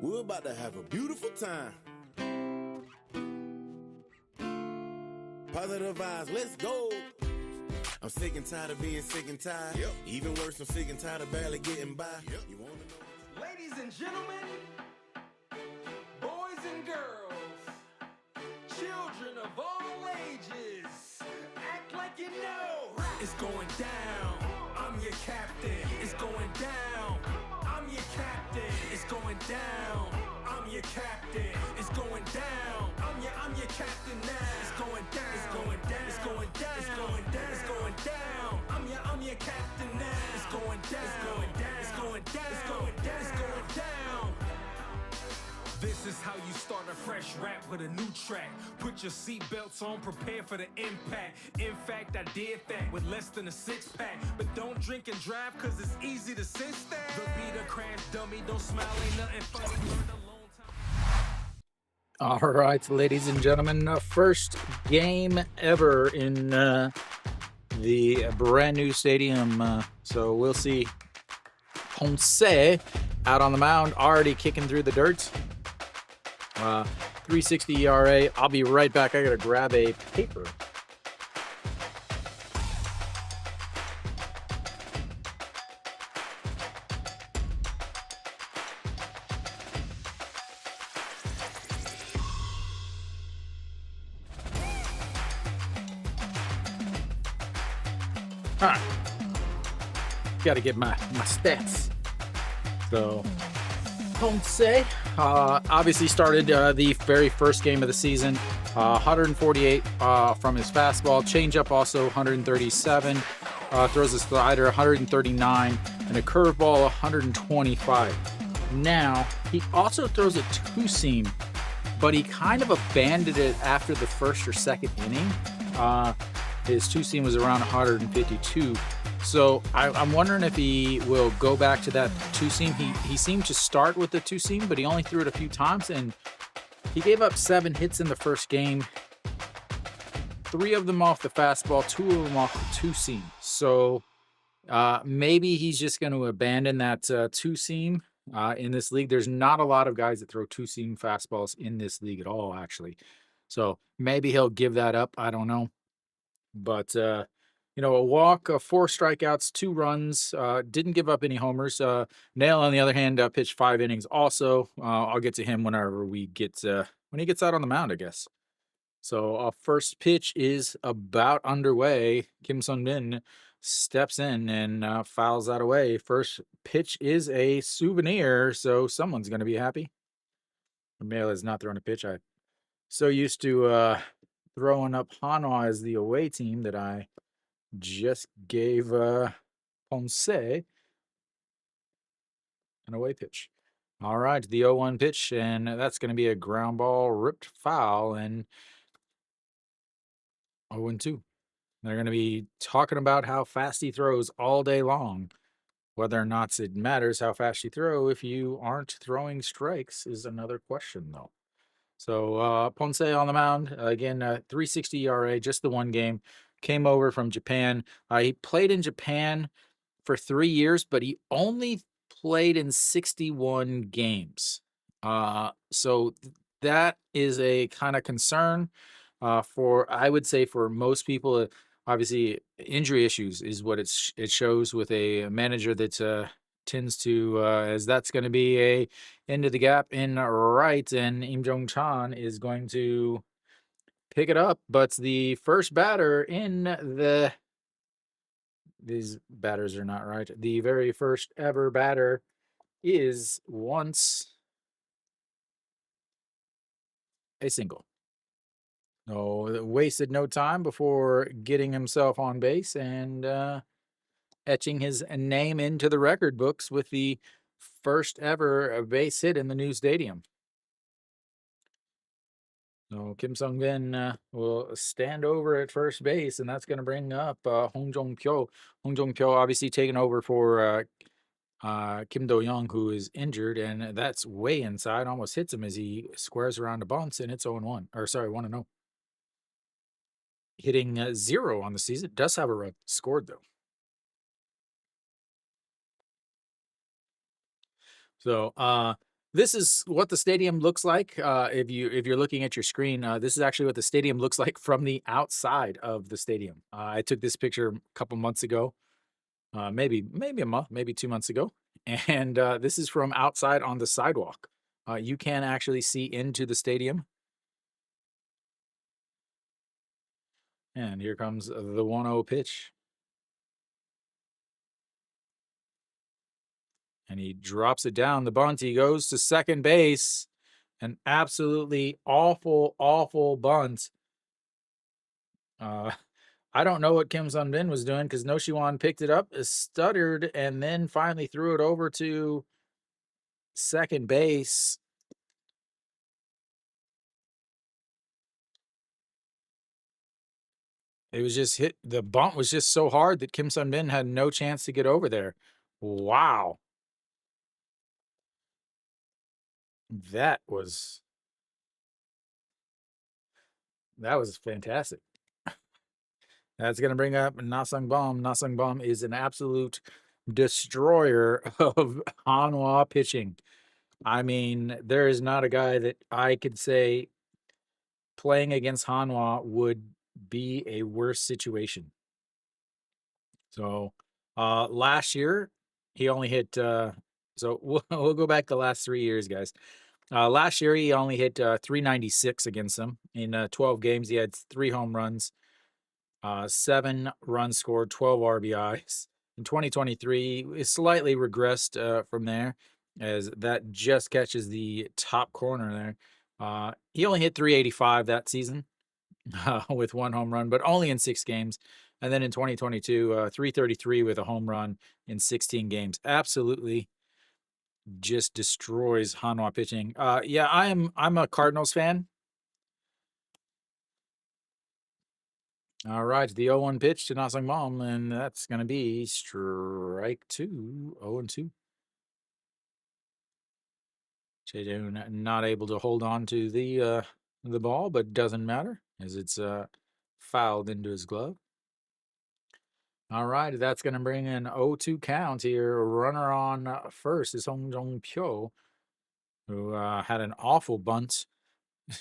We're about to have a beautiful time. Positive vibes, let's go. I'm sick and tired of being sick and tired. Yep. Even worse, I'm sick and tired of barely getting by. Yep. You wanna know? Ladies and gentlemen, boys and girls, children of all ages, act like you know. It's going down. I'm your captain. It's going down. I'm your captain. It's going down. I'm your captain. It's going down. I'm your captain now. It's going down. It's going down. It's going down. It's going down. It's going down. I'm your captain now. It's going down. It's going down. It's going down. It's going down. It's going down. This is how you start a fresh rap with a new track. Put your seatbelts on, prepare for the impact. In fact, I did that with less than a six-pack. But don't drink and drive, cause it's easy to sense that. The beat a crash dummy, don't smile, ain't nothing funny. Learned a long time. All right, ladies and gentlemen, first game ever in the brand new stadium. So we'll see Ponce out on the mound, already kicking through the dirt. 360 ERA. I'll be right back. I gotta grab a paper. All right. Gotta get my stats. So Ponce obviously started the very first game of the season. 148 from his fastball, changeup also 137, throws a slider 139, and a curveball 125. Now he also throws a two-seam, but he kind of abandoned it after the first or second inning. His two-seam was around 152. So I'm wondering if he will go back to that two-seam. He seemed to start with the two-seam, but he only threw it a few times, and he gave up 7 hits in the first game. 3 of them off the fastball, 2 of them off the two-seam. So maybe he's just going to abandon that two-seam in this league. There's not a lot of guys that throw two-seam fastballs in this league at all, actually. So maybe he'll give that up. I don't know. But a walk, 4 strikeouts, 2 runs, didn't give up any homers. Nail, on the other hand, pitched 5 innings also. I'll get to him whenever when he gets out on the mound, I guess. So first pitch is about underway. Kim Sung-min steps in and fouls that away. First pitch is a souvenir, so someone's going to be happy. Nail is not throwing a pitch. I'm so used to throwing up Hanwha as the away team that I just gave Ponce an away pitch. All right, the 0-1 pitch, and that's going to be a ground ball, ripped foul, and 0-2. They're going to be talking about how fast he throws all day long. Whether or not it matters how fast you throw if you aren't throwing strikes is another question, though. So Ponce on the mound, again, 360 ERA, just the one game. Came over from Japan. He played in Japan for 3 years, but he only played in 61 games. So that is a kind of concern I would say, for most people. Obviously, injury issues is what it shows with a manager that tends to, as that's going to be a end of the gap in right, and Im Jong-chan is going to pick it up. But the first batter these batters are not right. The very first ever batter is once a single. No, wasted no time before getting himself on base and etching his name into the record books with the first ever base hit in the new stadium. So Kim Sung-min will stand over at first base, and that's going to bring up Hong Jong-pyo. Hong Jong-pyo obviously taking over for Kim Do-young, who is injured, and that's way inside. Almost hits him as he squares around the bunts, and it's 0-1. Or sorry, 1-0. Hitting 0 on the season. Does have a run scored, though. So This is what the stadium looks like. If you're looking at your screen, this is actually what the stadium looks like from the outside of the stadium. I took this picture a couple months ago, maybe a month, maybe 2 months ago, and this is from outside on the sidewalk. You can actually see into the stadium. And here comes the 1-0 pitch. And he drops it down the bunt. He goes to second base. An absolutely awful, awful bunt. I don't know what Kim Sun-bin was doing because No Shiwan picked it up, stuttered, and then finally threw it over to second base. It was just hit. The bunt was just so hard that Kim Sun-bin had no chance to get over there. Wow. That was fantastic. That's going to bring up Nasung Bom. Nasung Bom is an absolute destroyer of Hanwha pitching. I mean, there is not a guy that I could say playing against Hanwha would be a worse situation. So, last year he only hit. So we'll go back the last 3 years, guys. Last year he only hit 396 against them in 12 games. He had 3 home runs, 7 runs scored, 12 RBIs. In 2023, it slightly regressed from there, as that just catches the top corner there. He only hit 385 that season with 1 home run, but only in 6 games. And then in 2022, 333 with a home run in 16 games. Absolutely just destroys Hanwha pitching. Yeah, I'm a Cardinals fan. All right, the 0-1 pitch to Nasang Mom, and that's going to be strike 2, 0-2. Cheju not able to hold on to the ball, but doesn't matter as it's fouled into his glove. All right, that's going to bring an 0-2 count here. Runner on first is Hong Jong Pyo, who had an awful bunt,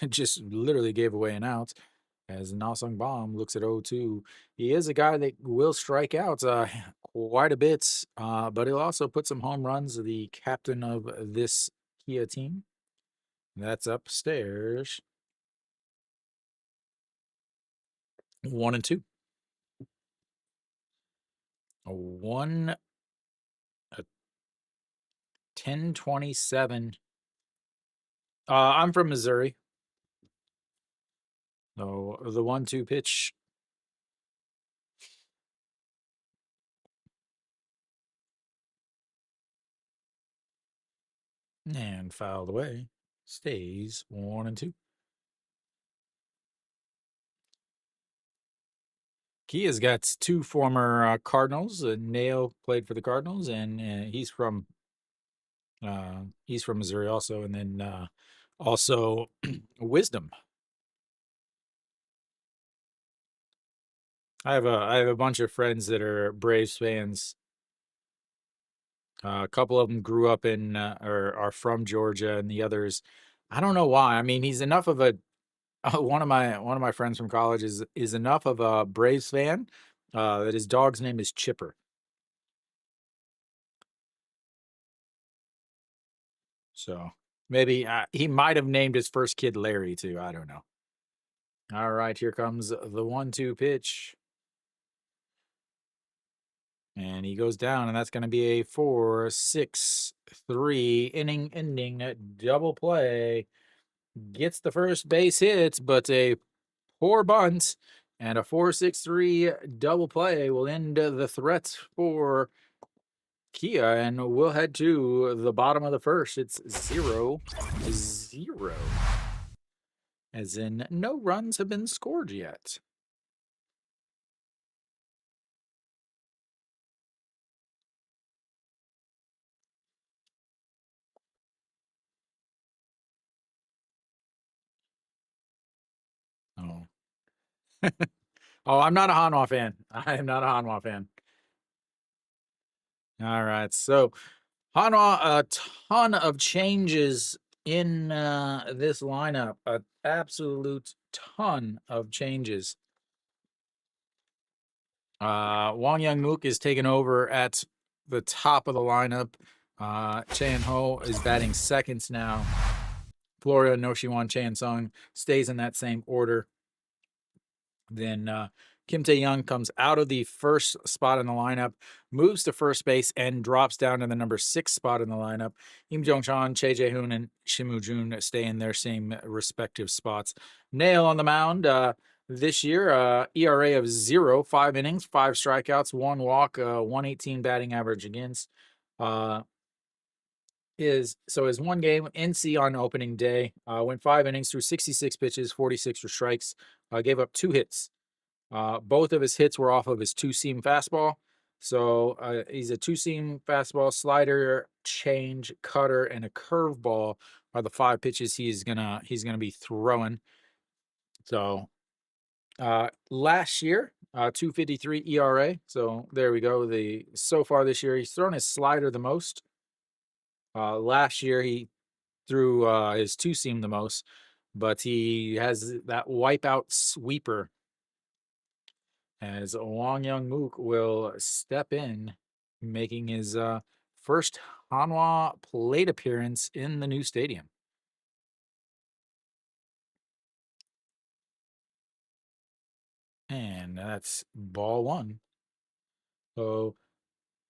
just literally gave away an out. As Nasung Bom looks at 0-2, he is a guy that will strike out quite a bit, but he'll also put some home runs. The captain of this Kia team. That's upstairs. 1-2. A 10-27. I'm from Missouri. So the 1-2 pitch. And fouled away. Stays 1-2. Kia's got 2 former Cardinals. Nail played for the Cardinals, and he's from Missouri also. And then also Wisdom. I have a bunch of friends that are Braves fans. A couple of them grew up in or are from Georgia, and the others, I don't know why. I mean, he's enough of a one of my friends from college is enough of a Braves fan that his dog's name is Chipper. So maybe he might have named his first kid Larry too. I don't know. All right, here comes the 1-2 pitch. And he goes down, and that's going to be a 4-6-3 inning ending double play. Gets the first base hit, but a poor bunt and a 4-6-3 double play will end the threats for Kia, and we'll head to the bottom of the first. It's 0-0. As in, no runs have been scored yet. Oh. Oh, I'm not a Hanwha fan. I am not a Hanwha fan. All right, so Hanwha, a ton of changes in this lineup. An absolute ton of changes. Wang Young Mook is taking over at the top of the lineup. Chan Ho is batting seconds now. Florio Noshiwan Chan Sung stays in that same order. Then Kim Tae-young comes out of the first spot in the lineup, moves to first base, and drops down to the number 6 spot in the lineup. Im Jong-chan, Choi Jae-hoon, and Shim Woo-jun stay in their same respective spots. Nail on the mound this year, ERA of 0, 5 innings, 5 strikeouts, 1 walk, 118 batting average against. His one game NC on opening day, went 5 innings through 66 pitches, 46 for strikes, gave up 2 hits. Both of his hits were off of his 2-seam fastball. So he's a 2-seam fastball, slider, change, cutter, and a curveball are the 5 pitches he's gonna be throwing. So last year, 2.53 ERA. So there we go. So far this year, he's thrown his slider the most. Last year he threw his 2-seam the most, but he has that wipeout sweeper as Wang Young Mook will step in, making his first Hanwha plate appearance in the new stadium. And that's ball 1. So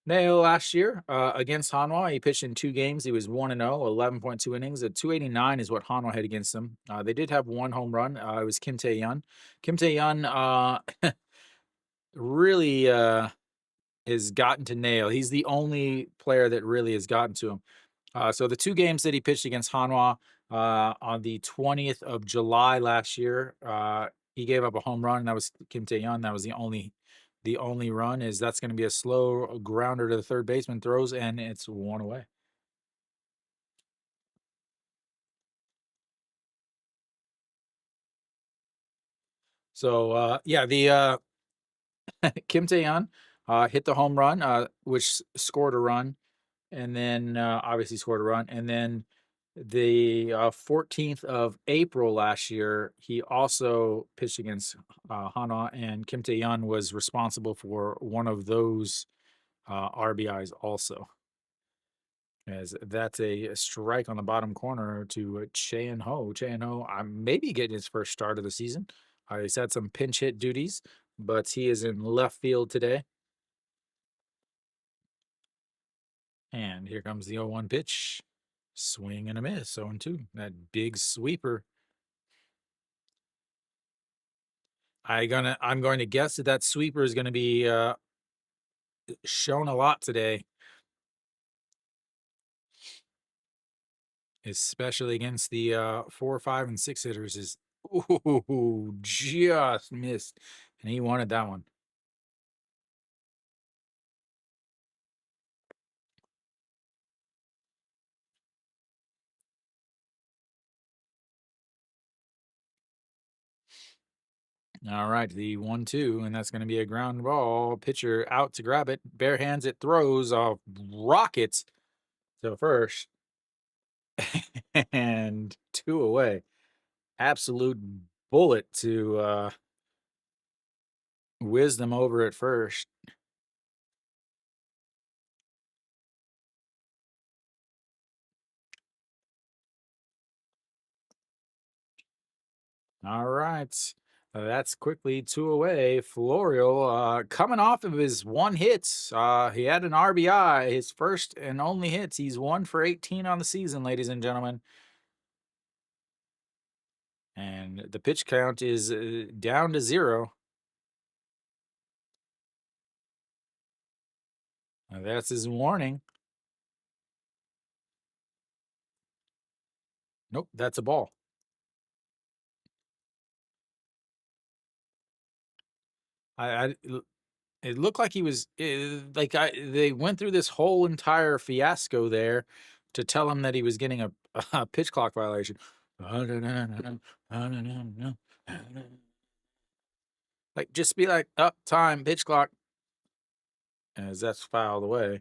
Neo last year against Hanwha, he pitched in 2 games. He was 1-0, 11.2 innings. A 289 is what Hanwha had against him. They did have 1 home run. It was Kim Tae-yeon. Kim Tae-yeon really has gotten to Nail. He's the only player that really has gotten to him. So the 2 games that he pitched against Hanwha on the 20th of July last year, he gave up a home run. And that was Kim Tae-yeon. That was the only run. That's going to be a slow grounder to the third baseman, throws, and it's 1 away. So the Kim Tae-yeon hit the home run, which scored a run, and then obviously scored a run, and then the 14th of April last year, he also pitched against Hanwha, and Kim Tae-yeon was responsible for one of those RBIs also. As that's a strike on the bottom corner to Chan Ho. Chan Ho, maybe getting his first start of the season. He's had some pinch hit duties, but he is in left field today. And here comes the 0-1 pitch. Swing and a miss, 0-2. That big sweeper. I'm going to guess that sweeper is going to be shown a lot today, especially against the 4, 5, and 6 hitters. Just missed, and he wanted that one. All right, the 1-2, and that's going to be a ground ball. Pitcher out to grab it, bare hands it, throws off, rockets to first, and 2 away. Absolute bullet to whiz them over at first. All right. That's quickly 2 away. Florio coming off of his 1 hit. He had an RBI, his first and only hits. He's 1 for 18 on the season, ladies and gentlemen. And the pitch count is down to 0. That's his warning. Nope, that's a ball. It looked like he was they went through this whole entire fiasco there to tell him that he was getting a pitch clock violation. Like, just be like, up, time, pitch clock, as that's fouled away.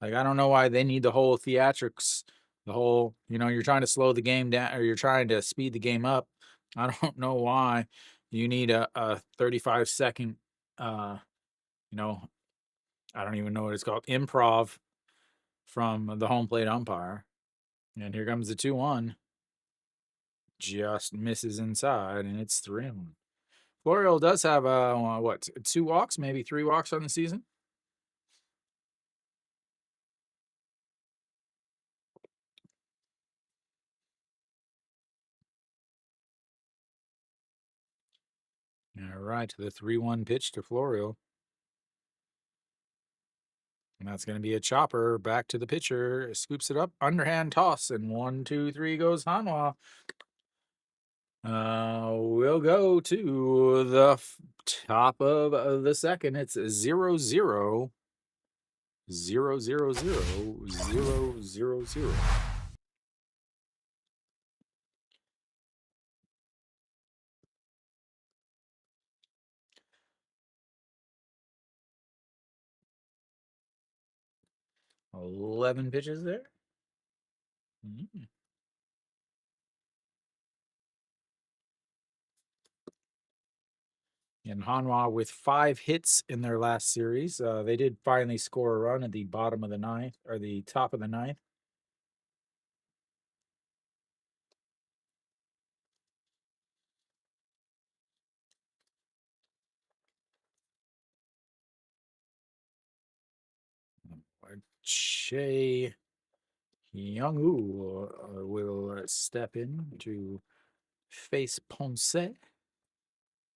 Like, I don't know why they need the whole theatrics, the whole, you're trying to slow the game down or you're trying to speed the game up. I don't know why you need a 35-second, you know, I don't even know what it's called, improv from the home plate umpire. And here comes the 2-1. Just misses inside, and it's 3-1. Florio does have, what, 2 walks, maybe 3 walks on the season? All right, the 3-1 pitch to Florio. And that's going to be a chopper back to the pitcher. Scoops it up, underhand toss, and 1, 2, 3 goes Hanwha. We'll go to the top of the second. It's 0-0. 0-0-0. 0-0-0. 11 pitches there. And Hanwha with 5 hits in their last series. They did finally score a run at the bottom of the ninth, or the top of the ninth. Che Young-woo will step in to face Ponce.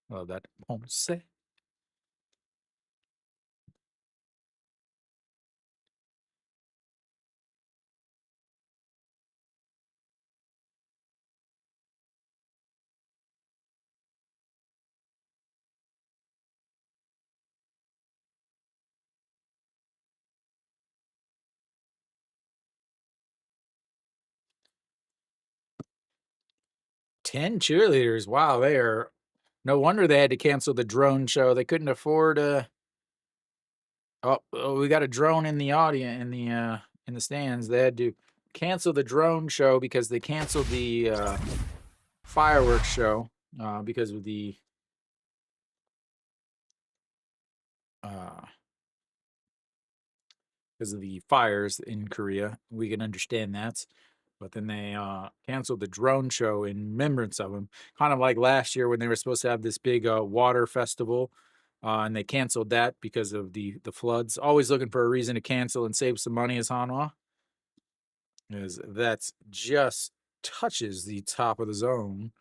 Well, that Ponce. Ten cheerleaders. Wow, they are. No wonder they had to cancel the drone show. They couldn't afford a. Oh, we got a drone in the audience in the stands. They had to cancel the drone show because they canceled the fireworks show because of the fires in Korea. We can understand that. But then they canceled the drone show in remembrance of them. Kind of like last year when they were supposed to have this big water festival, and they canceled that because of the floods. Always looking for a reason to cancel and save some money as Hanwha. Because that's just touches the top of the zone,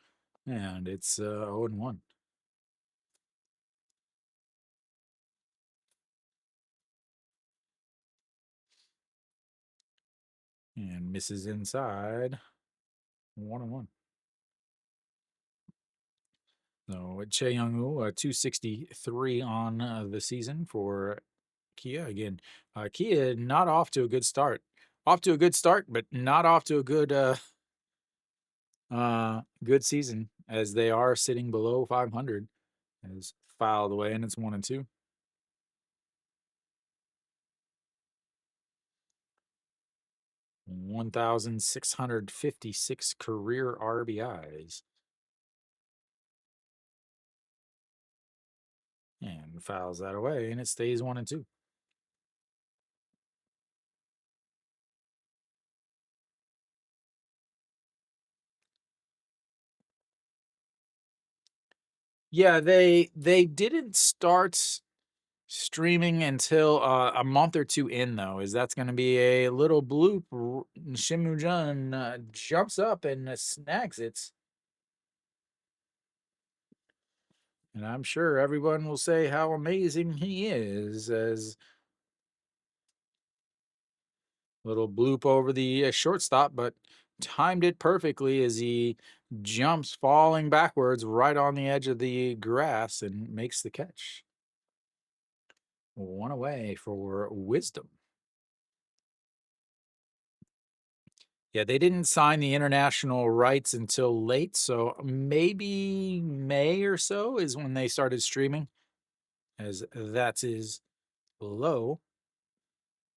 and it's 0-1. And misses inside. 1-1. So Che Young-woo, 263 on the season for Kia. Again, Kia not off to a good start. Off to a good start, but not off to a good season, as they are sitting below 500. Is fouled away, and it's 1-2. (1,656) career RBIs. And fouls that away, and it stays 1-2. Yeah, they didn't start streaming until a month or 2 in, though. Is that's going to be a little bloop? Shimujun jumps up and snags it. And I'm sure everyone will say how amazing he is, as little bloop over the shortstop, but timed it perfectly as he jumps falling backwards right on the edge of the grass and makes the catch. 1 away for Wisdom. Yeah, they didn't sign the international rights until late, so maybe May or so is when they started streaming, as that is low.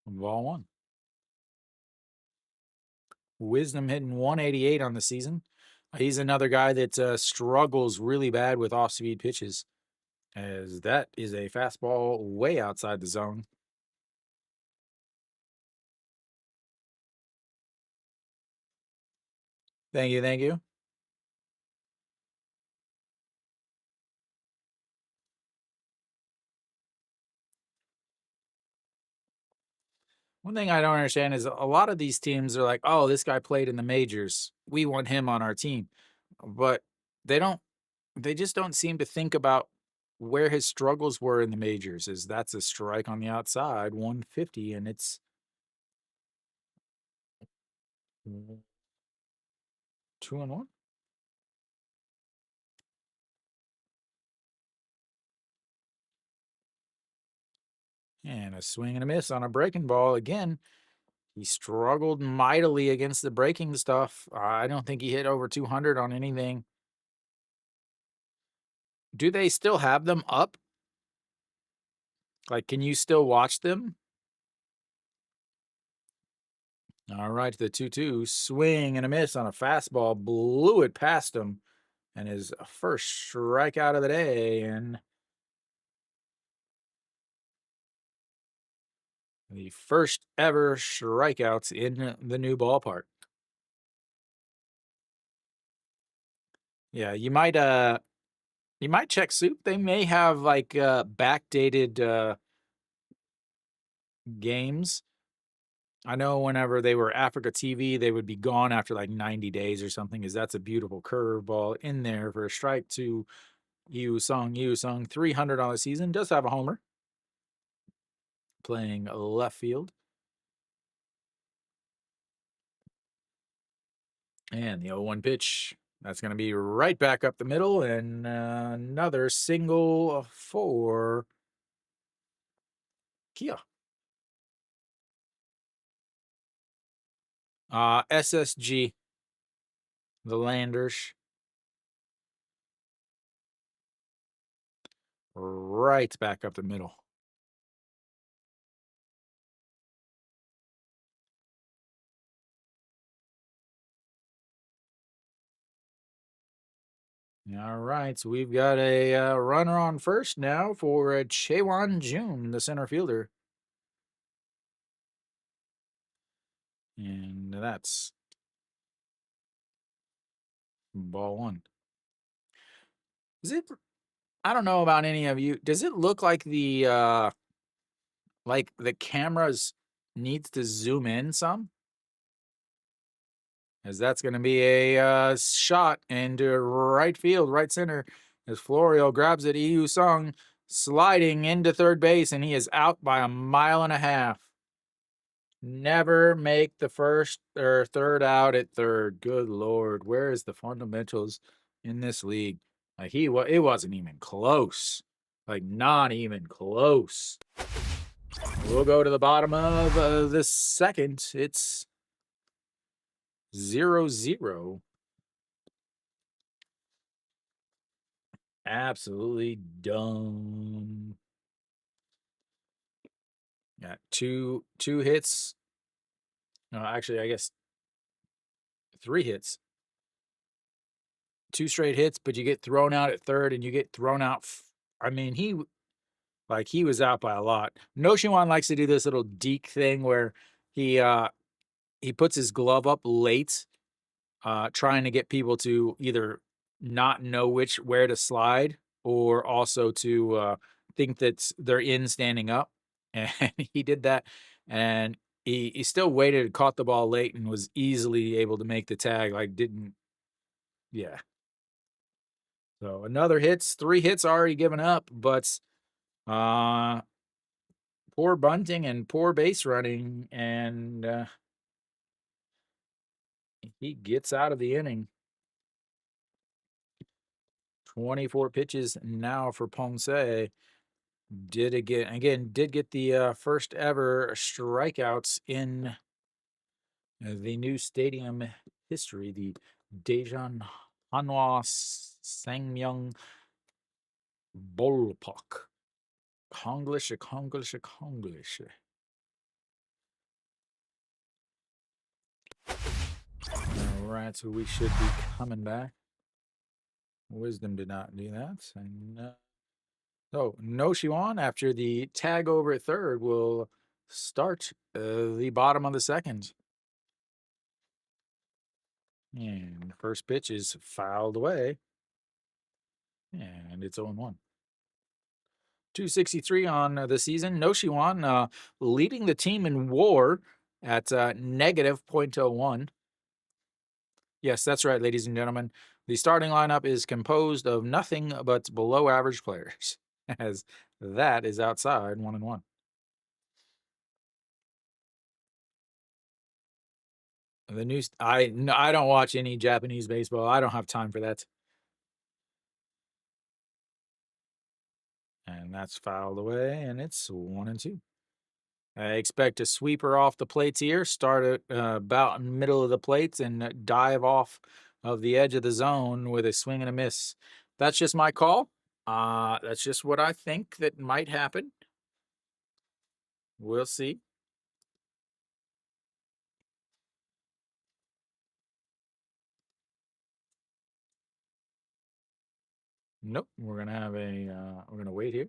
Ball 1. Wisdom hitting 188 on the season. He's another guy that struggles really bad with off-speed pitches, as that is a fastball way outside the zone. Thank you, thank you. One thing I don't understand is a lot of these teams are like, oh, this guy played in the majors. We want him on our team. But they don't, they just don't seem to think about where his struggles were in the majors. Is that's a strike on the outside, 150, and it's 2-1. And a swing and a miss on a breaking ball again. He struggled mightily against the breaking stuff. I don't think he hit over 200 on anything. Do they still have them up? Like, can you still watch them? All right, the 2-2 swing and a miss on a fastball, blew it past him, and his first strikeout of the day. And the first ever strikeouts in the new ballpark. Yeah, you might check Soup. They may have like backdated games. I know whenever they were Africa TV, they would be gone after like 90 days or something, because that's a beautiful curveball in there for a strike to Yu Sung. 300 on the season, does have a homer. Playing left field. And the 0-1 pitch. That's going to be right back up the middle, and another single for Kia. SSG, the Landers. Right back up the middle. All right, so we've got a runner on first now for Chaewon Jun, the center fielder. And that's ball one. Is it? I don't know about any of you. Does it look like the cameras needs to zoom in some? As that's going to be a shot into right field, right center, as Florio grabs it. Yu Sung sliding into third base, and he is out by 1.5 miles. Never make the first or third out at third. Good Lord, where is the fundamentals in this league? Like it wasn't even close. Like not even close. We'll go to the bottom of the second. It's 0-0. Absolutely dumb. Got two hits. No, actually, I guess 3 hits. 2 straight hits, but you get thrown out at third, and you get thrown out. I mean, he was out by a lot. Noshiwan likes to do this little deke thing where he puts his glove up late, trying to get people to either not know where to slide, or also to think that they're in standing up. And he did that, and he still waited, caught the ball late, and was easily able to make the tag. Yeah. So another 3 hits already given up, but poor bunting and poor base running, and he gets out of the inning. 24 pitches now for Ponce. Did get the first ever strikeouts in the new stadium history, the Daejeon Hanwha Sangmyeong Ballpark. Konglish. right, so we should be coming back. Wisdom did not do that. And, so no Shiwan after the tag over at third will start the bottom of the second. And the first pitch is fouled away. And it's 0-1. 263 on the season. No Shiwan leading the team in WAR at negative .01. Yes, that's right, ladies and gentlemen. The starting lineup is composed of nothing but below average players, as that is outside 1-1. The news. I don't watch any Japanese baseball. I don't have time for that. And that's fouled away, and it's 1-2. I expect a sweeper off the plates here. Start at about in the middle of the plates and dive off of the edge of the zone with a swing and a miss. That's just my call. That's just what I think that might happen. We'll see. Nope. We're gonna have a. We're gonna wait here.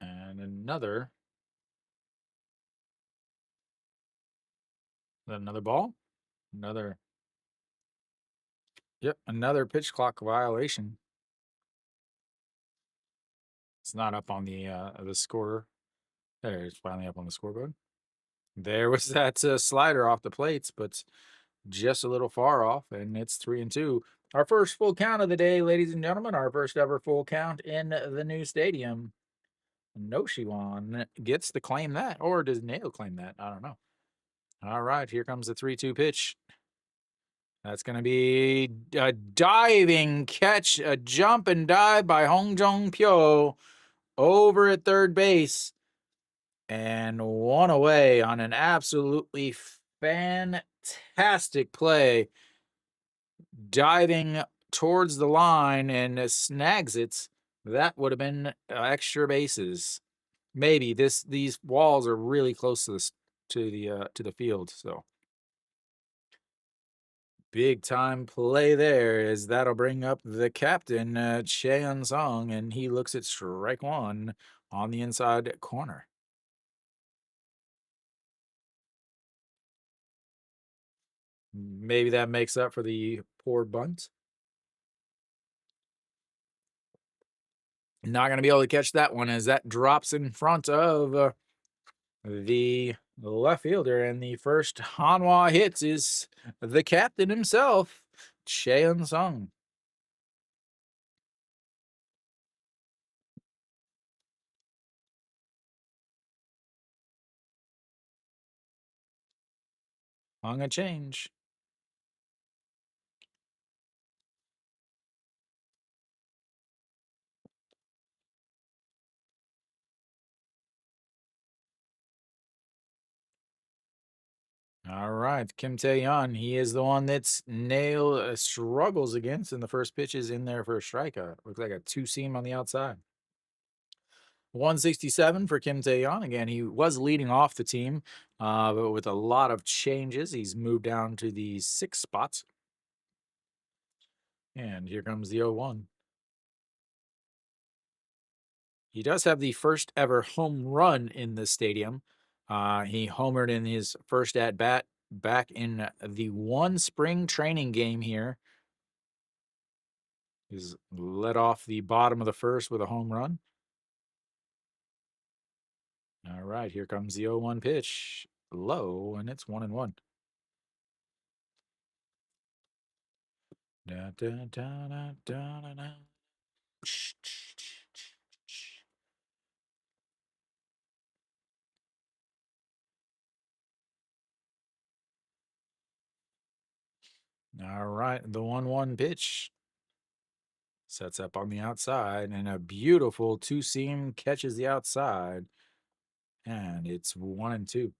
And another ball. Another pitch clock violation. It's not up on the score. There, it's finally up on the scoreboard. There was that slider off the plates, but just a little far off, and it's 3-2. Our first full count of the day, ladies and gentlemen. Our first ever full count in the new stadium. No Shiwan gets to claim that, or does Nail claim that? I don't know. All right, here comes the 3-2 pitch. That's going to be a diving catch, a jump and dive by Hong Jong Pyo over at third base. And one away on an absolutely fantastic play. Diving towards the line and snags it. That would have been extra bases. Maybe these walls are really close to the field, so big time play there, as that'll bring up the captain, Cheon Song, and he looks at strike one on the inside corner. Maybe that makes up for the poor bunt. Not going to be able to catch that one, as that drops in front of the left fielder. And the first Hanwha hits is the captain himself, Cheon Sung. Hung a change. All right, Kim Tae-yeon, he is the one that's Nail struggles against, and the first pitch is in there for a strikeout. Looks like a two-seam on the outside. 167 for Kim Tae-yeon. Again, he was leading off the team, but with a lot of changes, he's moved down to the 6th spot. And here comes the 0-1. He does have the first ever home run in the stadium. He homered in his first at bat back in the one spring training game here. He's led off the bottom of the first with a home run. All right, here comes the 0-1 pitch. Low, and it's 1-1. Da, da, da, da, da, da, da. All right, the 1-1 pitch sets up on the outside, and a beautiful two-seam catches the outside, and it's 1-2.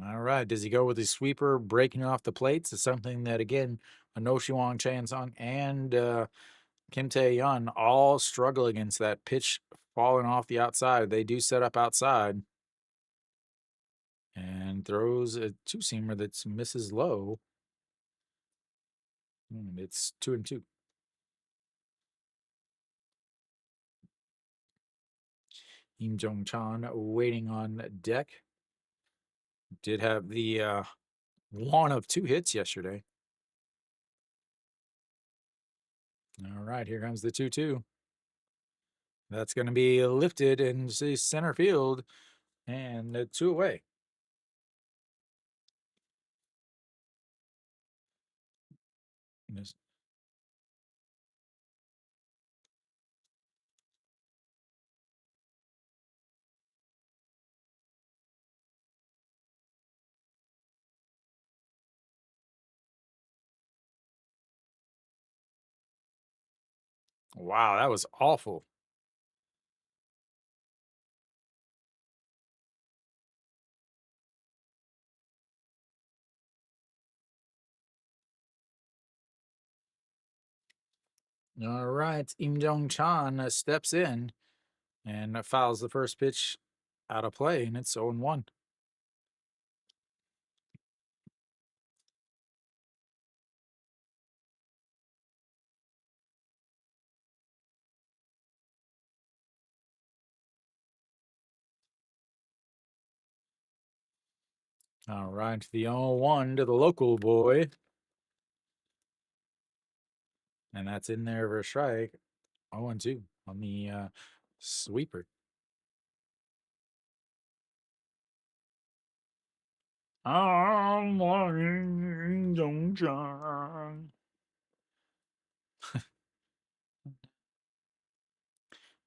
All right. Does he go with his sweeper breaking off the plates? It's something that, again, Anoshiwang Chansung and Kim Tae-yeon all struggle against that pitch falling off the outside. They do set up outside and throws a two-seamer that misses low. It's 2-2. Im Jong-chan waiting on deck. Did have the one of 2 hits yesterday. All right, here comes the 2-2. That's going to be lifted into center field and 2 away. Wow, that was awful. All right, Im Jong-chan steps in and fouls the first pitch out of play, and it's 0-1. All right, the 0-1 to the local boy. And that's in there for a strike. 0-2 on the sweeper. I'm walking Jong-chan.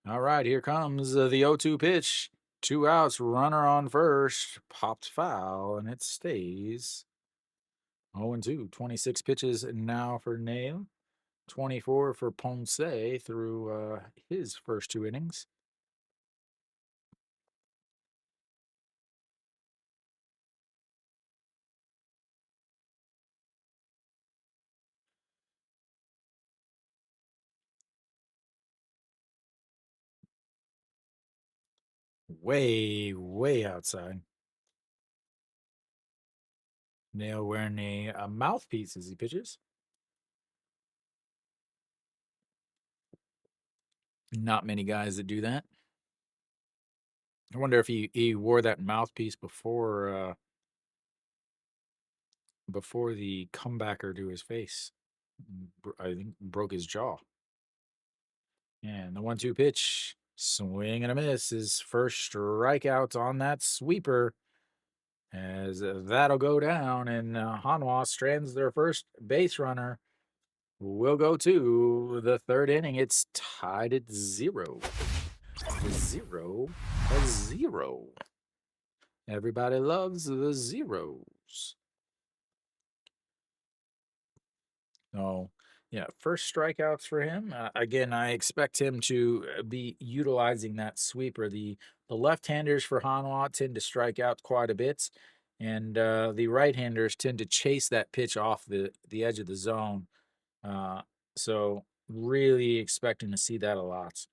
All right, here comes the 0-2 pitch. 2 outs, runner on first, popped foul, and it stays 0-2. 26 pitches now for Nail, 24 for Ponce through his first 2 innings. Way, way outside. Nail wearing a mouthpiece as he pitches. Not many guys that do that. I wonder if he wore that mouthpiece before the comebacker to his face. I think broke his jaw. And the 1-2 pitch, swing and a miss. His first strikeout on that sweeper. As that'll go down, and Hanwha strands their first base runner. Will go to the 3rd inning. It's tied at 0. 0-0. Everybody loves the zeros. Oh, yeah. First strikeouts for him. Again, I expect him to be utilizing that sweeper. The left-handers for Hanwha tend to strike out quite a bit, and the right-handers tend to chase that pitch off the edge of the zone. So really expecting to see that a lot.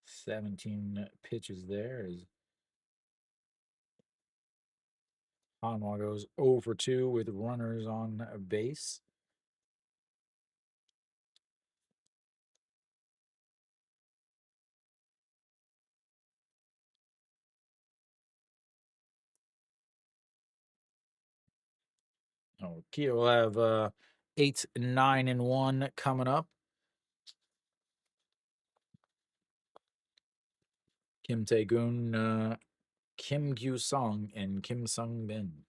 17 pitches there as Hanwha goes 0 for 2 with runners on base. Oh, Kia will have 8, 9, and 1 coming up. Kim Tae-gun, Kim Gyu-sung, and Kim Sung-bin.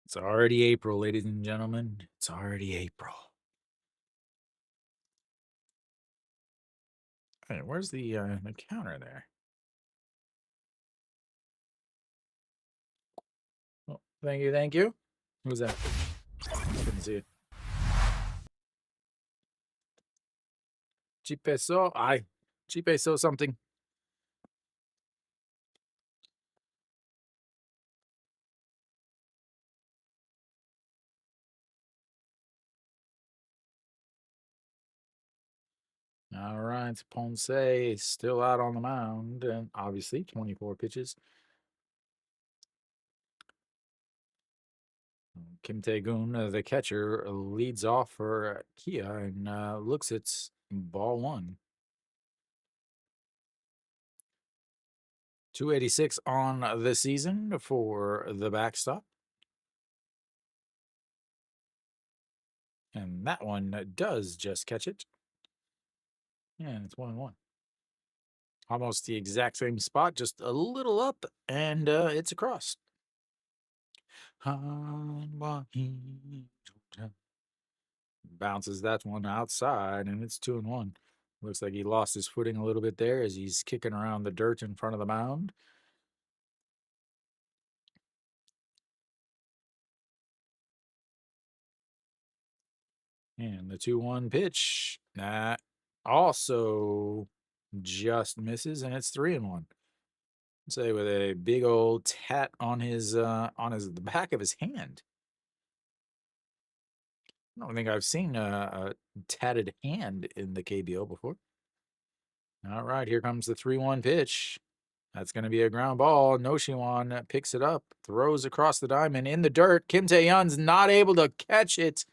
It's already April, ladies and gentlemen. It's already April. Hey, where's the counter there? Thank you, thank you. Who's that? Couldn't see it. Chipeso. Chipeso something. All right, Ponce is still out on the mound, and obviously 24 pitches. Kim Tae-gun, the catcher, leads off for Kia and looks at ball one. 286 on the season for the backstop. And that one does just catch it. And it's 1-1. Almost the exact same spot, just a little up, and it's across. Hanwha Eagles. Bounces that one outside, and it's 2-1. Looks like he lost his footing a little bit there as he's kicking around the dirt in front of the mound. And the 2-1 pitch, that also just misses, and it's 3-1. Say with a big old tat on the back of his hand. I don't think I've seen a tatted hand in the KBO before. All right, here comes the 3-1 pitch. That's going to be a ground ball. Noshiwan picks it up, throws across the diamond in the dirt. Kim Tae-yeon's not able to catch it,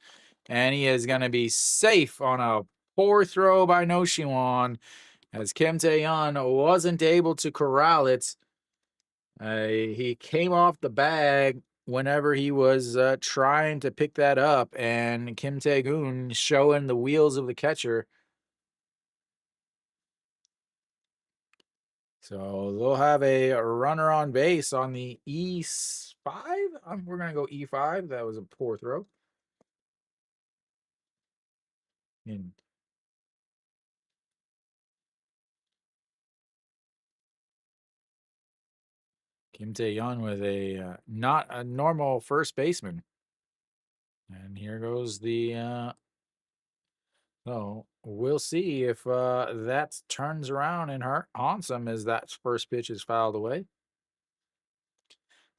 and he is going to be safe on a poor throw by Noshiwan, as Kim Tae-yeon wasn't able to corral it. He came off the bag whenever he was trying to pick that up, and Kim Tae-gun showing the wheels of the catcher. So they'll have a runner on base on the E5. We're going to go E5. That was a poor throw. And Kim Tae-yeon with a not a normal first baseman. And here goes the so we'll see if that turns around and haunts him as that first pitch is fouled away.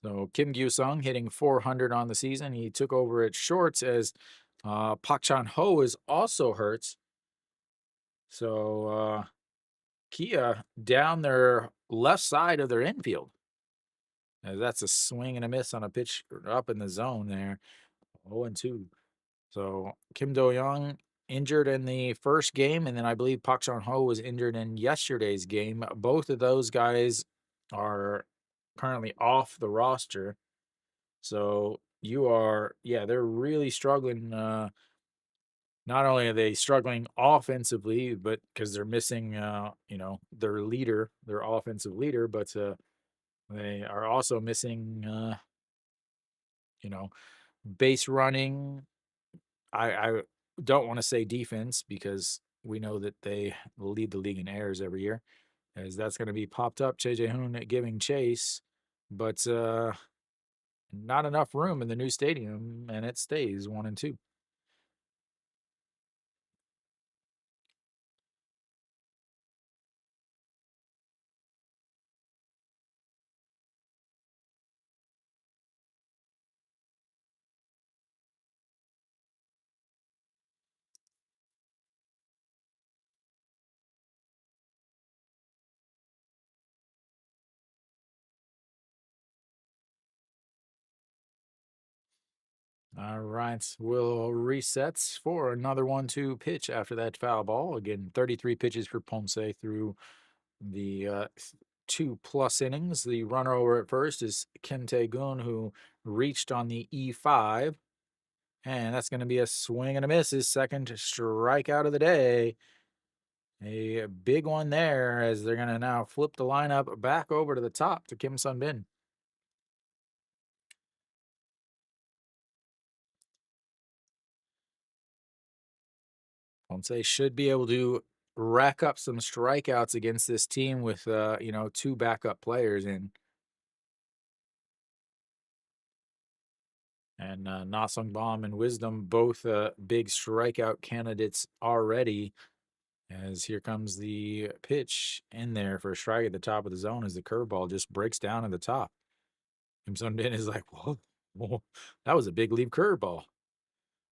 So Kim Gyu-sung hitting 400 on the season. He took over at shorts as Pak Chan-ho is also hurt. So Kia down their left side of their infield. That's a swing and a miss on a pitch up in the zone there. 0-2. So Kim Do-young injured in the first game, and then I believe Pak Chan-ho was injured in yesterday's game. Both of those guys are currently off the roster. So they're really struggling. Not only are they struggling offensively, but because they're missing, their leader, their offensive leader, but they are also missing, base running. I don't want to say defense because we know that they lead the league in errors every year, as that's going to be popped up. Choi Jae-hoon giving chase, but not enough room in the new stadium, and it stays 1-2. All right, we'll reset for another 1-2 pitch after that foul ball. Again, 33 pitches for Ponce through the 2+ innings. The runner over at first is Kim Tae-gun, who reached on the E5. And that's going to be a swing and a miss. His second strikeout of the day. A big one there, as they're going to now flip the lineup back over to the top to Kim Sun-bin. Ponce should be able to rack up some strikeouts against this team with, 2 backup players in. And Nasong Bomb and Wisdom, both big strikeout candidates already. As here comes the pitch in there for a strike at the top of the zone as the curveball just breaks down at the top. Kim Sung-din is like, whoa, that was a big leap curveball.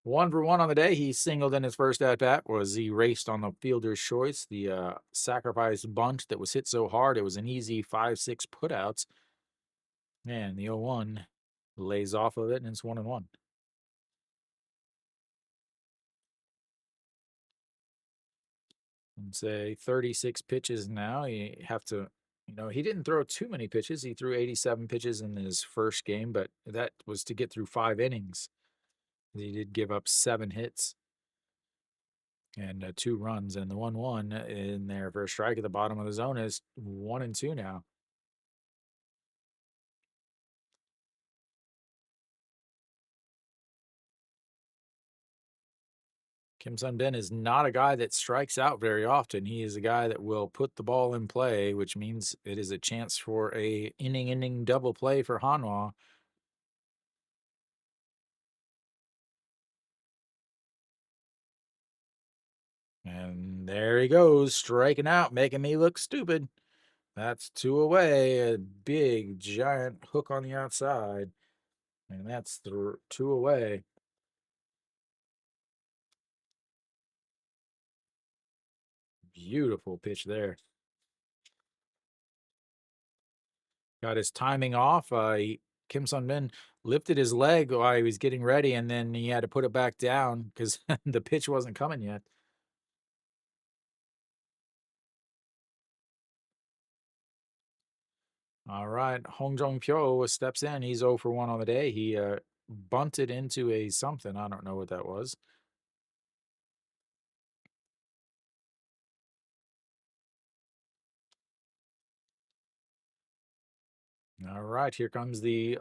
1 for 1 on the day. He singled in his first at bat. Was he raced on the fielder's choice? The sacrifice bunt that was hit so hard it was an easy 5-6 putouts. And the 0-1 lays off of it, and it's 1-1. And say 36 pitches now. You have to, he didn't throw too many pitches. He threw 87 pitches in his first game, but that was to get through 5 innings. He did give up 7 hits and 2 runs, and the 1-1 in there for a strike at the bottom of the zone is 1-2 now. Kim Sung-din is not a guy that strikes out very often. He is a guy that will put the ball in play, which means it is a chance for a inning double play for Hanwha. And there he goes, striking out, making me look stupid. That's 2 away. A big, giant hook on the outside. And that's 2 away. Beautiful pitch there. Got his timing off. Kim Sung-min lifted his leg while he was getting ready, and then he had to put it back down because the pitch wasn't coming yet. All right, Hong Jong-pyo steps in. He's 0 for 1 on the day. He bunted into a something. I don't know what that was. All right, here comes the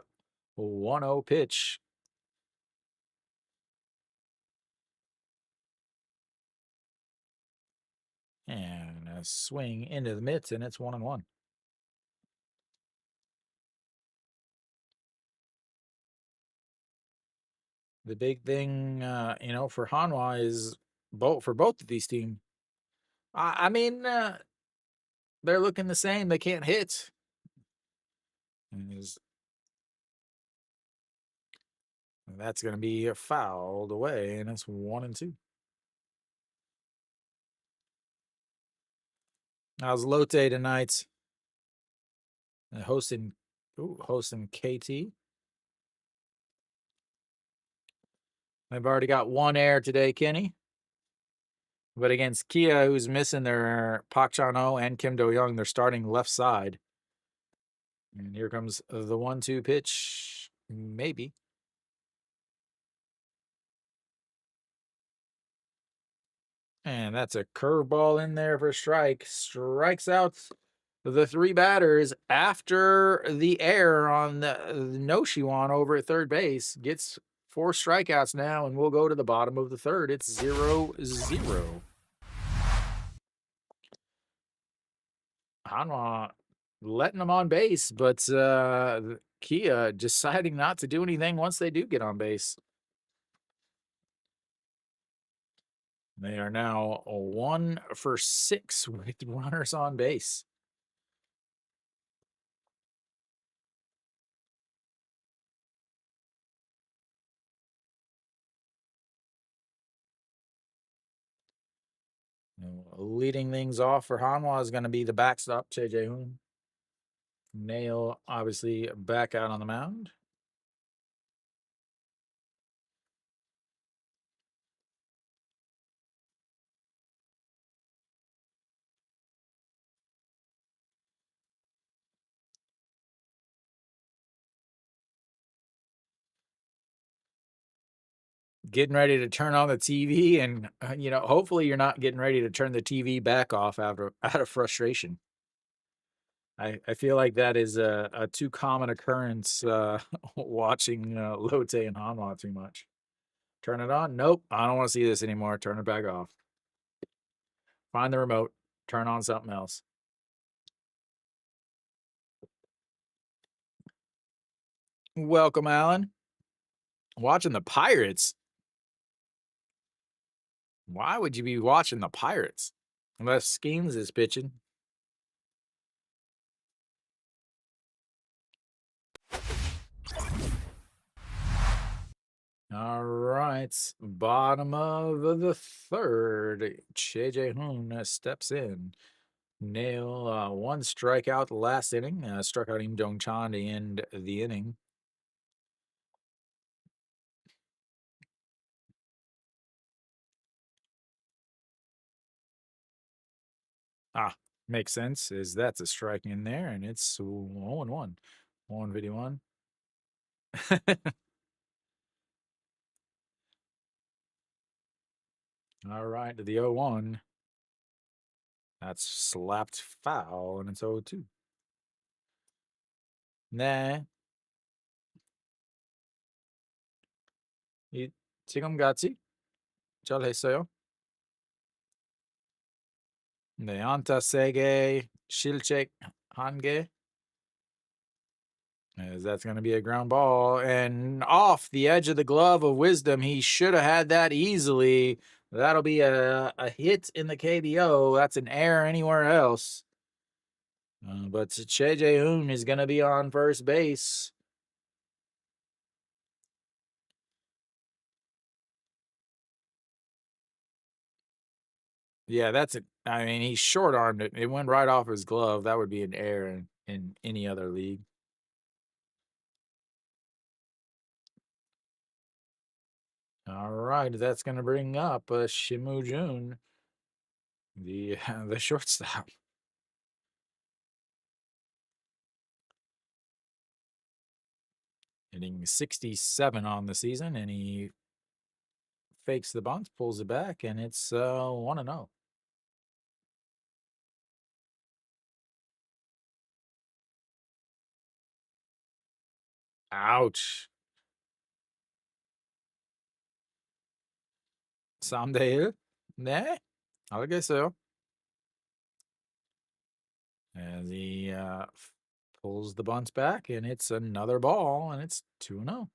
1-0 pitch. And a swing into the mitts, and it's 1-1. The big thing, for Hanwha is for both of these teams. I mean, they're looking the same. They can't hit. That's going to be fouled away, and it's 1-2. How's Lotte tonight? Hosting KT. They've already got 1 error today, Kenny. But against Kia, who's missing their Park Chan-ho and Kim Do-young, they're starting left side. And here comes the 1-2 pitch. Maybe. And that's a curveball in there for a strike. Strikes out the 3 batters after the error on the Noshiwan over at third base. Gets 4 strikeouts now, and we'll go to the bottom of the third. It's 0-0. Hanwha letting them on base, but Kia deciding not to do anything once they do get on base. They are now 1 for 6 with runners on base. Leading things off for Hanwha is going to be the backstop, Che Jae-hoon. Nail, obviously, back out on the mound. Getting ready to turn on the TV, and hopefully you're not getting ready to turn the TV back off out of frustration. I feel like that is a too common occurrence watching Lotte and Hanwha too much. Turn it on? Nope, I don't want to see this anymore. Turn it back off. Find the remote. Turn on something else. Welcome, Alan. Watching the Pirates? Why would you be watching the Pirates? Unless Skeens is pitching. All right. Bottom of the third. Che Hoon steps in. Nail one strikeout last inning. Struck out Im Dong Chan to end the inning. Makes sense. Is that's a strike in there, and it's 0-1. 151. All right, to the 0-1. That's slapped foul, and it's 0-2. 네. 지금같이 잘했어요. 네, 안타 3개, 실책 1개. As that's going to be a ground ball. And off the edge of the glove of Wisdom, he should have had that easily. That'll be a hit in the KBO. That's an error anywhere else. But Che Jae-hoon is going to be on first base. Yeah, that's it. I mean, he short-armed it. It went right off his glove. That would be an error in any other league. All right, that's going to bring up Shimu Jun, the shortstop. Hitting 67 on the season, and he fakes the bunt, pulls it back, and it's 1-0. Ouch. Samdale? 네, 알겠어요. As he pulls the bunt back, and it's another ball, and it's 2-0.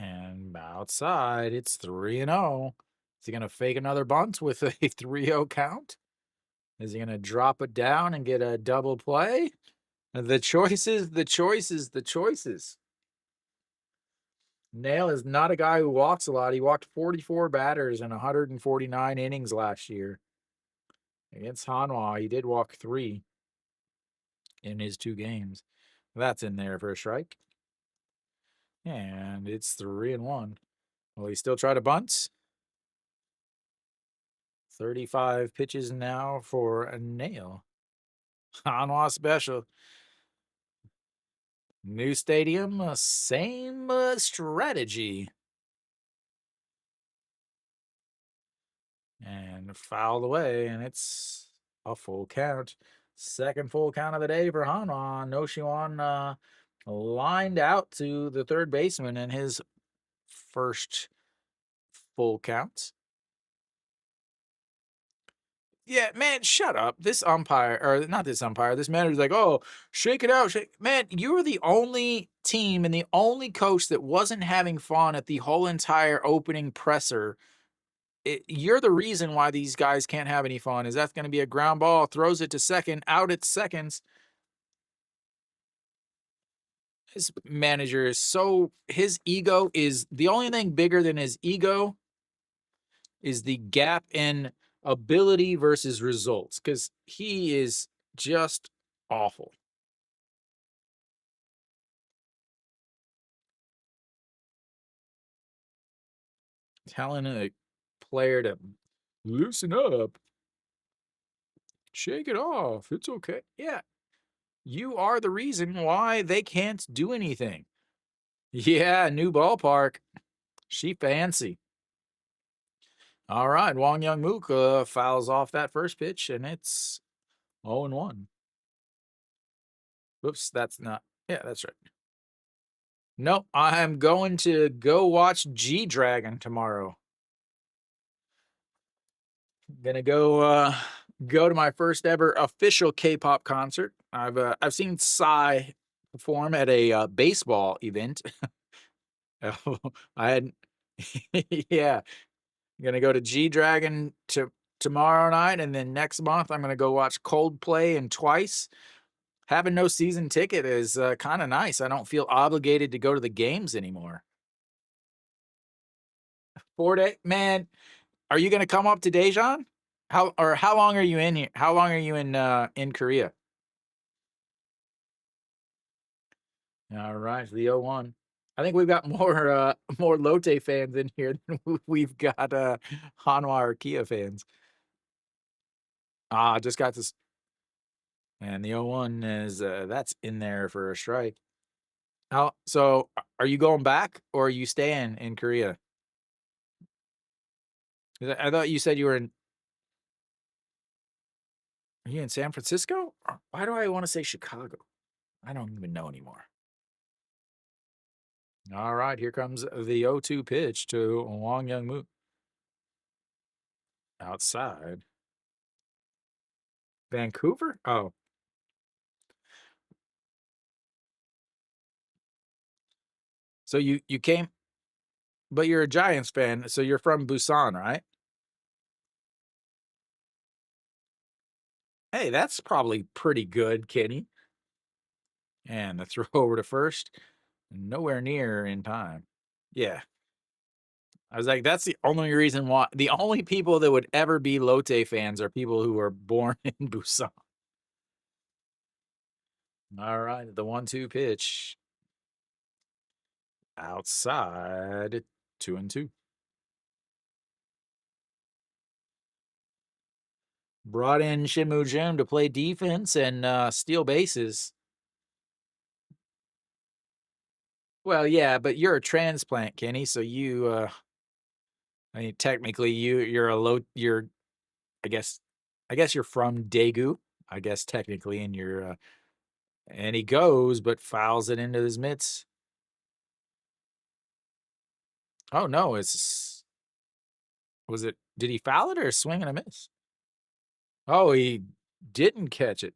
And outside, it's 3-0. Is he going to fake another bunt with a 3-0 count? Is he going to drop it down and get a double play? The choices. Nail is not a guy who walks a lot. He walked 44 batters in 149 innings last year. Against Hanwha, he did walk 3 in his 2 games. That's in there for a strike. And it's 3-1. Will he still try to bunt? 35 pitches now for a Nail. Hanwha special. New stadium, same strategy. And fouled away, and it's a full count. Second full count of the day for Hanwha. No Shiwan lined out to the third baseman in his first full count. Yeah, man, shut up. This umpire, or not this umpire, this manager's like, oh, shake it out. Man, you were the only team and the only coach that wasn't having fun at the whole entire opening presser. You're the reason why these guys can't have any fun. Is that's going to be a ground ball, throws it to second, out at seconds. His manager is his ego is the only thing bigger than his ego is the gap in ability versus results, because he is just awful. Telling a player to loosen up, shake it off. It's okay. Yeah. You are the reason why they can't do anything. Yeah, new ballpark. She fancy. All right, Wong Young Mook fouls off that first pitch, and it's 0-1. Whoops, that's not. Yeah, that's right. Nope, I'm going to go watch G Dragon tomorrow. Gonna go to my first ever official K-pop concert. I've seen Psy perform at a baseball event. I had yeah, gonna go to G Dragon tomorrow night, and then next month I'm gonna go watch Coldplay and Twice. Having no season ticket is kind of nice. I don't feel obligated to go to the games anymore. 4 day, man. Are you gonna come up to Daejeon? How long are you in here? How long are you in Korea? All right, the 01. I think we've got more Lotte fans in here than we've got Hanwha or Kia fans. Just got this, and the 01 is that's in there for a strike. So are you going back or are you staying in Korea? 'Cause I thought you said you were in. Are you in San Francisco? Why do I want to say Chicago? I don't even know anymore. All right, here comes the 0-2 pitch to Wang Youngmoo. Outside. Vancouver? Oh. So you came, but you're a Giants fan, so you're from Busan, right? Hey, that's probably pretty good, Kenny. And the throw over to first, nowhere near in time. Yeah. I was like, that's the only reason why. The only people that would ever be Lotte fans are people who were born in Busan. All right, the 1-2 pitch. Outside, 2-2. Brought in Shinmu Jim to play defense and steal bases. Well, yeah, but you're a transplant, Kenny, so I mean, technically you're I guess you're from Daegu, I guess technically, and and he goes but fouls it into his mitts. Oh no, did he foul it or a swing and a miss? Oh, he didn't catch it.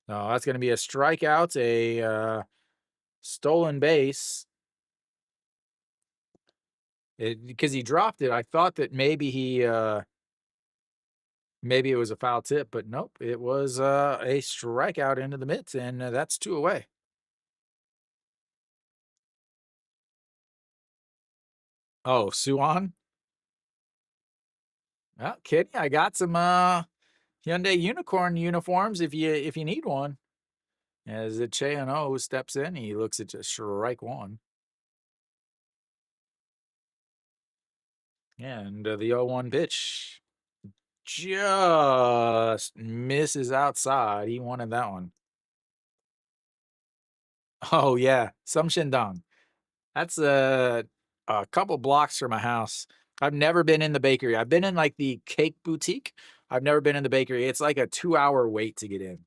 No, that's going to be a strikeout, a stolen base. Because he dropped it, I thought that maybe it was a foul tip, but nope, it was a strikeout into the mitts, and that's 2 away. Oh, Suwon? Well, kidding. I got some Hyundai Unicorn uniforms if you need one. As the Cheon steps in, he looks at just strike one. And the 0-1 pitch just misses outside. He wanted that one. Oh, yeah. Some Shindong. That's a couple blocks from my house. I've never been in the bakery. I've been in like the cake boutique. I've never been in the bakery. It's like a 2-hour wait to get in.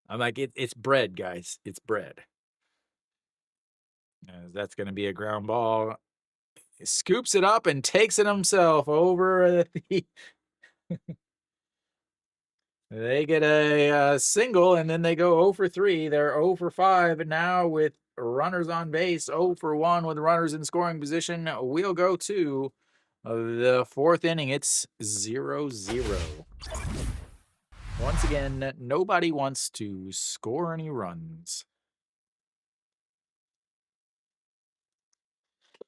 I'm like, it's bread, guys. It's bread. That's going to be a ground ball. He scoops it up and takes it himself over the. They get a single, and then they go 0 for 3. They're 0 for 5 now with runners on base. 0 for 1 with runners in scoring position. We'll go to the 4th inning. It's 0-0. Once again, nobody wants to score any runs.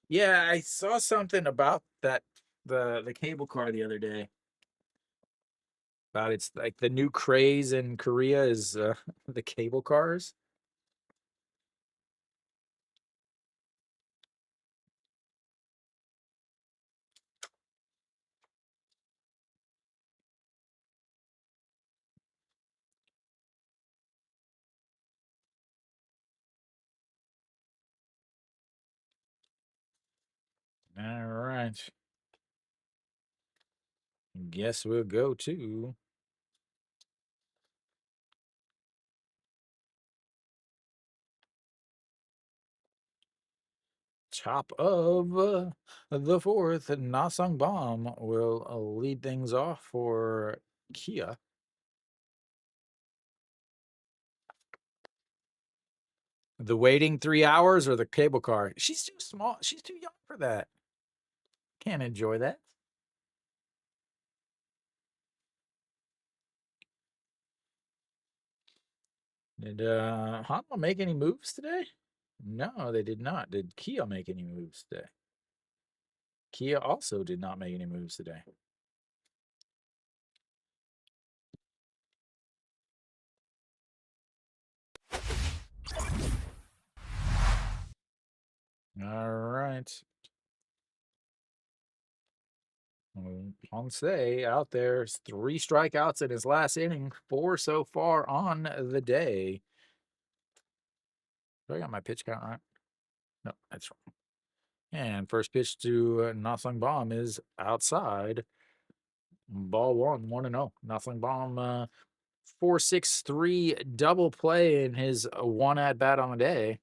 Yeah, I saw something about that the cable car the other day. About it's like the new craze in Korea is the cable cars. All right. Guess we'll go to top of the fourth, Nasang Bomb will lead things off for Kia. The waiting 3 hours or the cable car? She's too small. She's too young for that. Can't enjoy that. Did Hanwha make any moves today? No, they did not. Did Kia make any moves today? Kia also did not make any moves today. All right. Ponce out there, 3 strikeouts in his last inning, 4 so far on the day. Do I got my pitch count right? No, that's wrong. And first pitch to Nasang Bomb is outside. Ball 1, 1-0. Nasang Bomb, 4.63 double play in his 1 at bat on the day.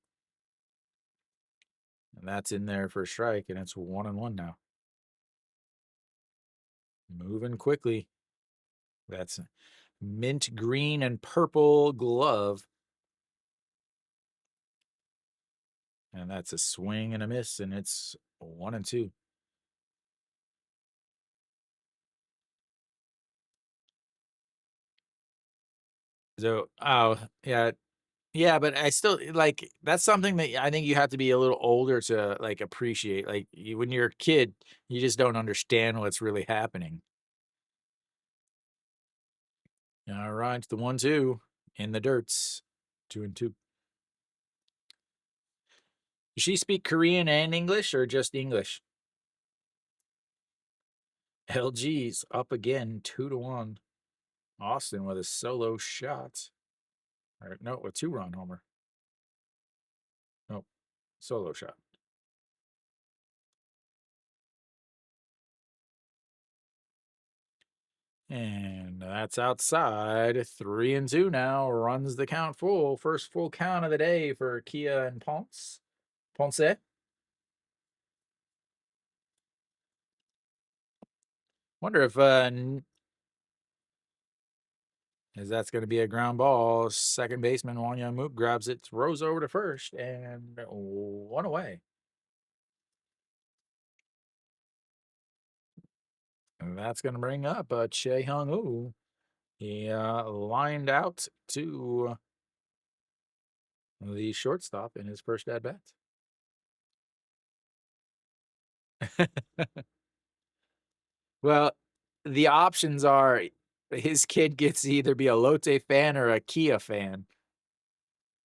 And that's in there for a strike, and it's 1-1 now. Moving quickly. That's mint green and purple glove. And that's a swing and a miss, and it's 1-2. So, oh, yeah. Yeah, but I still like that's something that I think you have to be a little older to like appreciate. Like when you're a kid, you just don't understand what's really happening. All right, the 1-2 in the dirts, 2-2. Does she speak Korean and English or just English? LG's up again, 2-1. Austin with a solo shot. Or, no, a 2-run homer. Nope, solo shot. And that's outside. 3-2 now. Runs the count full. First full count of the day for Kia and Ponce. Wonder if as that's going to be a ground ball. Second baseman Won Young Mook grabs it, throws over to first, and 1 away. And that's going to bring up Che Hung Woo. He lined out to the shortstop in his first at bat. Well, the options are his kid gets to either be a Lotte fan or a Kia fan.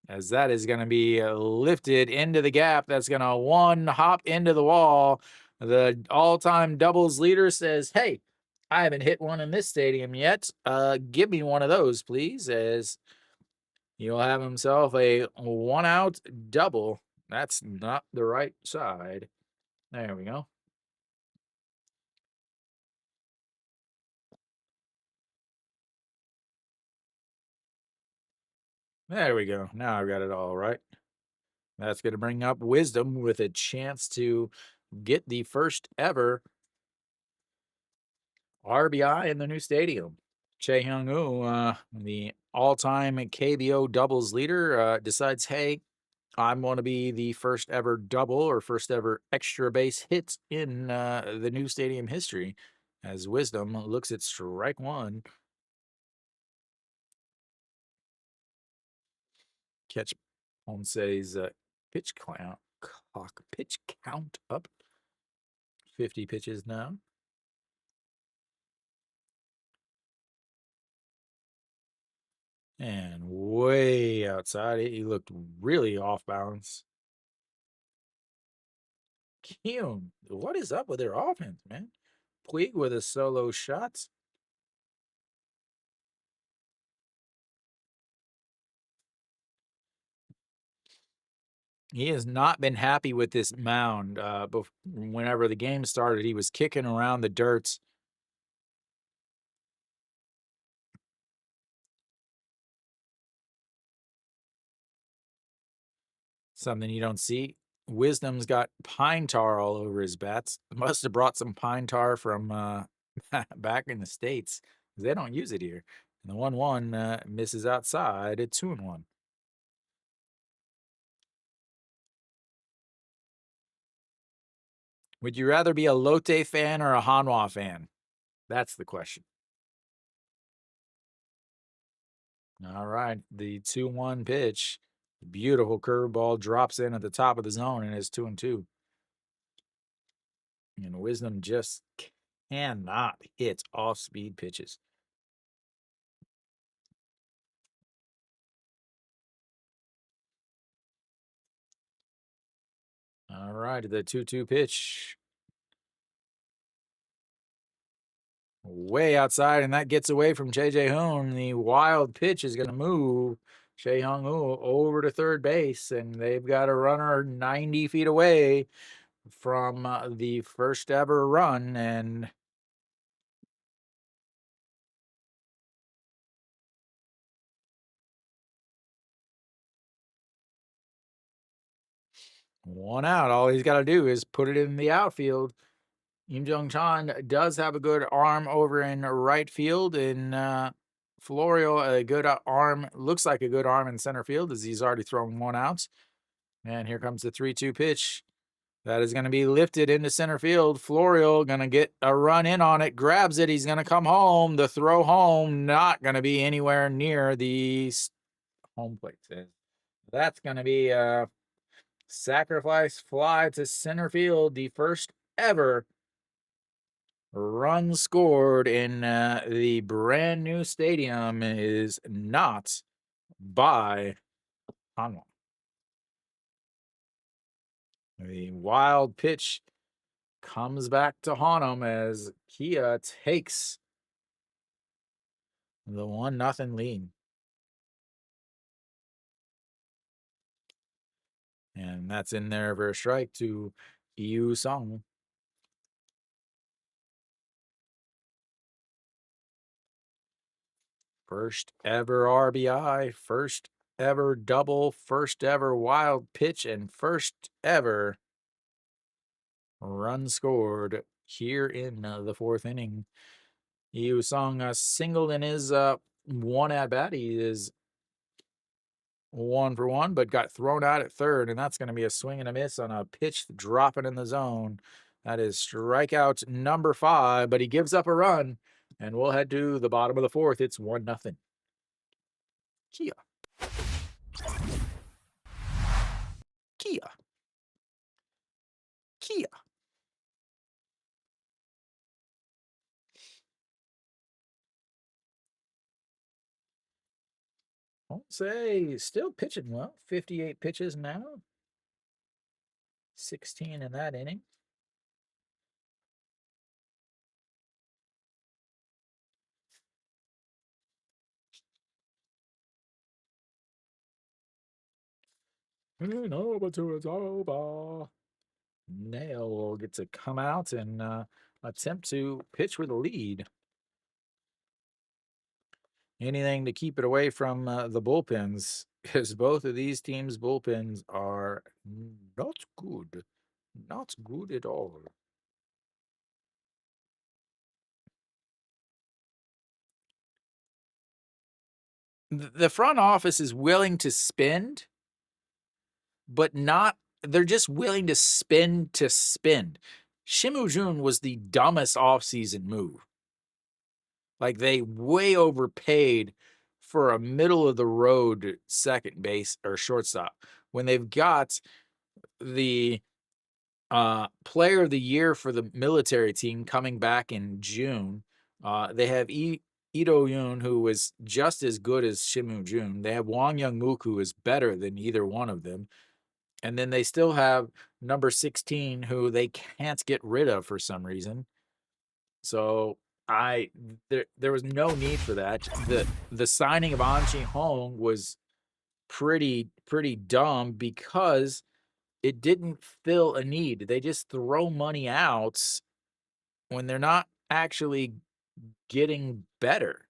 As that is going to be lifted into the gap. That's going to 1 hop into the wall. The all-time doubles leader says, hey, I haven't hit one in this stadium yet. Give me one of those, please, as he'll have himself a 1-out double. That's not the right side. There we go. There we go. Now I've got it all right. That's going to bring up Wisdom with a chance to get the first ever RBI in the new stadium. Che Hyung-woo, the all-time KBO doubles leader, decides, hey, I'm going to be the first ever double or first ever extra base hit in the new stadium history. As Wisdom looks at strike 1. Catch Ponce's pitch count up. 50 pitches now. And way outside, he looked really off balance. Kim, what is up with their offense, man? Puig with a solo shot. He has not been happy with this mound. Whenever the game started, he was kicking around the dirt. Something you don't see Wisdom's got pine tar all over his bats. Must have brought some pine tar from back in the States. They don't use it here. And the 1-1 misses outside at 2-1. Would you rather be a Lotte fan or a Hanwha fan? That's the question. All right, the 2-1 pitch. Beautiful curveball drops in at the top of the zone and is 2-2. And Wisdom just cannot hit off-speed pitches. All right, the 2-2 pitch. Way outside, and that gets away from JJ Hoon. The wild pitch is going to move Shea Hung Woo over to third base, and they've got a runner 90 feet away from the first ever run, and one out. All he's got to do is put it in the outfield. Im Jung Chan does have a good arm over in right field, and Florio, a good arm, looks like a good arm in center field as he's already thrown one out. And here comes the 3-2 pitch. That is going to be lifted into center field. Florio going to get a run in on it, grabs it. He's going to come home. The throw home not going to be anywhere near the home plate. That's going to be a sacrifice fly to center field. The first ever run scored in the brand new stadium is not by Hanwha. The wild pitch comes back to haunt him as Kia takes the 1-0 lead. And that's in there for a strike to Yu Sung. First ever RBI, first ever double, first ever wild pitch, and first ever run scored here in the fourth inning. Yu Sung singled in his one at bat. He is 1 for 1, but got thrown out at third, and that's going to be a swing and a miss on a pitch dropping in the zone. That is strikeout number 5, but he gives up a run, and we'll head to the bottom of the fourth. It's 1-0. Kia. Kia. Kia. I'll say still pitching well. 58 pitches now. 16 in that inning. No, but it's over. Nail will get to come out and attempt to pitch with a lead. Anything to keep it away from the bullpens, because both of these teams' bullpens are not good. Not good at all. The front office is willing to spend, but not, they're just willing to spend to spend. Shim Woo-jun was the dumbest offseason move. Like, they way overpaid for a middle of the road second base or shortstop when they've got the player of the year for the military team coming back in June. They have Lee Do-yoon, who was just as good as Shim Woo-jun. They have Wang Young-mook, who is better than either one of them. And then they still have number 16, who they can't get rid of for some reason. So there was no need for that. The signing of An Chi-hong was pretty dumb because it didn't fill a need. They just throw money out when they're not actually getting better.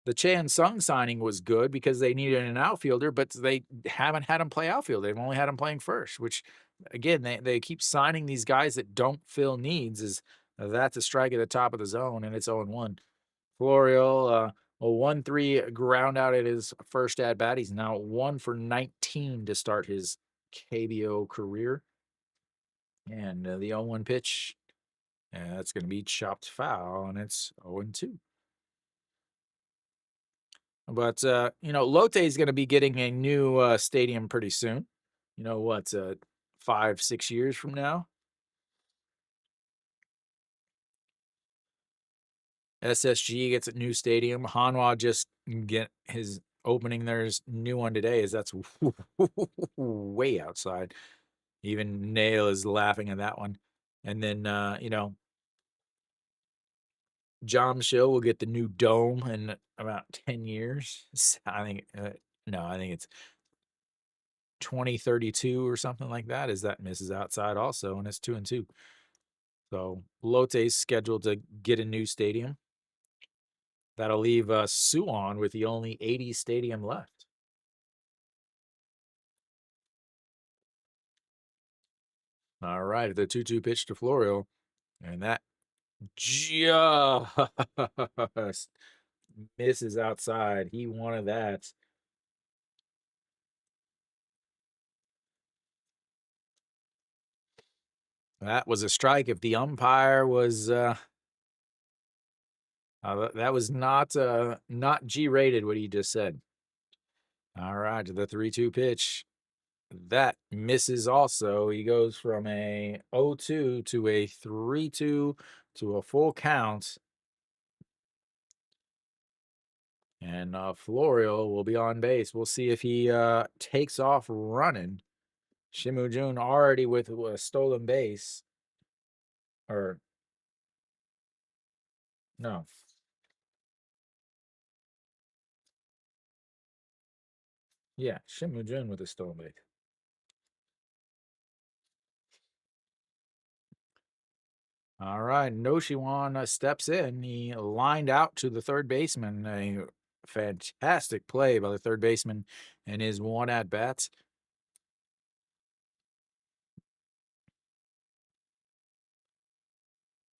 The Chan Sung signing was good because they needed an outfielder, but they haven't had him play outfield. They've only had him playing first, which again, they keep signing these guys that don't fill needs. That's a strike at the top of the zone, and it's 0-1. Florial, a 1-3 ground out at his first at bat. He's now 1 for 19 to start his KBO career. And the 0-1 pitch, that's going to be chopped foul, and it's 0-2. But, Lotte is going to be getting a new stadium pretty soon. 5-6 years from now? SSG gets a new stadium. Hanwha just get his opening there's new one today, as that's way outside. Even Nail is laughing at that one. And then, Jamshil will get the new dome in about 10 years. I think it's 2032 or something like that, as that misses outside also, and it's 2-2. So Lotte's scheduled to get a new stadium. That'll leave Suwon with the only 80 stadium left. All right, the 2-2 pitch to Florio, and that just misses outside. He wanted that. That was a strike. If the umpire was that was not G-rated what he just said. All right, to the 3-2 pitch. That misses also. He goes from a 0-2 to a 3-2 to a full count. And Florio will be on base. We'll see if he takes off running. Shimu Jun already with a stolen base. Or, no. Yeah, Shimu Jun with a stolen base. All right, Noshiwan steps in. He lined out to the third baseman. A fantastic play by the third baseman in his one at bats.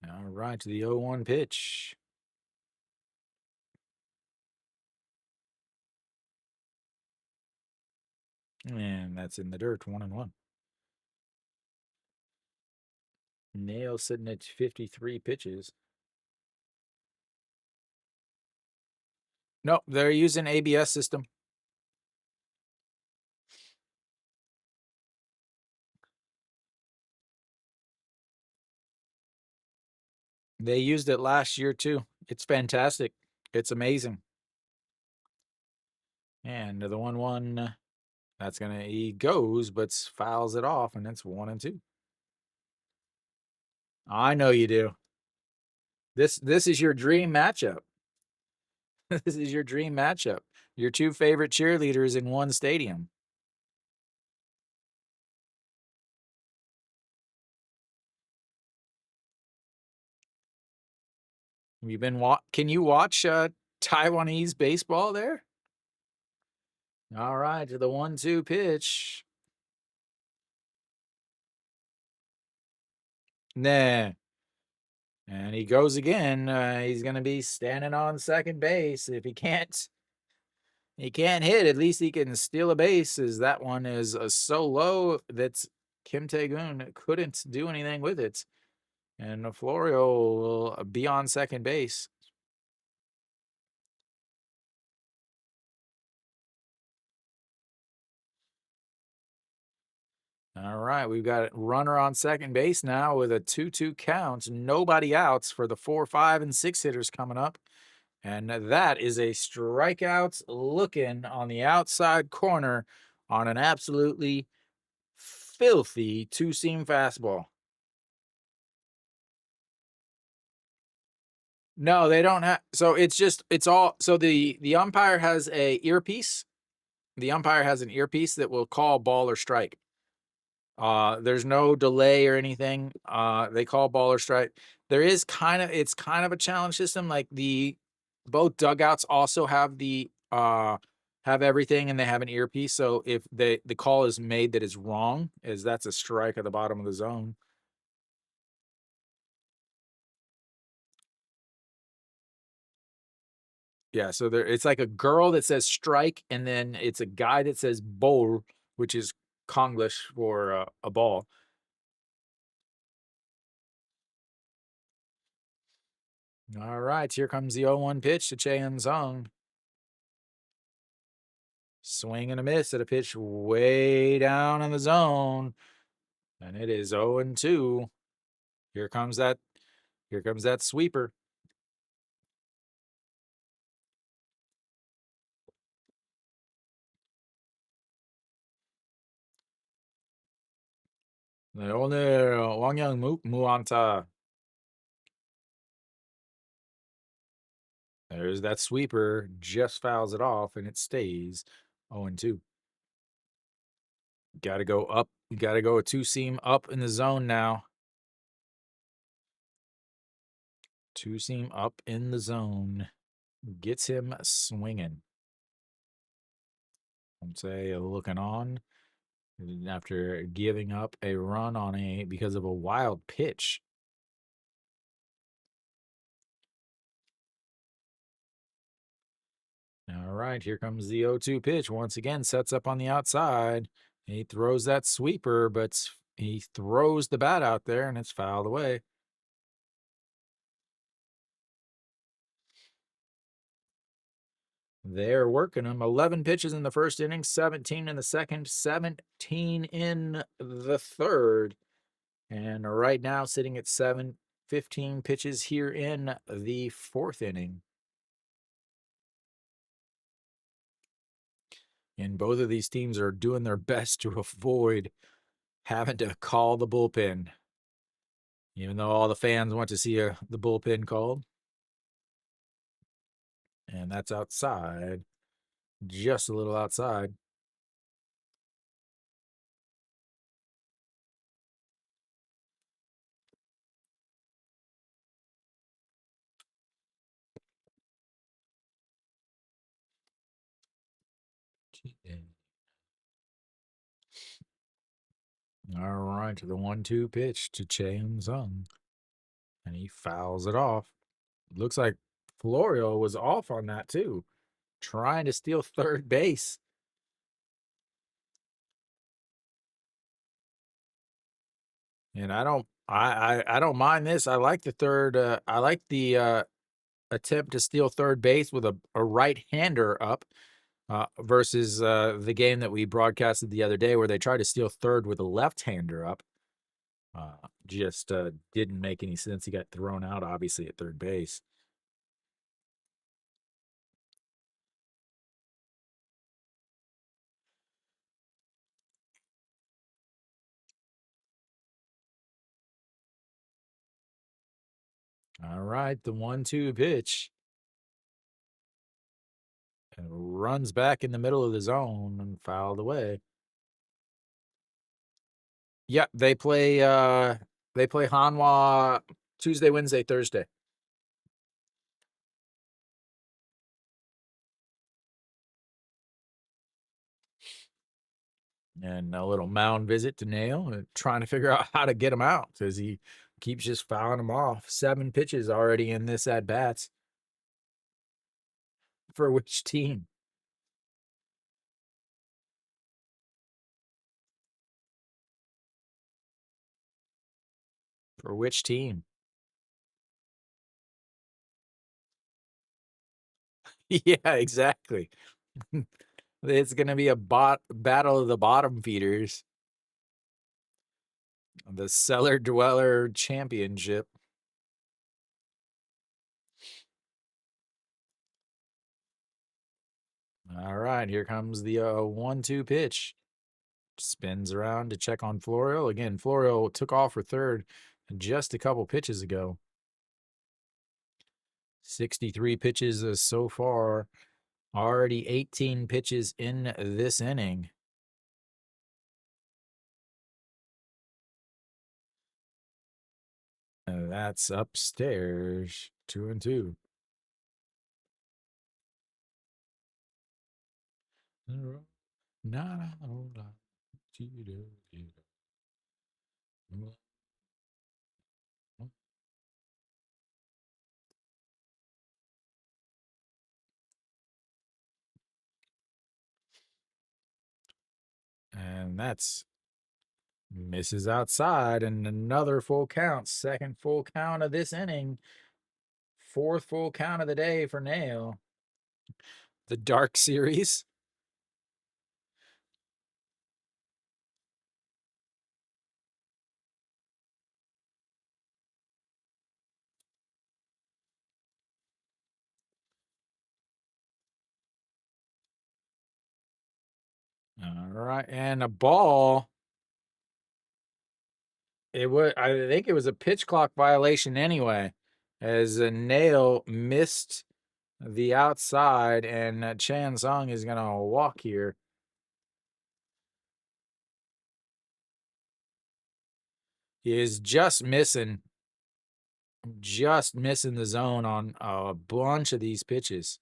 All right, to the 0-1 pitch. And that's in the dirt, 1-1. Nail sitting at 53 pitches. Nope, they're using ABS system. They used it last year too. It's fantastic. It's amazing. And the 1-1, he goes, but fouls it off, and it's 1-2. I know you do. This is your dream matchup. This is your dream matchup. Your two favorite cheerleaders in one stadium. Can you watch Taiwanese baseball there? All right, to the 1-2 pitch. Nah. And he goes again. He's going to be standing on second base. If he can't hit, at least he can steal a base, as that one is so low that Kim Tae-gun couldn't do anything with it. And Florio will be on second base. All right, we've got a runner on second base now with a 2-2 count. Nobody outs for the 4, 5, and 6 hitters coming up. And that is a strikeout looking on the outside corner on an absolutely filthy two-seam fastball. No, they don't have. So the umpire has a earpiece. The umpire has an earpiece that will call ball or strike. There's no delay or anything. They call ball or strike. It's kind of a challenge system. Like the both dugouts also have the have everything, and they have an earpiece. So if the call is made that is wrong, as that's a strike at the bottom of the zone. Yeah, so there it's like a girl that says strike, and then it's a guy that says bowl, which is Konglish for a ball. All right, here comes the 0-1 pitch to Chang Zung. Swing and a miss at a pitch way down in the zone. And it is 0-2. Here comes that sweeper. 네, 오늘 왕양 무안타. There's that sweeper, just fouls it off, and it stays 0-2. Got to go up. You got to go a two-seam up in the zone now. Two-seam up in the zone. Gets him swinging. Say looking on after giving up a run on because of a wild pitch. All right, here comes the 0-2 pitch. Once again, sets up on the outside. He throws that sweeper, but he throws the bat out there, and it's fouled away. They're working him. 11 pitches in the first inning, 17 in the second, 17 in the third. And right now, sitting at 15 pitches here in the fourth inning. And both of these teams are doing their best to avoid having to call the bullpen, even though all the fans want to see the bullpen called. And that's outside, just a little outside. All right, the 1-2 pitch to Chang Zung. And he fouls it off. Looks like Florio was off on that too, trying to steal third base. And I don't mind this. I like the third. I like the attempt to steal third base with a right-hander up versus the game that we broadcasted the other day where they tried to steal third with a left-hander up. Just didn't make any sense. He got thrown out, obviously, at third base. All right, the 1-2 pitch. And runs back in the middle of the zone and fouled away. Yeah, they play Hanwha Tuesday, Wednesday, Thursday. And a little mound visit to Nail, trying to figure out how to get him out because he keeps just fouling him off. 7 pitches already in this at bats. For which team? For which team? Yeah, exactly. It's going to be a battle of the bottom feeders. The Cellar Dweller Championship. All right, here comes the 1-2 pitch. Spins around to check on Florio. Again, Florio took off for third just a couple pitches ago. 63 pitches so far. Already 18 pitches in this inning. That's upstairs. 2-2. Not a whole lot. And that's misses outside, and another full count. Second full count of this inning. Fourth full count of the day for Nail. The Dark Series. All right, and a ball. It would. I think it was a pitch clock violation anyway, as a Nail missed the outside, and Chan Sung is gonna walk here. He is just missing the zone on a bunch of these pitches.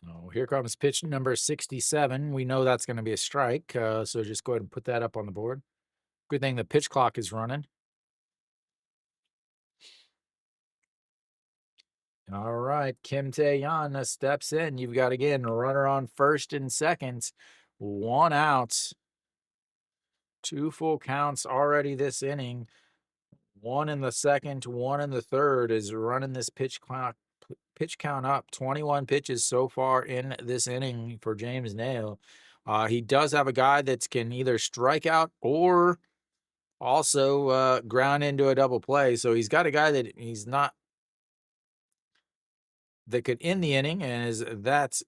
Oh, here comes pitch number 67. We know that's going to be a strike, so just go ahead and put that up on the board. Good thing the pitch clock is running. All right, Kim Tae-yeon steps in. You've got, again, a runner on first and second. One out. Two full counts already this inning. One in the second, one in the third is running this pitch count up. 21 pitches so far in this inning for James Nail. He does have a guy that can either strike out or also ground into a double play. So he's got a guy that he's not that could end the inning, and that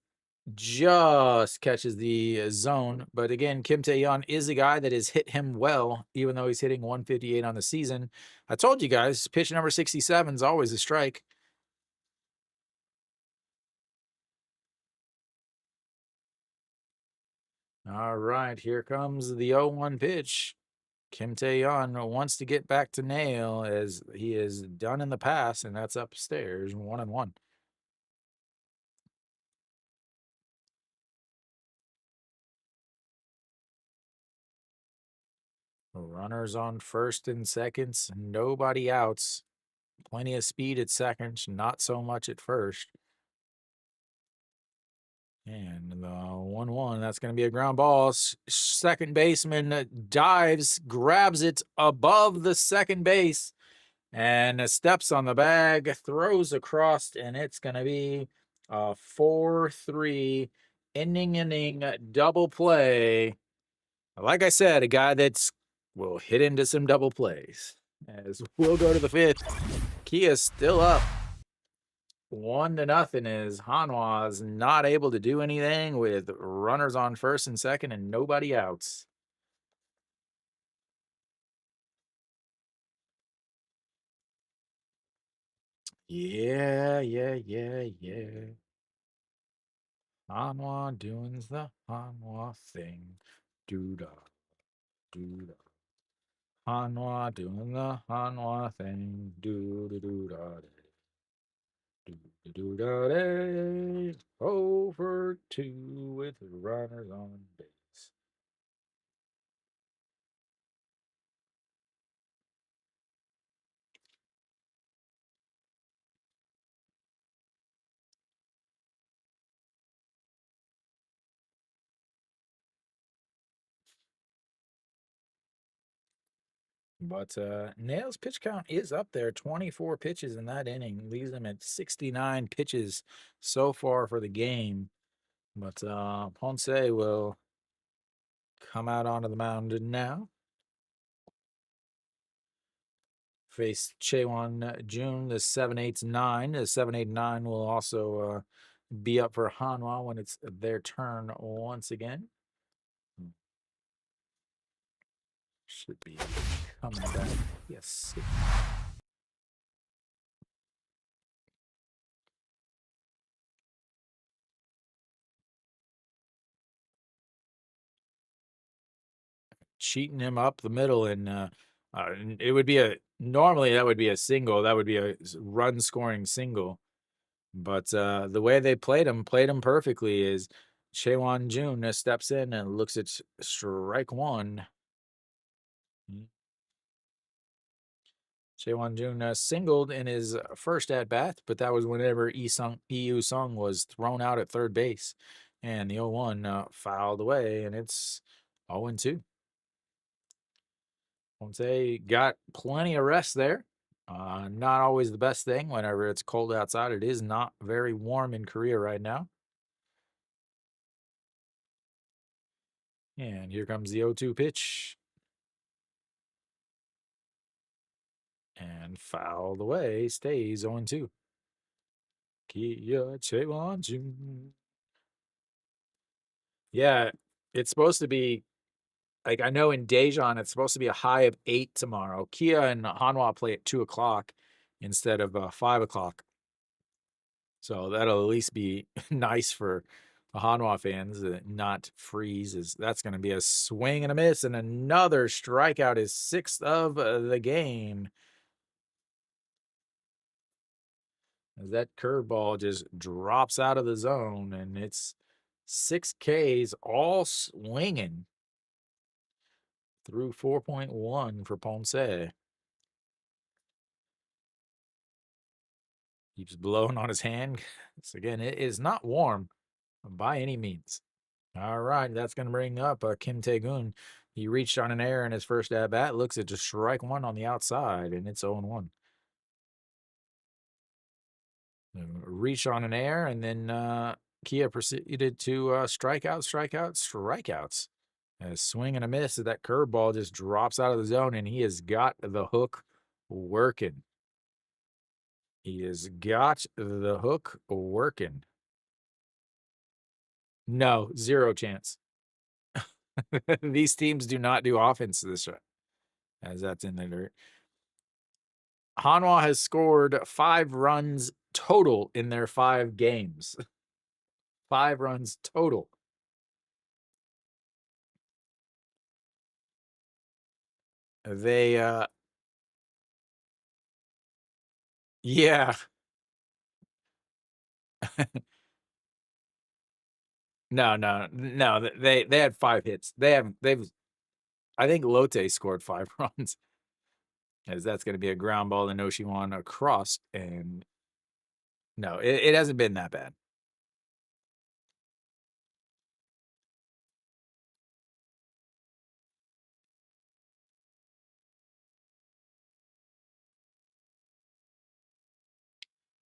just catches the zone. But again, Kim Tae-yeon is a guy that has hit him well, even though he's hitting 158 on the season. I told you guys, pitch number 67 is always a strike. All right, here comes the 0-1 pitch. Kim Tae-yeon wants to get back to Nail, as he has done in the past, and that's upstairs, 1-1. Runners on first and seconds, nobody outs. Plenty of speed at second, not so much at first. And the 1-1, that's going to be a ground ball. Second baseman dives, grabs it above the second base, and steps on the bag, throws across, and it's going to be a 4-3 inning double play. Like I said, a guy that's will hit into some double plays. As we'll go to the fifth. Kia's still up 1-0, as Hanwha is not able to do anything with runners on first and second and nobody outs. Yeah. Hanwha doing the Hanwha thing. Doo-da. Hanwha doing the Hanwha thing. Doo-da-doo-da. Do-do-do-da-day. Over 2 with runners on base. But Nail's pitch count is up there. 24 pitches in that inning. Leaves him at 69 pitches so far for the game. But Ponce will come out onto the mound now. Face Chaewon Jun, the 7-8-9. The 7-8-9 will also be up for Hanwha when it's their turn once again. Should be coming back. Yes. cheating him up the middle, and it would be normally that would be a single. That would be a run scoring single. But the way they played him perfectly is Chaewon Jun steps in and looks at strike one. Chaewon Jun singled in his first at bat, but that was whenever EU Sung was thrown out at third base, and the 0-1 fouled away, and it's 0-2. Ponce got plenty of rest there. Not always the best thing whenever it's cold outside. It is not very warm in Korea right now. And here comes the 0-2 pitch. And fouled away, stays 0-2. Kia Chaewon Jun. Yeah, it's supposed to be, like, I know in Daejeon, it's supposed to be a high of 8 tomorrow. Kia and Hanwha play at 2 o'clock instead of 5 o'clock. So that'll at least be nice for the Hanwha fans that not freeze. That's going to be a swing and a miss, and another strikeout, is 6th of the game. As that curveball just drops out of the zone, and it's 6 Ks all swinging through 4.1 for Ponce. Keeps blowing on his hand. So again, it is not warm by any means. All right, that's going to bring up Kim Tae-gun. He reached on an error in his first at-bat, looks at just strike one on the outside, and it's 0-1. Reach on an error, and then Kia proceeded to strikeouts. A swing and a miss, that curveball just drops out of the zone, and he has got the hook working. He has got the hook working. No, 0 chance. These teams do not do offense this year, as that's in the dirt. Hanwha has scored 5 runs total in their 5 games. 5 runs total. They, yeah. No. They had 5 hits. I think Lotte scored 5 runs, as that's going to be a ground ball to Noshiwan across, and no, it hasn't been that bad.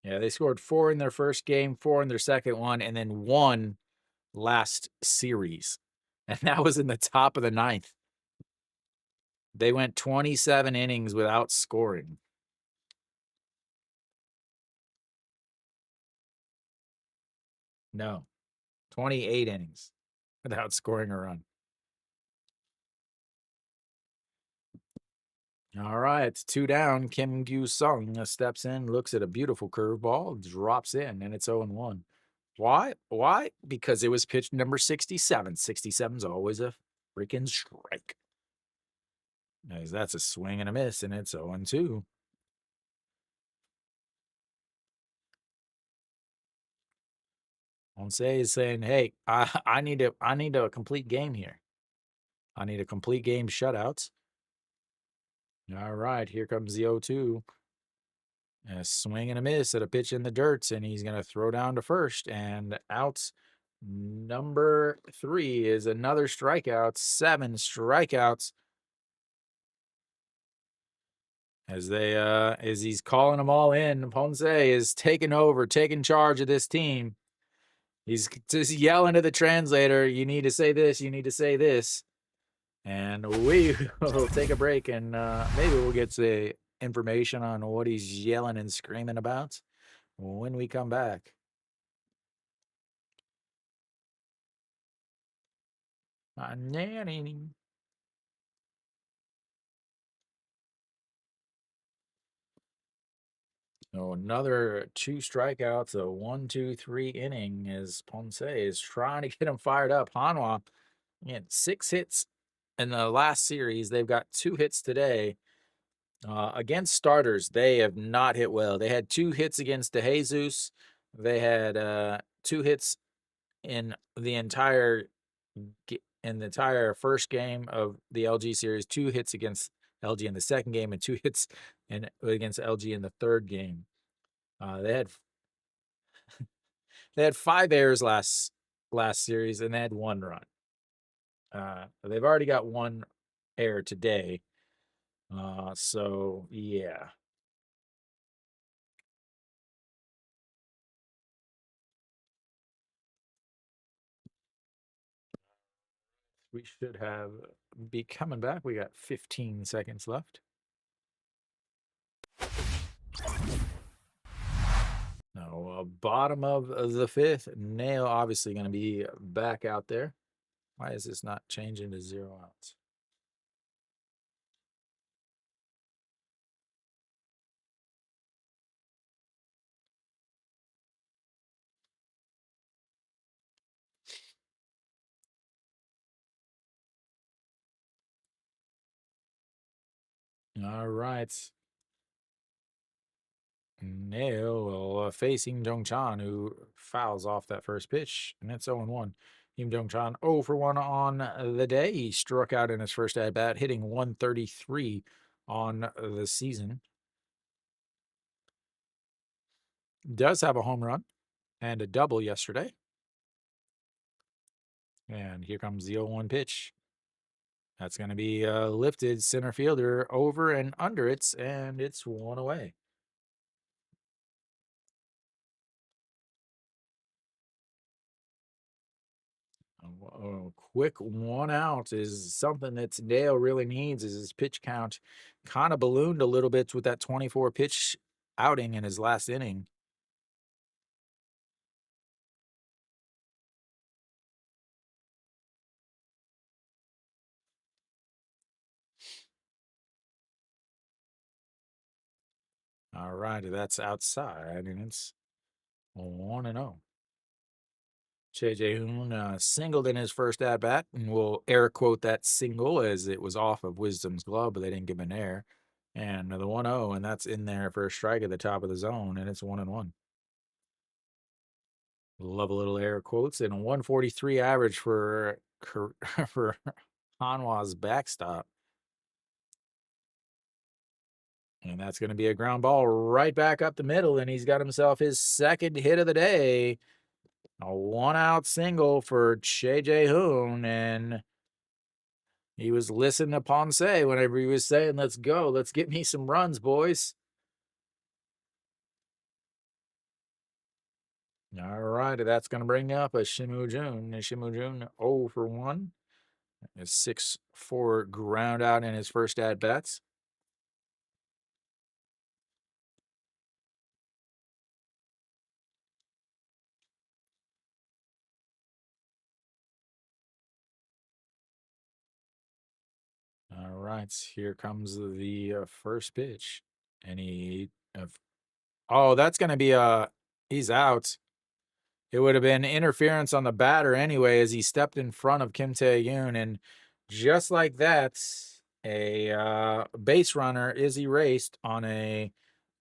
Yeah, they scored 4 in their first game, 4 in their second one, and then 1 last series. And that was in the top of the 9th. They went 27 innings without scoring. No, 28 innings without scoring a run. All right, 2 down. Kim Gyu-sung steps in, looks at a beautiful curveball, drops in, and it's 0-1. Why? Because it was pitch number 67. 67's always a freaking strike. As that's a swing and a miss, and it's 0-2. Ponce is saying, "Hey, I need a complete game here. I need a complete game shutout." All right, here comes the 0-2. A swing and a miss at a pitch in the dirt, and he's going to throw down to first, and out number 3 is another strikeout. 7 strikeouts. As he's calling them all in, Ponce is taking charge of this team. He's just yelling at the translator, "You need to say this, you need to say this." And we will take a break, and maybe we'll get the information on what he's yelling and screaming about when we come back. So another 2 strikeouts, a 1-2-3 inning, as Ponce is trying to get him fired up. Hanwha, 6 hits in the last series, they've got 2 hits today. Against starters, they have not hit well. They had 2 hits against DeJesus. They had 2 hits in the entire first game of the LG series. 2 hits against LG in the second game, and 2 hits against LG in the third game. They had 5 errors last series, and they had 1 run. They've already got 1 error today. So yeah. We should be coming back. We got 15 seconds left. Now, bottom of the 5th. Nail obviously going to be back out there. Why is this not changing to 0 outs? All right. Nail facing Jong-chan, who fouls off that first pitch, and it's 0-1. Kim Jong-chan 0 for 1 on the day. He struck out in his first at-bat, hitting 133 on the season. Does have a home run and a double yesterday. And here comes the 0-1 pitch. That's going to be lifted center fielder over and under it, and it's 1 away. A quick 1 out is something that Dale really needs. Is his pitch count kind of ballooned a little bit with that 24 pitch outing in his last inning. All right, that's outside, and it's 1-0. JJ Hoon singled in his first at bat, and we'll air quote that single as it was off of Wisdom's glove, but they didn't give him an air. And the 1-0, and that's in there for a strike at the top of the zone, and it's 1-1. Love a little air quotes, and a 143 average for for Hanwha's backstop. And that's going to be a ground ball right back up the middle, and he's got himself his second hit of the day. A 1-out single for JJ Hoon, and he was listening to Ponce whenever he was saying, let's go, let's get me some runs, boys. All right, that's going to bring up a Shimu Jun. Shimu Jun 0 for 1. A 6-4 ground out in his first at-bats. All right, here comes the first pitch. And oh, that's going to be he's out. It would have been interference on the batter anyway, as he stepped in front of Kim Tae-yoon, and just like that, a base runner is erased on a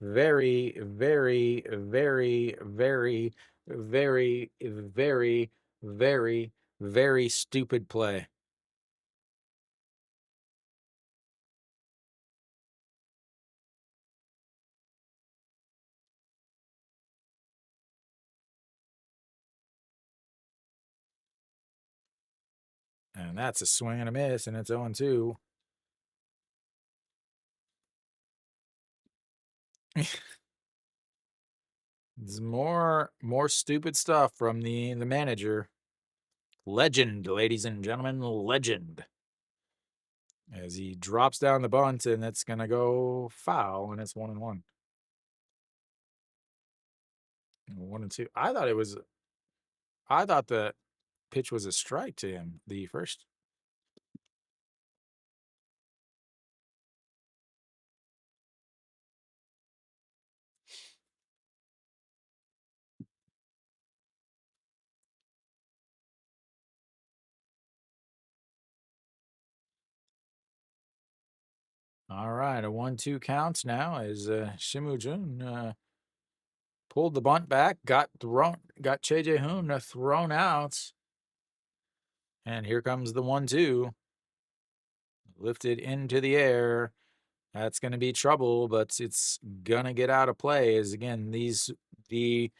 very, very, very, very, very, very, very, very stupid play. And that's a swing and a miss, and it's 0-2. It's more stupid stuff from the manager. Legend, ladies and gentlemen, legend. As he drops down the bunt, and it's going to go foul, and it's 1-1. 1-2. I thought the pitch was a strike to him, the first. All right, a 1-2 count now as Shimujun pulled the bunt back, got Che Jae-hoon thrown out. And here comes the 1-2. Lifted into the air. That's going to be trouble, but it's going to get out of play. As again, the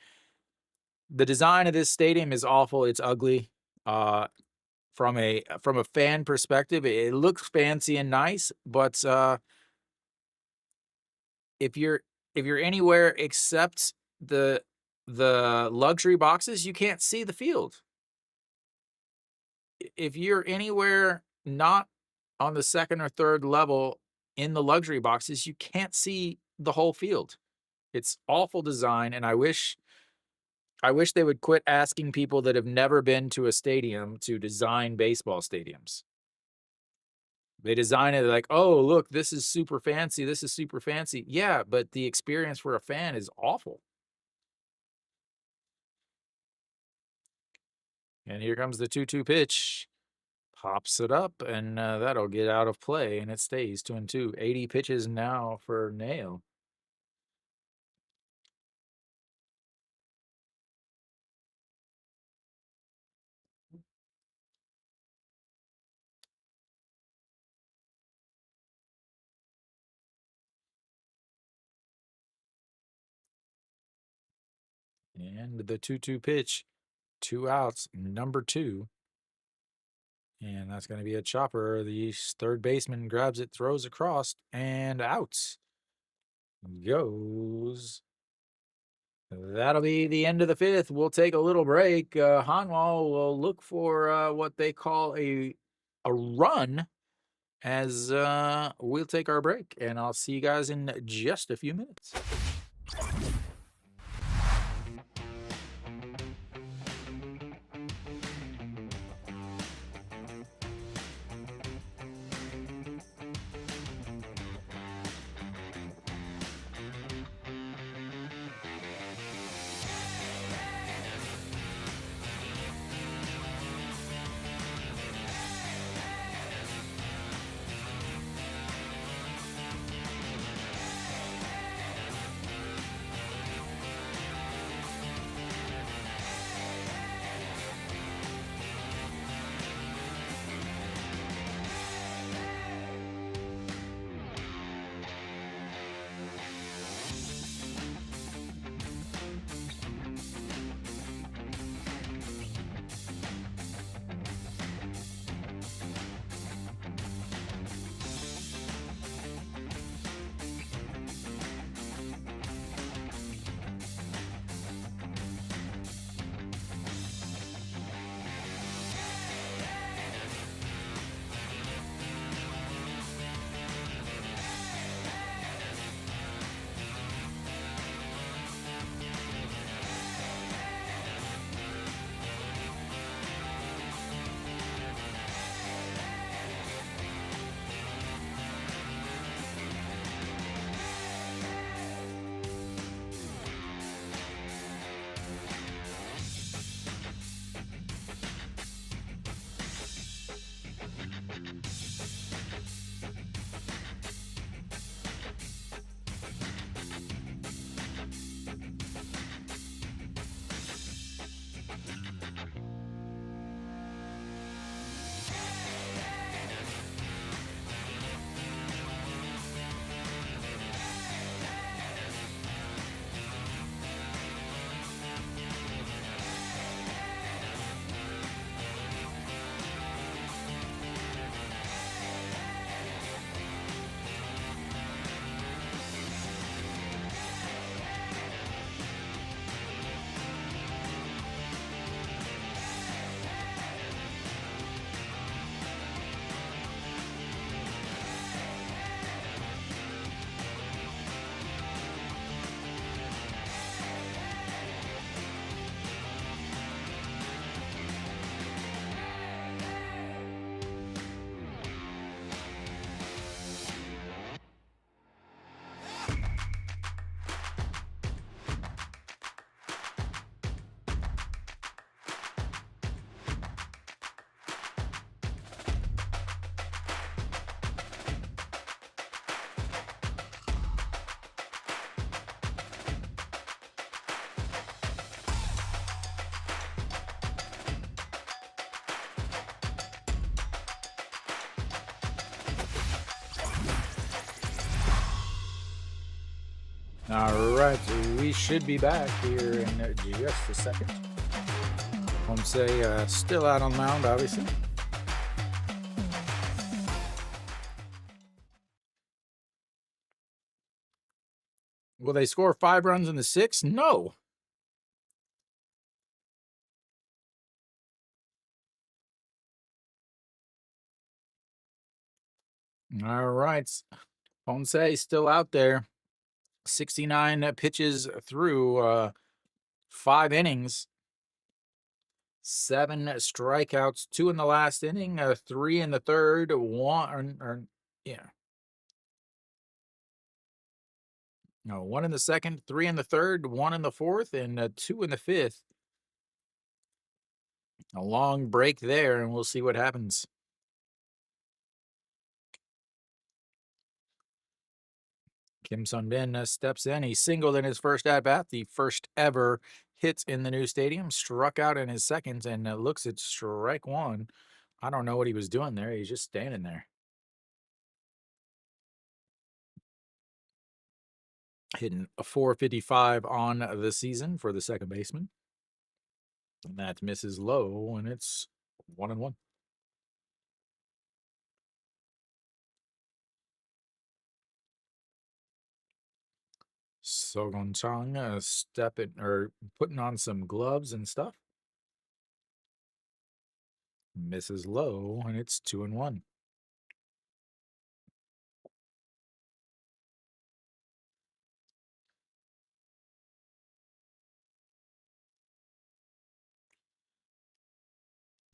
design of this stadium is awful. It's ugly. From a fan perspective, it looks fancy and nice, but if you're anywhere except the luxury boxes, you can't see the field. If you're anywhere not on the second or third level in the luxury boxes, you can't see the whole field. It's awful design, and I wish they would quit asking people that have never been to a stadium to design baseball stadiums. They design it like, oh, look, this is super fancy. This is super fancy. Yeah, but the experience for a fan is awful. And here comes the 2-2 pitch. Pops it up, and that'll get out of play, and it stays 2-2. 80 pitches now for Nail. And the 2-2 pitch, 2 outs, number 2. And that's going to be a chopper. The third baseman grabs it, throws across, and out goes. That'll be the end of the 5th. We'll take a little break. Hanwha will look for what they call a run as we'll take our break. And I'll see you guys in just a few minutes. All right, we should be back here in just a second. Homsei still out on the mound, obviously. Will they score 5 runs in the 6th? No. All right. Homsei still out there. 69 pitches through 5 innings. 7 strikeouts, 2 in the last inning, 3 in the third, 1 no, 1 in the second, 3 in the third, 1 in the fourth, and 2 in the fifth. A long break there, and we'll see what happens. Kim Sun-bin steps in. He singled in his first at-bat, the first ever hit in the new stadium. Struck out in his second, and looks at strike 1. I don't know what he was doing there. He's just standing there. Hitting a 455 on the season for the second baseman. And that misses low, and it's 1-1. Sogon Chang stepping or putting on some gloves and stuff. Misses low, and it's 2-1.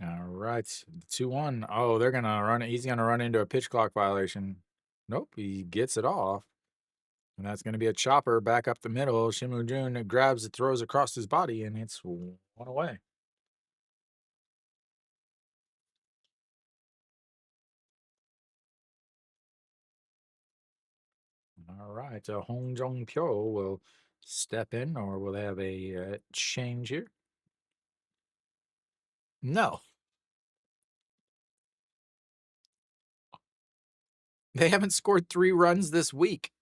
All right, 2-1. Oh, they're gonna run it. He's gonna run into a pitch clock violation. Nope, he gets it off. And that's gonna be a chopper back up the middle. Shimu Jun grabs it, throws across his body, and it's 1 away. All right, Hong Jong Pyo will step in, or will they have a change here? No. They haven't scored 3 runs this week.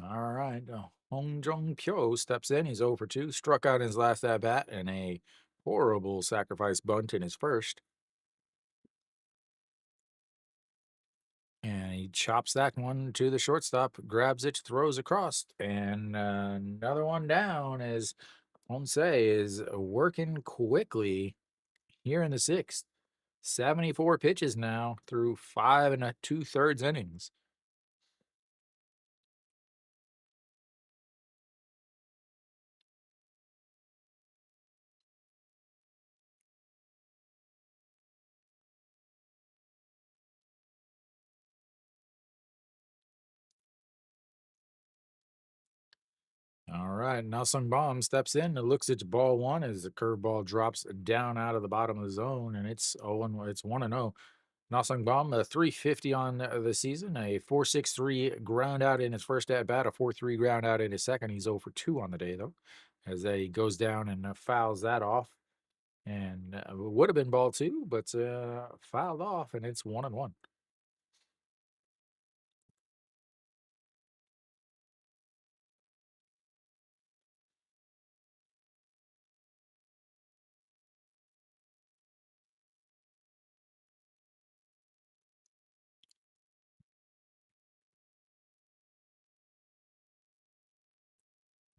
All right, Hong Jong Pyo steps in. He's 0 for 2. Struck out in his last at-bat, and a horrible sacrifice bunt in his first. And he chops that one to the shortstop, grabs it, throws across, and another one down as Homsei is working quickly here in the 6th. 74 pitches now through 5 2/3 innings. All right, Nasung Bomb steps in and looks at ball 1 as the curveball drops down out of the bottom of the zone, and it's 1-0. Nasung Bomb, a 350 on the season, a 4.63 ground out in his first at bat, a 4.3 ground out in his second. He's 0 for 2 on the day, though, as he goes down and fouls that off. And would have been ball 2, but fouled off, and it's 1-1.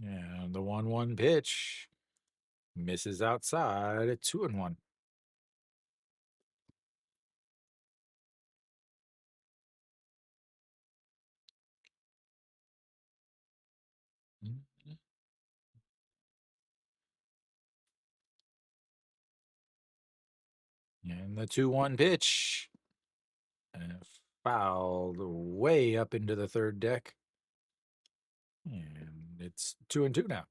And the 1-1 pitch misses outside at 2-1. And the 2-1 pitch fouled way up into the third deck. And it's 2-2 now.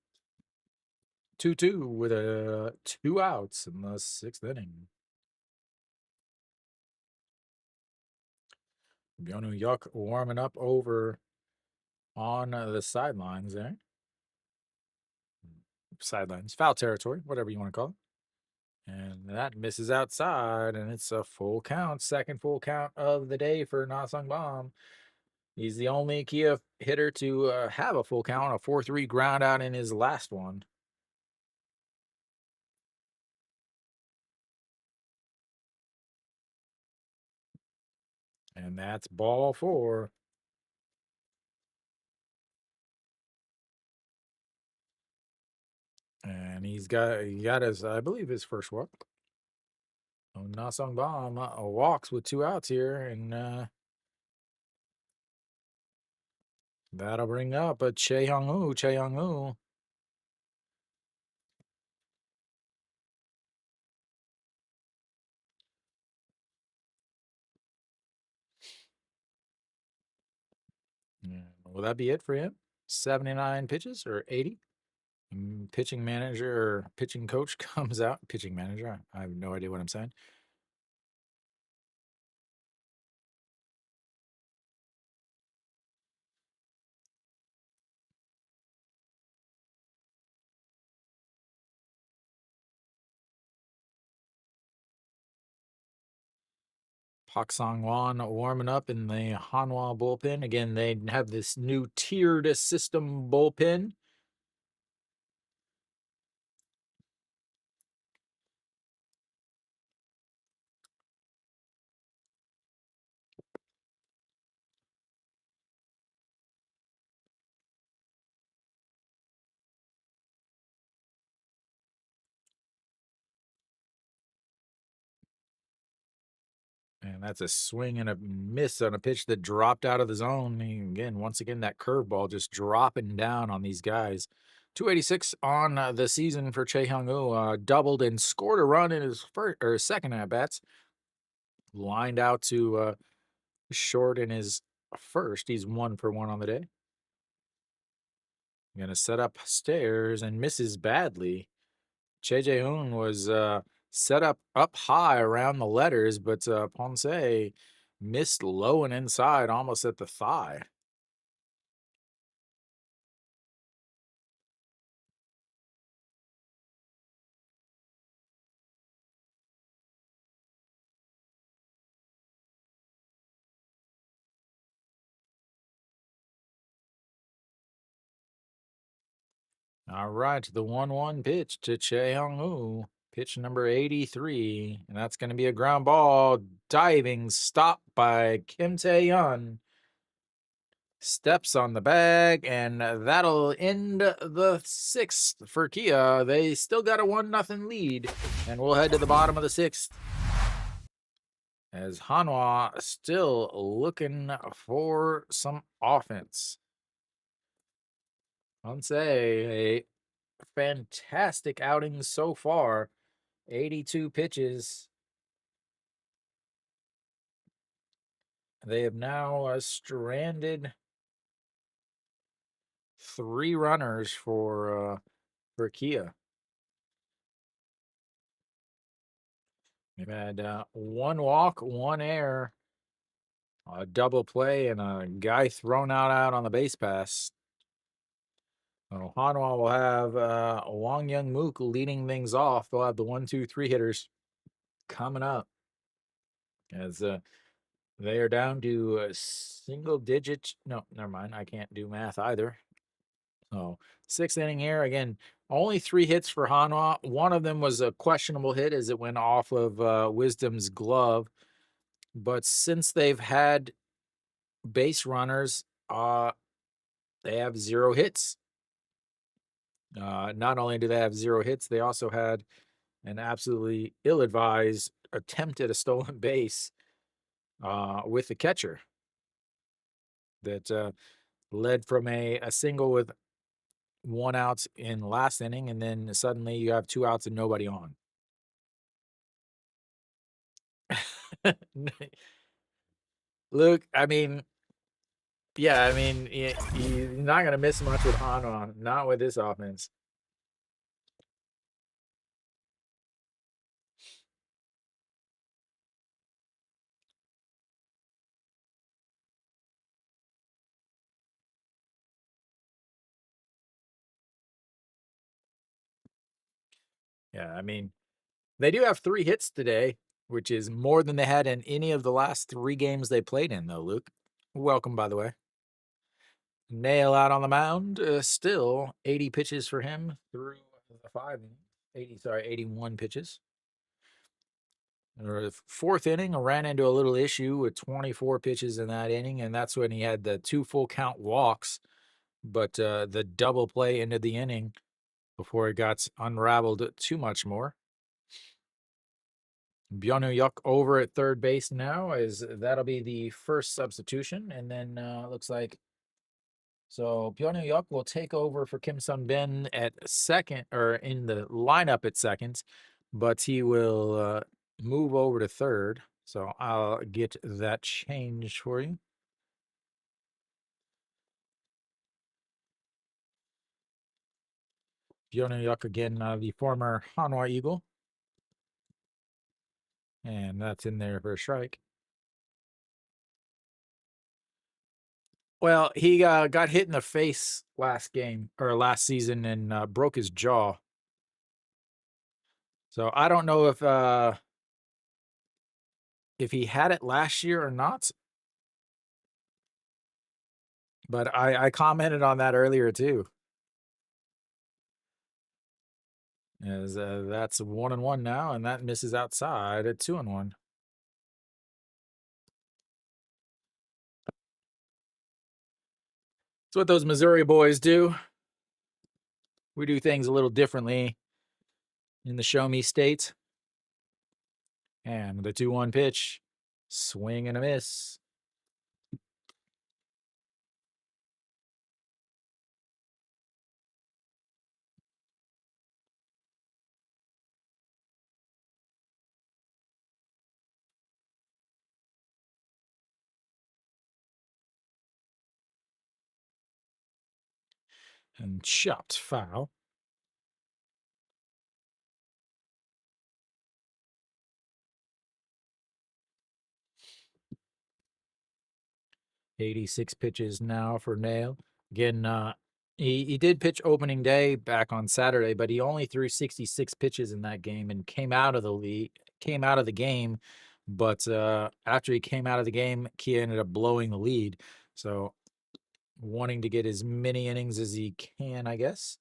2-2 with 2 outs in the 6th inning. Byonu Yuk warming up over on the sidelines there. Sidelines, foul territory, whatever you want to call it. And that misses outside, and it's a full count, second full count of the day for Nasung Bomb. He's the only Kia hitter to have a full count, a 4-3 ground out in his last one. And that's ball 4. And he got his, I believe, his first walk. Oh, Nasong Bomb walks with 2 outs here, and that'll bring up a Che Young-woo. Will that be it for him? 79 pitches or 80? Pitching manager or pitching coach comes out. Pitching manager, I have no idea what I'm saying. Pak Sang-won warming up in the Hanwha bullpen. Again, they have this new tiered system bullpen. And that's a swing and a miss on a pitch that dropped out of the zone. Once again, that curveball just dropping down on these guys. 286 on the season for Che Hyung-woo. Doubled and scored a run in his first or second at bats. Lined out to short in his first. He's 1 for 1 on the day. Gonna set up stairs and misses badly. Che Jae-hoon was set up high around the letters, but Ponce missed low and inside, almost at the thigh. All right, the 1-1 pitch to Che Hyung-woo. Pitch number 83, and that's going to be a ground ball. Diving stop by Kim Tae-yeon. Steps on the bag, and that'll end the 6th for Kia. They still got a 1-0 lead, and we'll head to the bottom of the 6th. As Hanwha still looking for some offense. Ponce, a fantastic outing so far. 82 pitches. They have now stranded 3 runners for Kia. They've had 1 walk, 1 error, a double play, and a guy thrown out on the base pass. So Hanwha will have Wang Young-mook leading things off. They'll have the 1-2-3 hitters coming up as they are down to single digit. No, never mind. I can't do math either. So 6th inning here. Again, only 3 hits for Hanwha. One of them was a questionable hit as it went off of Wisdom's glove. But since they've had base runners, they have 0 hits. Not only do they have 0 hits, they also had an absolutely ill-advised attempt at a stolen base with the catcher that led from a single with 1 out in last inning, and then suddenly you have 2 outs and nobody on. Look, I mean, yeah, I mean, you're not going to miss much with Hanwha, not with this offense. Yeah, I mean, they do have 3 hits today, which is more than they had in any of the last 3 games they played in, though, Luke. Welcome, by the way. Nail out on the mound. Still 80 pitches for him through the 81 pitches. Fourth inning, ran into a little issue with 24 pitches in that inning, and that's when he had the 2 full count walks. But the double play ended the inning before it got unraveled too much more. Byonu Yuk over at third base now, as that'll be the first substitution, and then looks like so Byonu Yuk will take over for Kim Sun Bin at second, or in the lineup at second, but he will move over to third. So I'll get that changed for you. Byonu Yuk again, the former Hanwha Eagle. And that's in there for a strike. Well, he got hit in the face last season and broke his jaw. So I don't know if he had it last year or not. But I commented on that earlier too. As that's 1-1 now, and that misses outside at 2-1. That's what those Missouri boys do. We do things a little differently in the Show Me State. And the 2-1 pitch, swing and a miss. And chopped foul. "86 pitches now for Nail." Again, he did pitch opening day back on Saturday, but he only threw 66 pitches in that game and came out of the game. But after he came out of the game, Kia ended up blowing the lead. So wanting to get as many innings as he can, I guess.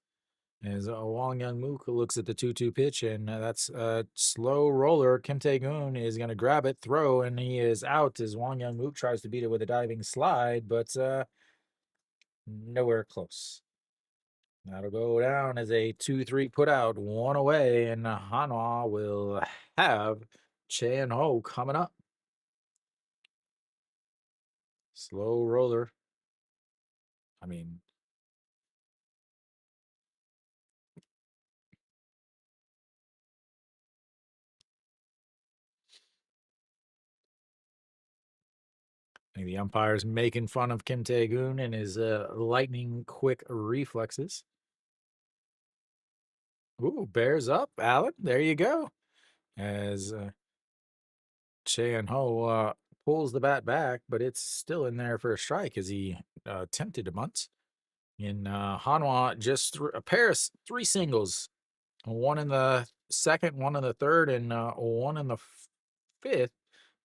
As Wong Young Mook looks at the 2-2 pitch, and that's a slow roller. Kim Tae-goon is going to grab it, throw, and he is out as Wong Young Mook tries to beat it with a diving slide, but nowhere close. That'll go down as a 2-3 put out, one away, and Hanwha will have Chan Ho coming up. Slow roller. I mean, I think the umpire's making fun of Kim Tae-goon and his lightning quick reflexes. Ooh, bears up, Alan. There you go. As Chan Ho pulls the bat back, but it's still in there for a strike as he attempted to bunt. In Hanwha, just a pair of 3 singles, one in the second, one in the third, and one in the fifth.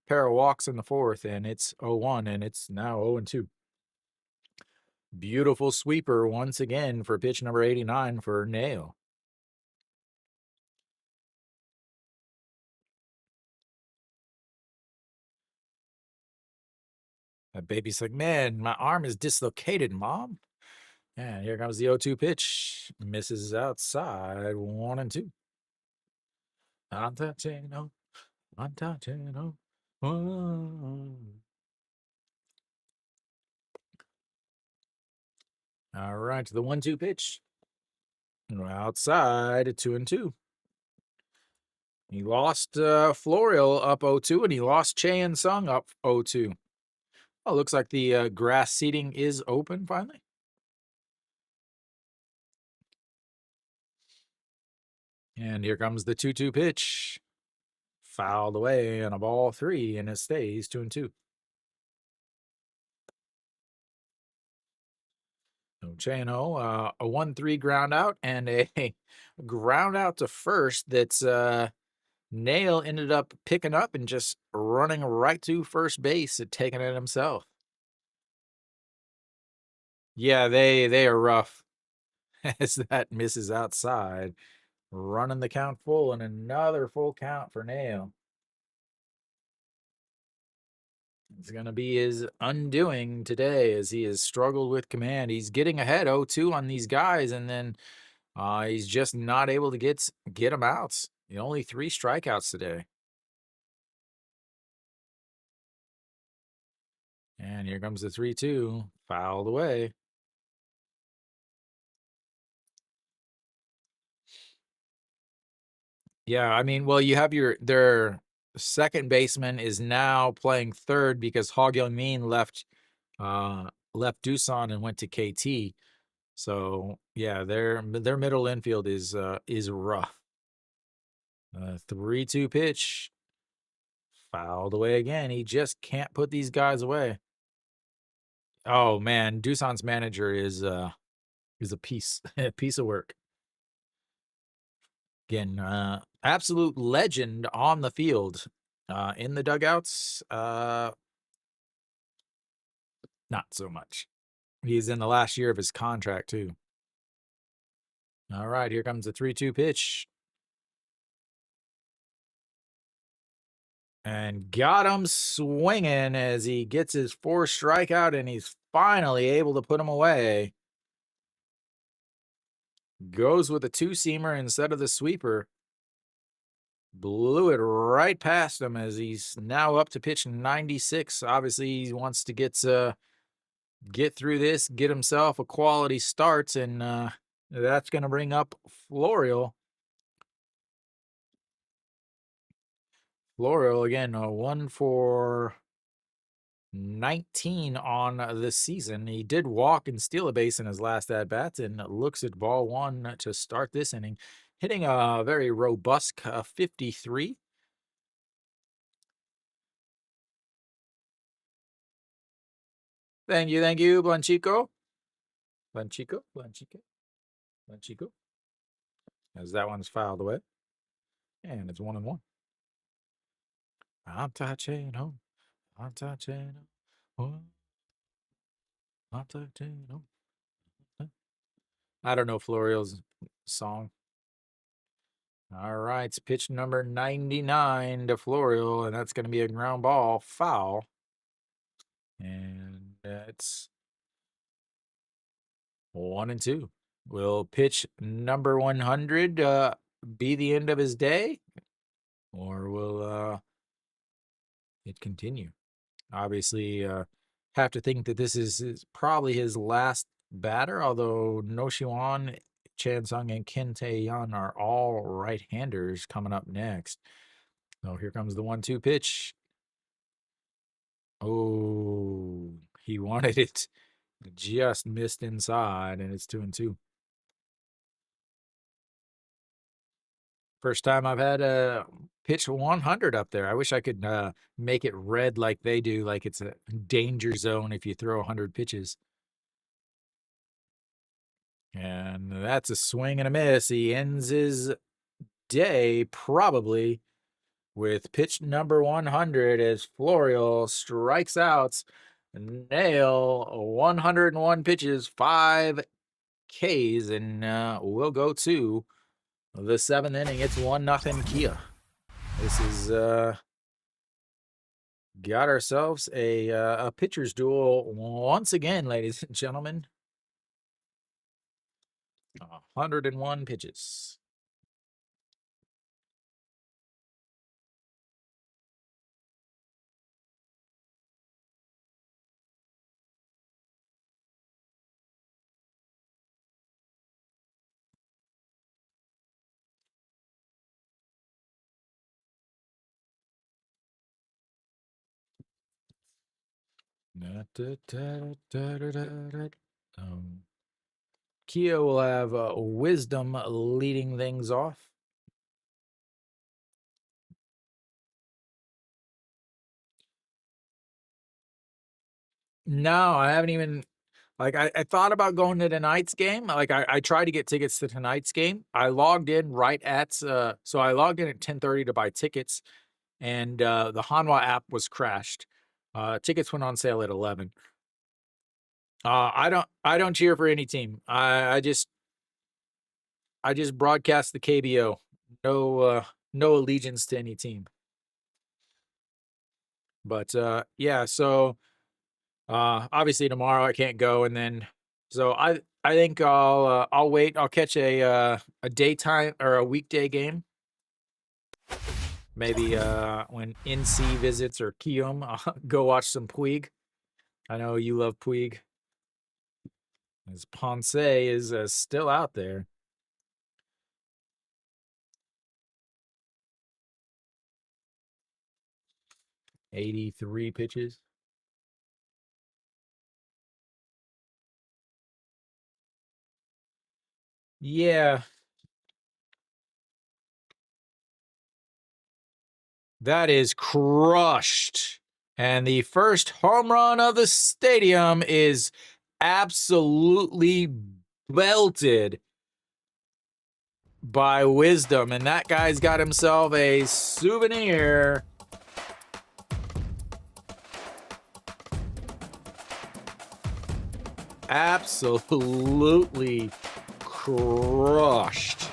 Pair of walks in the fourth, and it's 0-1, and it's now 0-2. Beautiful sweeper once again for pitch number 89 for Nail. That baby's like, man, my arm is dislocated, Mom. And here comes the 0-2 pitch. Misses outside, 1-2. Antatino. All right, the 1-2 pitch. Outside at 2-2. He lost Florial up 0-2, and he lost Chae Sung up 0-2. Oh, looks like the grass seating is open finally. And here comes the 2-2 pitch. Fouled away on a ball 3, and it stays 2-2. So Chae-ho, a 1-3 ground out and a ground out to first that's Nail ended up picking up and just running right to first base and taking it himself. Yeah, they are rough as that misses outside. Running the count full and another full count for Nail. It's going to be his undoing today as he has struggled with command. He's getting ahead 0-2 on these guys, and then he's just not able to get them out. Only 3 strikeouts today. And here comes the 3-2, fouled away. Yeah, I mean, well, you have their second baseman is now playing third because Hog Young Min left Doosan and went to KT. So yeah, their middle infield is rough. 3-2 pitch, fouled away again. He just can't put these guys away. Oh man, Doosan's manager is a piece a piece of work. Again, absolute legend on the field. In the dugouts, not so much. He's in the last year of his contract too. All right, here comes the 3-2 pitch. And got him swinging as he gets his 4th strikeout, and he's finally able to put him away. Goes with a 2-seamer instead of the sweeper. Blew it right past him as he's now up to pitch 96. Obviously, he wants to get through this, get himself a quality start, and that's going to bring up Florial. Florial, again, 1 for 19 on the season. He did walk and steal a base in his last at-bat, and looks at ball 1 to start this inning, hitting a very robust 53. Thank you, Blanchico. Blanchico. As that one's fouled away. And it's 1-1. I'm touching home. I'm touching home. I'm touching home. I don't know Florial's song. All right, it's pitch number 99 to Florial, and that's going to be a ground ball foul. And it's 1-2. Will pitch number 100 be the end of his day? Or will it continue? Obviously, have to think that this is probably his last batter, although No Shiwan, Chan Sung, and Kim Tae-yeon are all right-handers coming up next. So here comes the 1-2 pitch. Oh, he wanted it. Just missed inside, and it's 2-2. First time I've had a pitch 100 up there. I wish I could make it red like they do, like it's a danger zone if you throw 100 pitches. And that's a swing and a miss. He ends his day probably with pitch number 100 as Florial strikes out. Nail 101 pitches, 5 Ks, and we'll go to the 7th inning. It's 1-0 Kia. This is got ourselves a pitcher's duel once again, ladies and gentlemen. 101 pitches. Kia will have Wisdom leading things off. No, I haven't even. Like, I thought about going to tonight's game. Like, I tried to get tickets to tonight's game. I logged in right at, so I logged in at 10:30 to buy tickets, and the Hanwha app was crashed. Tickets went on sale at 11. I don't cheer for any team. I just broadcast the KBO. No allegiance to any team. But yeah, so obviously tomorrow I can't go, and then so I think I'll wait. I'll catch a daytime or a weekday game. Maybe when NC visits or Kium, I'll go watch some Puig. I know you love Puig. As Ponce is still out there. 83 pitches. Yeah, that is crushed. And the first home run of the stadium is absolutely belted by Wisdom. And that guy's got himself a souvenir. Absolutely crushed.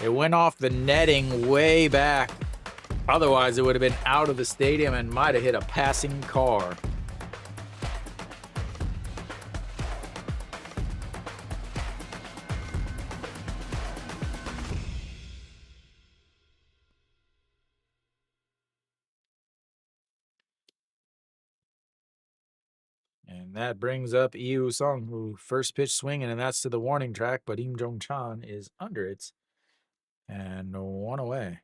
It went off the netting way back. Otherwise, it would have been out of the stadium and might have hit a passing car. And that brings up Yu Sung, who first pitch swinging, and that's to the warning track, but Im Jong Chan is under it. And one away.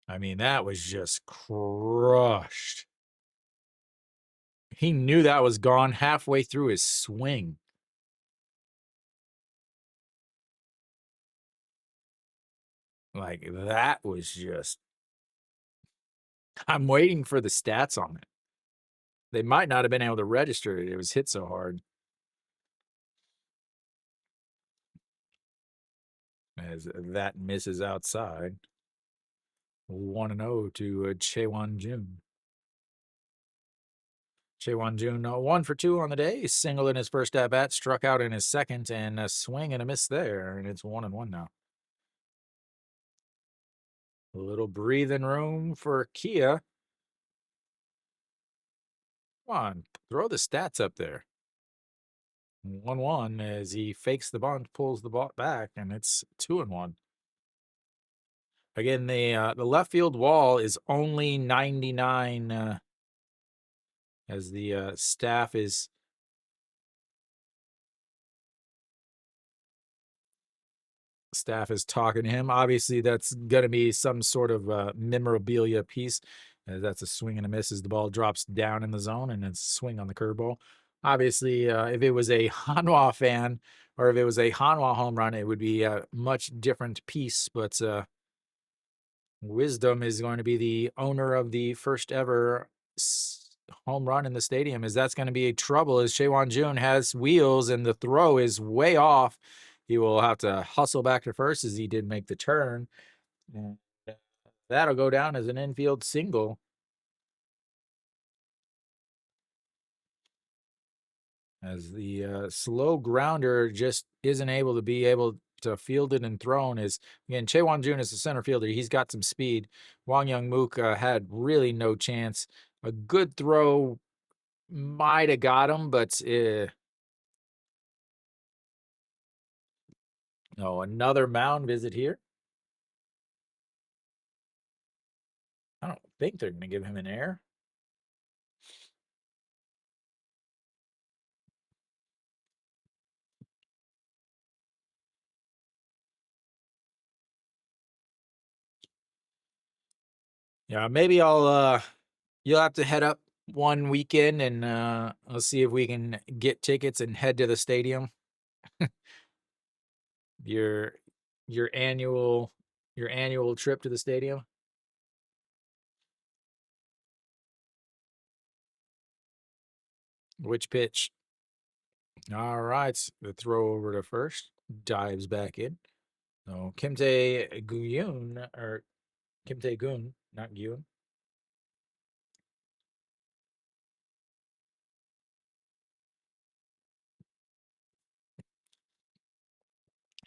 I mean, that was just crushed. He knew that was gone halfway through his swing. Like, that was just. I'm waiting for the stats on it. They might not have been able to register it. It was hit so hard. As that misses outside. 1-0 to Chaewon Jun. Chaewon Jun 1 for 2 on the day. Single in his first at bat, struck out in his second, and a swing and a miss there. And it's 1-1 now. A little breathing room for Kia. Come on, throw the stats up there. 1-1 as he fakes the bunt, pulls the ball back, and it's 2-1. Again, the left field wall is only 99 as the staff is talking to him. Obviously, that's going to be some sort of memorabilia piece. That's a swing and a miss as the ball drops down in the zone, and it's a swing on the curveball. Obviously, if it was a Hanwha fan or if it was a Hanwha home run, it would be a much different piece. But Wisdom is going to be the owner of the first ever home run in the stadium. As that's going to be a trouble as Chaewon Jun has wheels and the throw is way off. He will have to hustle back to first as he did make the turn. And that'll go down as an infield single. As the slow grounder just isn't able to field it and thrown. Is again, Chaewon Jun is the center fielder. He's got some speed. Wang Young Mook had really no chance. A good throw might have got him, but another mound visit here. I don't think they're going to give him an error. Yeah, maybe you'll have to head up one weekend and I'll see if we can get tickets and head to the stadium. your annual trip to the stadium. Which pitch? All right, the throw over to first, dives back in. So Kimtae Gun, not Gyun.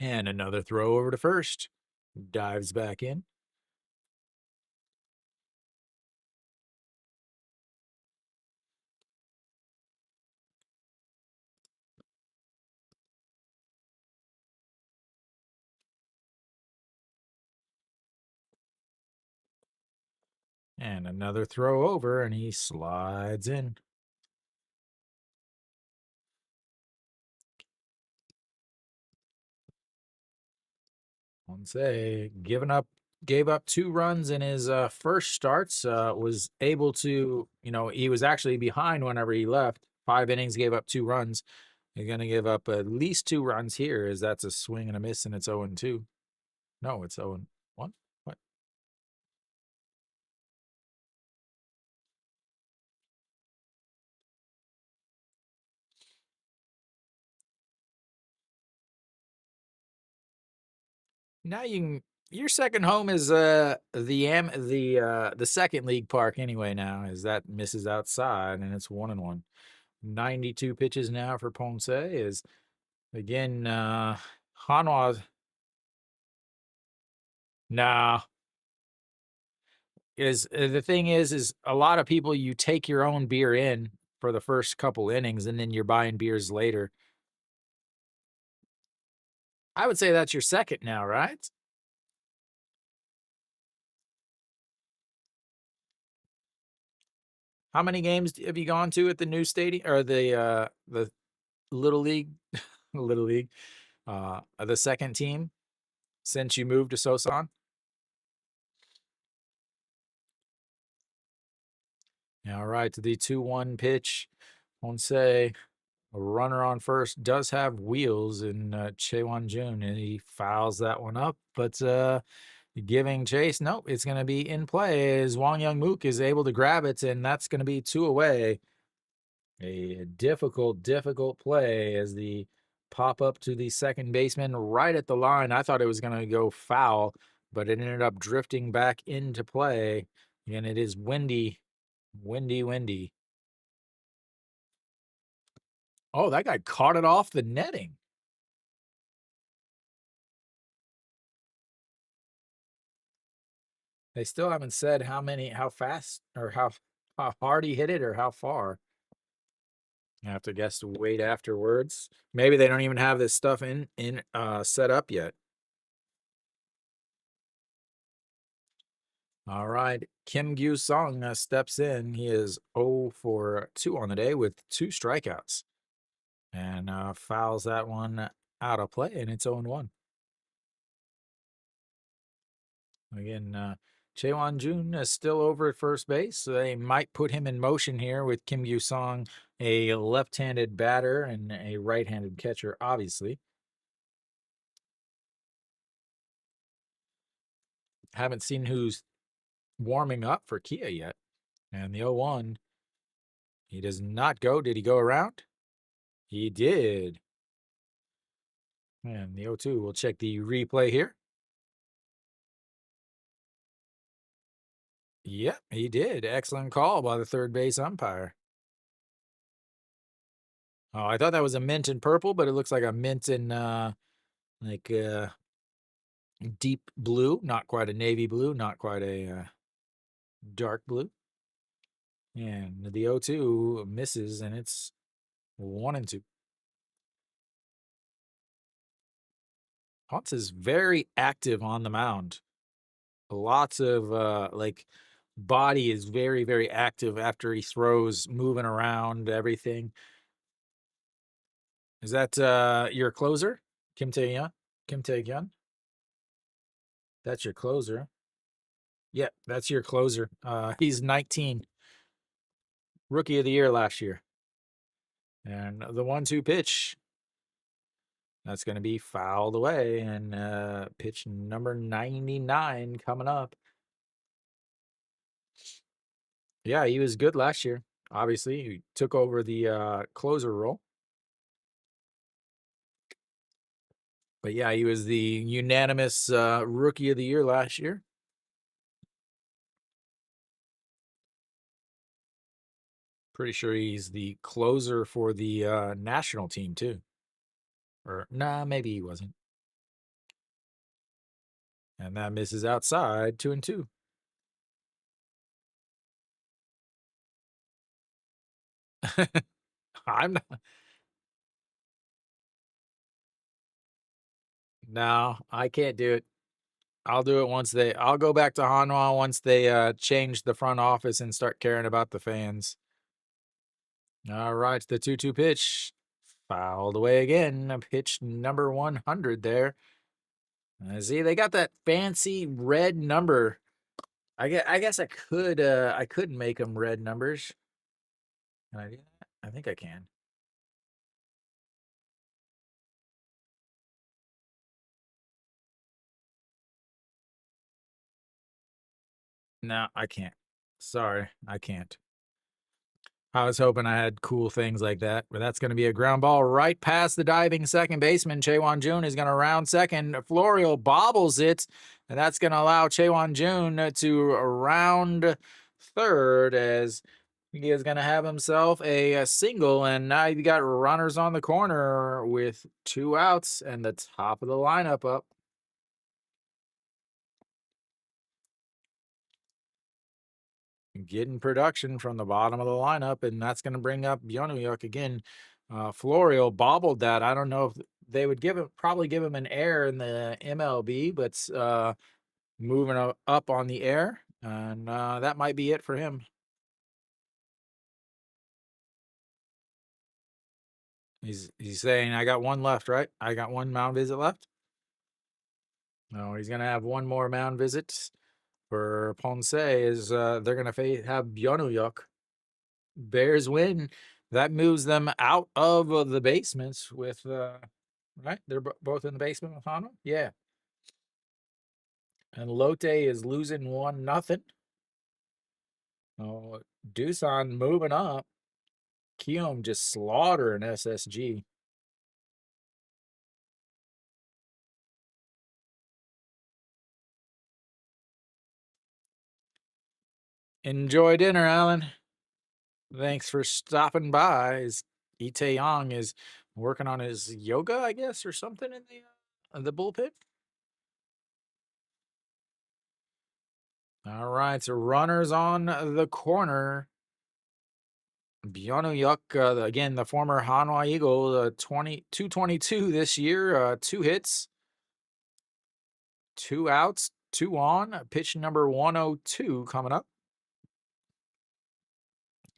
And another throw over to first. Dives back in. And another throw over, and he slides in. Ponce gave up 2 runs in his first starts. Was able to, he was actually behind whenever he left. 5 innings, gave up 2 runs. He's going to give up at least 2 runs here, as that's a swing and a miss, and it's 0-2. No, it's 0-1. What? Now your second home is the second league park anyway. Now, as that misses outside, and it's 1-1. 92 pitches now for Ponce. Is again Hanwha. Nah, is the thing is a lot of people, you take your own beer in for the first couple innings, and then you're buying beers later. I would say that's your second now, right? How many games have you gone to at the new stadium, or the little league, little league, the second team since you moved to Sosan? All right, the 2-1 pitch. Ponce, a runner on first, does have wheels in Chaewon Jun, and he fouls that one up. But giving chase, nope, it's going to be in play as Wang Young Mook is able to grab it, and that's going to be 2 away. A difficult play as the pop up to the second baseman right at the line. I thought it was going to go foul, but it ended up drifting back into play. And it is windy. Oh, that guy caught it off the netting. They still haven't said how fast, or how hard he hit it, or how far. You have to guess to wait afterwards. Maybe they don't even have this stuff in set up yet. All right, Kim Gyu Sung steps in. He is 0 for 2 on the day with 2 strikeouts, and fouls that one out of play, and it's 0-1. Again, Chaewon Jun is still over at first base, so they might put him in motion here with Kim Gyu Song, a left-handed batter and a right-handed catcher, obviously. Haven't seen who's warming up for Kia yet. And the 0-1, he does not go. Did he go around? He did. And the 0-2, we'll check the replay here. Yep, he did. Excellent call by the third base umpire. Oh, I thought that was a mint and purple, but it looks like a mint and deep blue. Not quite a navy blue, not quite a dark blue. And the 0-2 misses, and it's 1-2. Ponce is very active on the mound. Lots of body is very, very active after he throws, moving around everything. Is that your closer, Kim Tae-hyun? Kim Tae-hyun? That's your closer. Yeah, that's your closer. He's 19. Rookie of the year last year. And the 1-2 pitch, that's going to be fouled away. And pitch number 99 coming up. Yeah, he was good last year. Obviously, he took over the closer role. But yeah, he was the unanimous rookie of the year last year. Pretty sure he's the closer for the national team too. Or nah, maybe he wasn't. And that misses outside, 2-2. I'm not. No, I can't do it. I'll do it I'll go back to Hanwha once they change the front office and start caring about the fans. All right, the 2-2 pitch. Fouled away again. Pitch number 100 there. See, they got that fancy red number. I guess I could make them red numbers. Can I do that? I think I can. No, I can't. Sorry, I can't. I was hoping I had cool things like that, but that's going to be a ground ball right past the diving second baseman. Chaewon Jun is going to round second. Florial bobbles it, and that's going to allow Chaewon Jun to round third as he is going to have himself a single. And now you've got runners on the corner with 2 outs and the top of the lineup up. Getting production from the bottom of the lineup, and that's going to bring up Byeonuyuk again. Florial bobbled that. I don't know if they would probably give him an air in the MLB, but moving up on the air, and that might be it for him. He's saying, I got one left, right? I got one mound visit left. No, he's going to have one more mound visit for Ponce. Is they're going to have Byeonuyuk. Bears win. That moves them out of the basements with, right? They're both in the basement with Hanwha? Yeah. And Lotte is losing 1-0. Oh, Doosan moving up. Keom just slaughtering SSG. Enjoy dinner, Alan. Thanks for stopping by. Lee Tae-yong is working on his yoga, I guess, or something in the bullpen. All right, so runners on the corner. Byeonuyuk, again, the former Hanwha Eagle, 222 this year, 2 hits, 2 outs, 2 on. Pitch number 102 coming up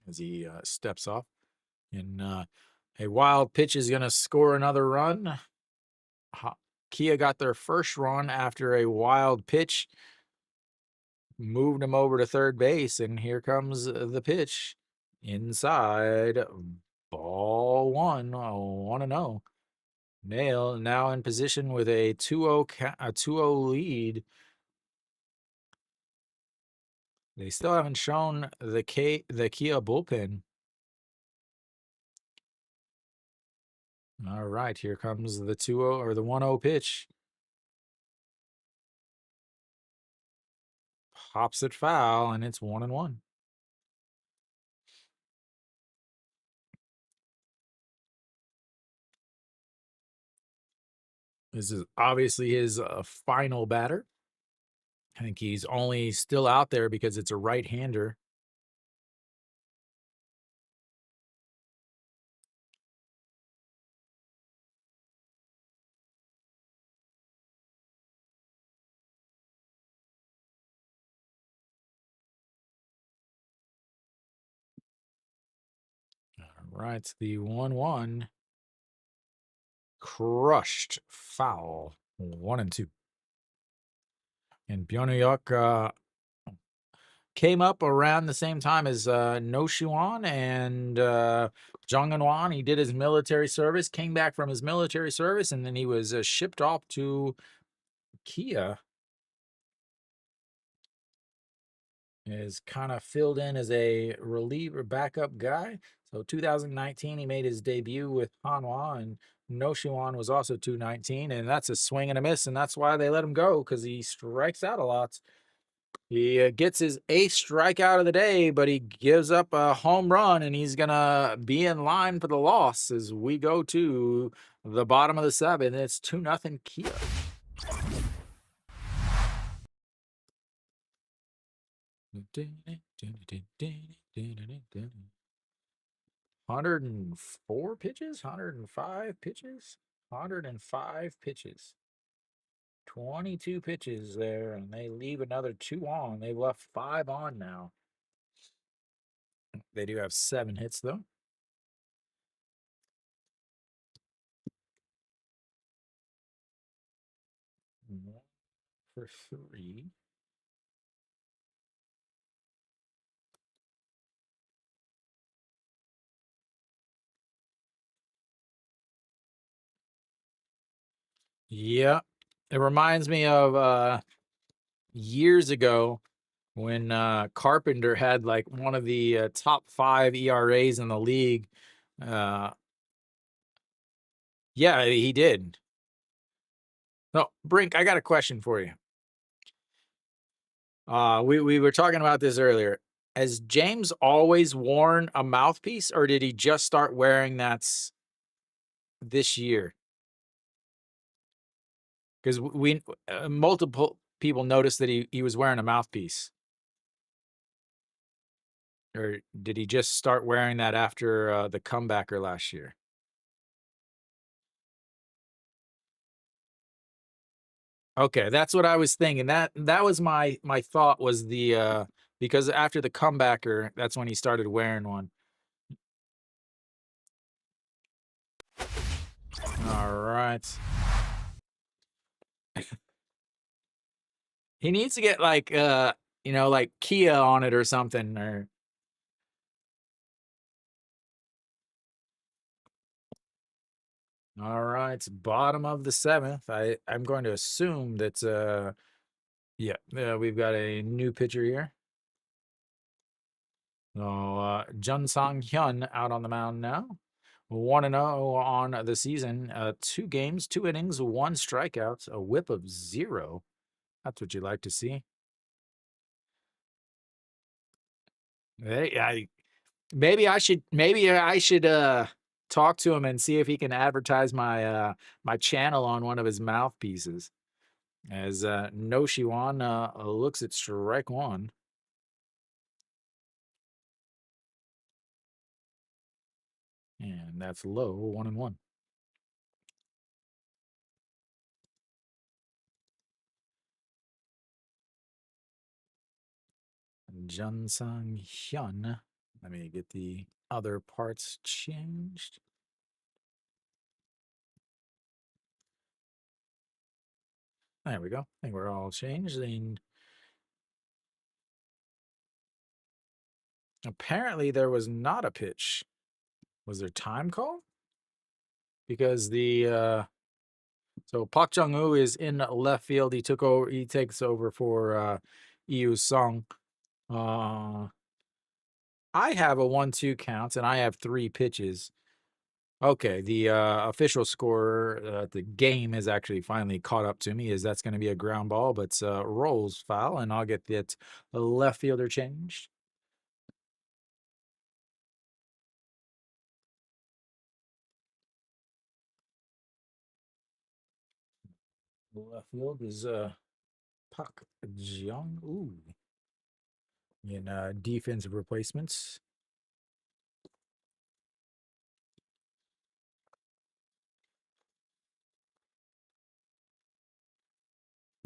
as he steps off. And a wild pitch is going to score another run. Kia got their first run after a wild pitch. Moved him over to third base, and here comes the pitch. Inside, ball 1, 1-0. Nail now in position with a 2-0 lead. They still haven't shown the Kia bullpen. All right, here comes the 2-0 or the 1-0 pitch. Pops it foul, and it's 1-1. This is obviously his final batter. I think he's only still out there because it's a right-hander. All right, the 1-1. Crushed foul. 1-2. And Byeonuyuk came up around the same time as No Shuan and Jung Eun-wan. He did his military service, came back from his military service, and then he was shipped off to Kia. Is kind of filled in as a reliever backup guy. So 2019, he made his debut with Hanwha, and No Shuan was also 219, and that's a swing and a miss, and that's why they let him go, because he strikes out a lot. He gets his 8th strikeout of the day, but he gives up a home run, and he's going to be in line for the loss as we go to the bottom of the 7th. It's 2-0 Kia. $104 pitches, 105 pitches, 105 pitches. 22 pitches there, and they leave another 2 on. They've left 5 on now. They do have 7 hits, though. 1 for 3. Yeah. It reminds me of years ago when Carpenter had like one of the top 5 ERAs in the league. Yeah, he did. No, Brink, I got a question for you. We were talking about this earlier. Has James always worn a mouthpiece, or did he just start wearing that this year? Because we multiple people noticed that he was wearing a mouthpiece. Or did he just start wearing that after the comebacker last year? Okay, that's what I was thinking. That was my thought was the because after the comebacker, that's when he started wearing one. All right. He needs to get like like Kia on it or something or all right, bottom of the 7th. I'm going to assume that we've got a new pitcher here. So Jun Sang Hyun out on the mound now. 1-0 on the season. 2 games, 2 innings, 1 strikeout, a whip of 0. That's what you like to see. Hey, maybe I should talk to him and see if he can advertise my my channel on one of his mouthpieces. As No Shiwan looks at strike 1. And that's low, 1-1. Jun Sang Hyun. Let me get the other parts changed. There we go. I think we're all changed. And apparently there was not a pitch. Was there time call? Because the so Park Jung-woo is in left field. He takes over for Yu Sung. I have a 1-2 count and I have 3 pitches. Okay, the official score, the game has actually finally caught up to me. Is that's going to be a ground ball, but rolls foul, and I'll get that left fielder changed. Left field is Park Jung-woo in defensive replacements.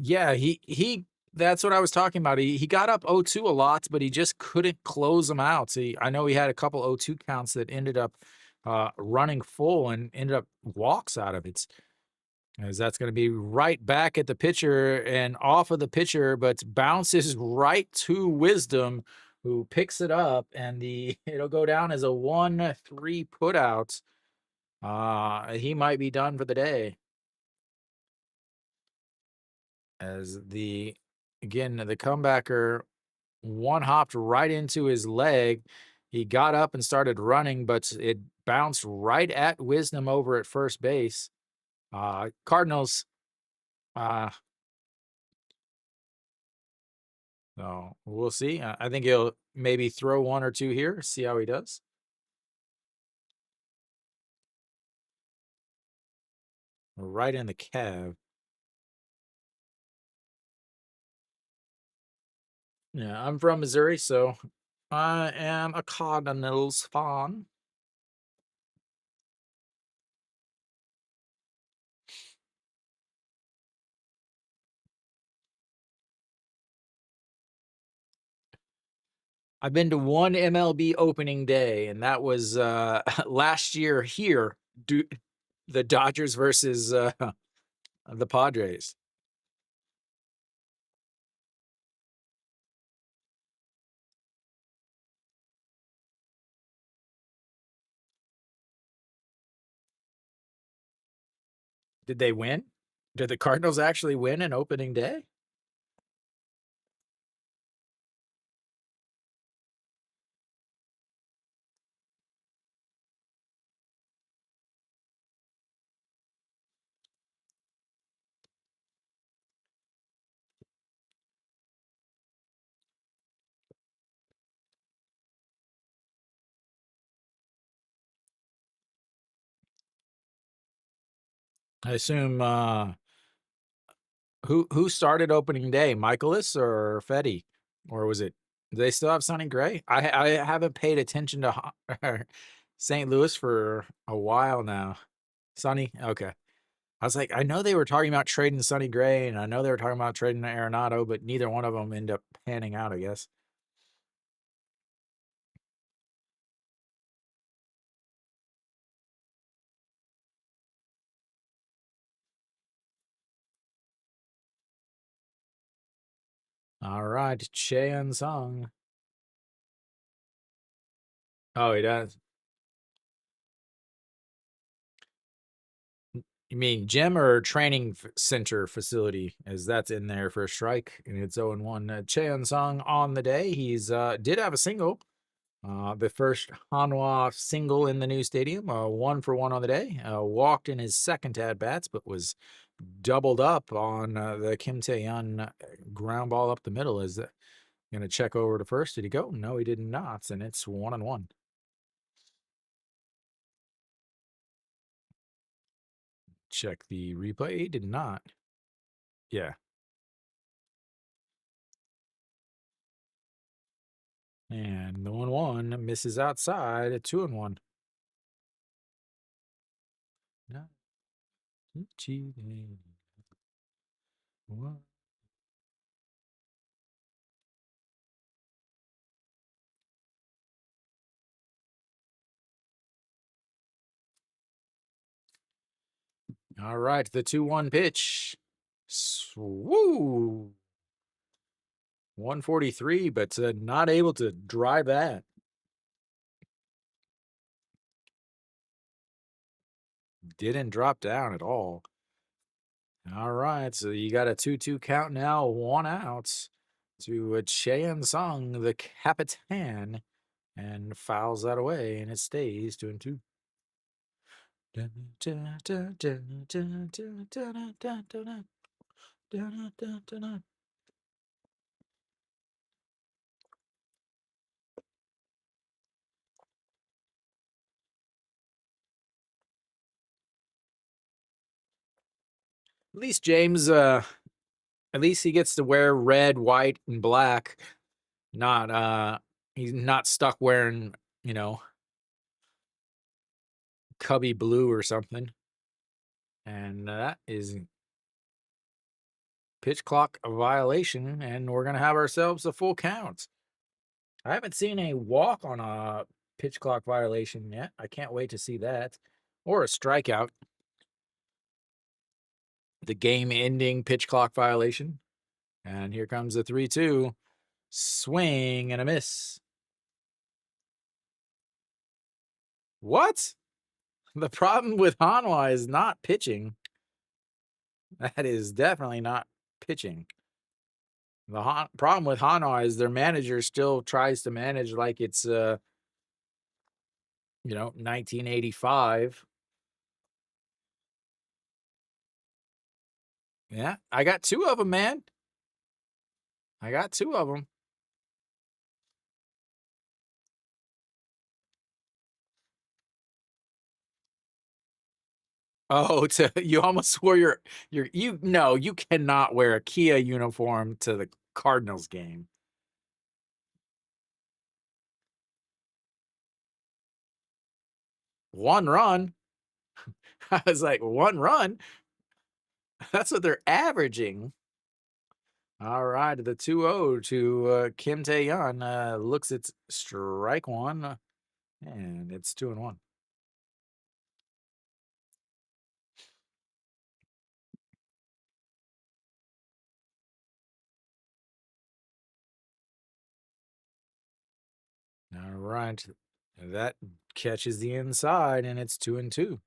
Yeah, he that's what I was talking about. He got up 0-2 a lot, but he just couldn't close them out. I know he had a couple 0-2 counts that ended up running full and ended up walks out of it. As that's going to be right back at the pitcher and off of the pitcher, but bounces right to Wisdom, who picks it up, and it'll go down as a 1-3 putout. He might be done for the day. As again, the comebacker one-hopped right into his leg. He got up and started running, but it bounced right at Wisdom over at first base. Cardinals, so we'll see. I think he'll maybe throw 1 or 2 here, see how he does. Right in the calf. Yeah, I'm from Missouri, so I am a Cardinals fan. I've been to one MLB opening day, and that was last year here, the Dodgers versus the Padres. Did they win? Did the Cardinals actually win an opening day? I assume who started opening day, Michaelis or Fetty, or was it? Do they still have Sonny Gray? I haven't paid attention to St. Louis for a while now. Sonny, okay. I was like, I know they were talking about trading Sonny Gray, and I know they were talking about trading Arenado, but neither one of them ended up panning out, I guess. All right, Cheon Sung. Oh, he does. You mean gym or training center facility? As that's in there for a strike, and it's 0-1. Cheon Sung on the day. He's did have a single. The first Hanwha single in the new stadium. 1-for-1 on the day. Walked in his second at bats, but was doubled up on the Kim Tae-yeon ground ball up the middle. Is going to check over to first. Did he go? No, he did not, and it's 1-1. Check the replay. He did not. Yeah. And the 1-1 misses outside at 2-1. All right, the 2-1 pitch. Woo! 143, but not able to drive that. Didn't drop down at all. All right, so you got a 2-2 count now, 1 out to Cheon Sung, the Capitan, and fouls that away, and it stays 2-2. At least James, at least he gets to wear red, white, and black. Not he's not stuck wearing, cubby blue or something. And that is pitch clock violation, and we're gonna have ourselves a full count. I haven't seen a walk on a pitch clock violation yet. I can't wait to see that. Or a strikeout. The game-ending pitch clock violation. And here comes the 3-2. Swing and a miss. What? The problem with Hanwha is not pitching. That is definitely not pitching. The problem with Hanwha is their manager still tries to manage like it's 1985. Yeah, I got 2 of them, man. I got 2 of them. Oh, you almost wore you cannot wear a Kia uniform to the Cardinals game. 1 run. I was like, 1 run? That's what they're averaging. All right, the 2-0 to Kim Tae-yeon. Looks it's strike one, and it's 2-1. All right, that catches the inside, and it's 2-2.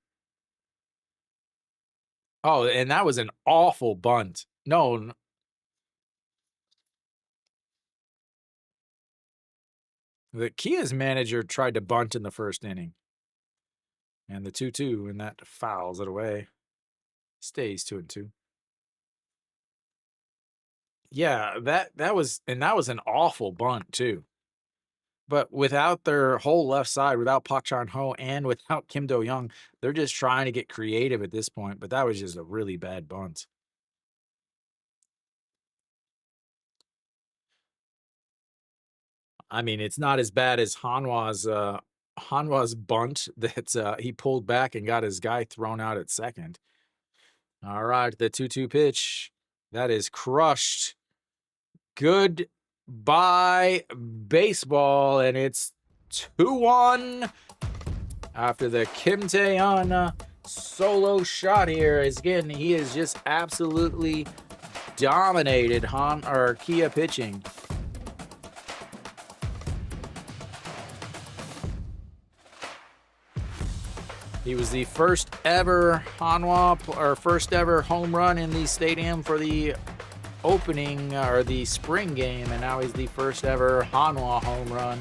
Oh, and that was an awful bunt. No, the Kia's manager tried to bunt in the first inning. And the 2-2, and that fouls it away. Stays 2-2. Yeah, that was an awful bunt too. But without their whole left side, without Park Chan-ho and without Kim Do-young, they're just trying to get creative at this point. But that was just a really bad bunt. I mean, it's not as bad as Hanwha's bunt that he pulled back and got his guy thrown out at second. All right, the 2-2 pitch. That is crushed. Goodbye, baseball, and it's 2-1 after the Kim Tae-yeon solo shot here. Again, he is just absolutely dominated Kia pitching. He was the first ever first ever home run in the stadium for the opening or the spring game, and now he's the first ever Hanwha home run.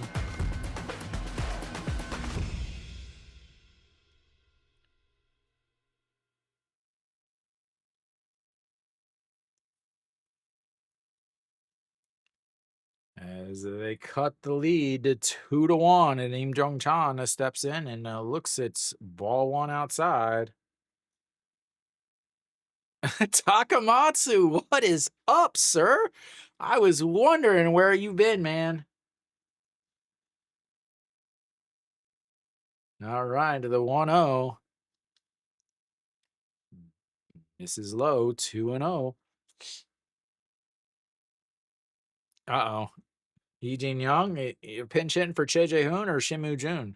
As they cut the lead to 2-1, and Im Jong-chan steps in and looks it's ball one outside. Takamatsu, what is up, sir? I was wondering where you've been, man. All right, to the 1-0. Misses low, 2-0. Uh-oh. Yi Jin Young, pinch hitting for Che Jae-hoon or Shin Moo-jun?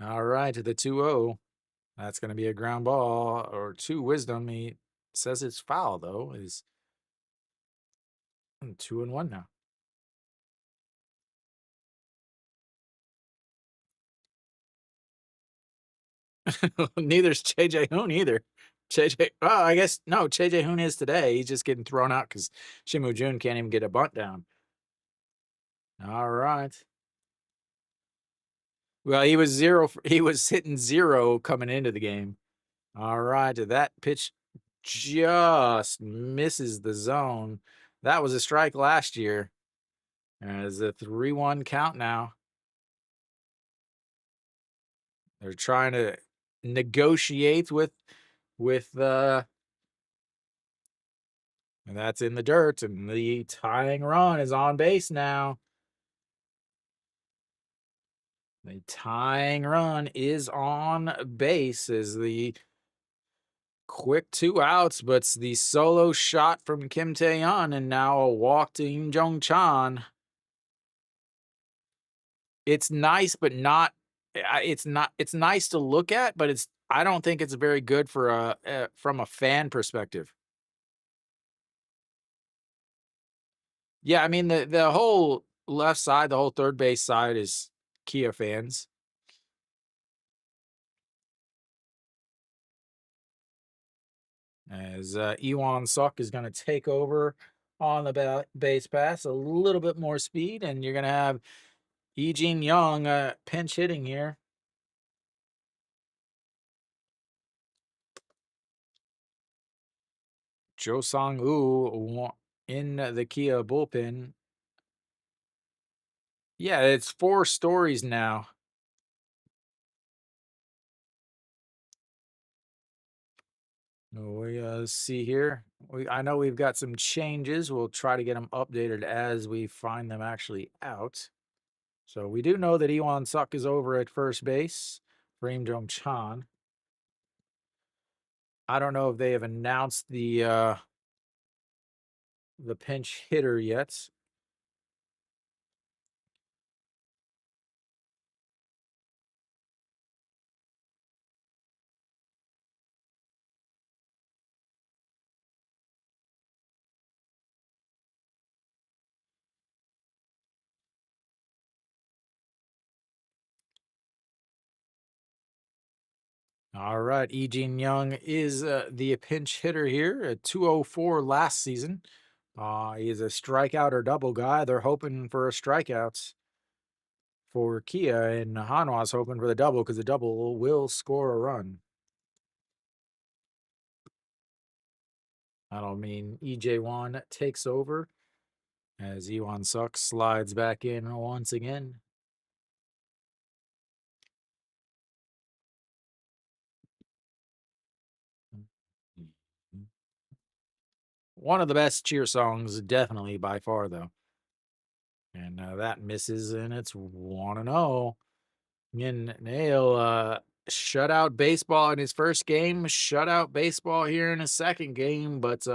All right, to the 2-0. That's going to be a ground ball or 2 wisdom. He says it's foul, though. Is 2-1 now. Neither's Che Jae-hoon either. I guess, no, Che Jae-hoon is today. He's just getting thrown out because Shin Moo-jun can't even get a bunt down. All right. Well, he was hitting 0 coming into the game. All right, that pitch just misses the zone. That was a strike last year. As a 3-1 count now. They're trying to negotiate with and that's in the dirt, and the tying run is on base now. The tying run is on base as the quick 2 outs, but it's the solo shot from Kim Tae-yeon, and now a walk to Im Jong-chan. It's nice, but not. It's not. It's nice to look at, but I don't think it's very good for from a fan perspective. Yeah, I mean the whole left side, the whole third base side is Kia fans. As Iwan Suk is going to take over on the base pass, a little bit more speed, and you're going to have Yi Jin Young pinch hitting here. Jo Sang-woo in the Kia bullpen. Yeah, it's 4 stories now. We see here. I know we've got some changes. We'll try to get them updated as we find them actually out. So we do know that Iwan Suk is over at first base for Im Jong Chan. I don't know if they have announced the pinch hitter yet. All right, E. Jin Young is the pinch hitter here at 204 last season. He is a strikeout or double guy. They're hoping for a strikeouts for Kia, and Hanwha's hoping for the double because the double will score a run. That'll mean EJ1 takes over as Iwan Suk slides back in once again. One of the best cheer songs, definitely by far, though. And that misses, and it's 1-0. Again, Nail shut out baseball in his first game, shut out baseball here in his second game, but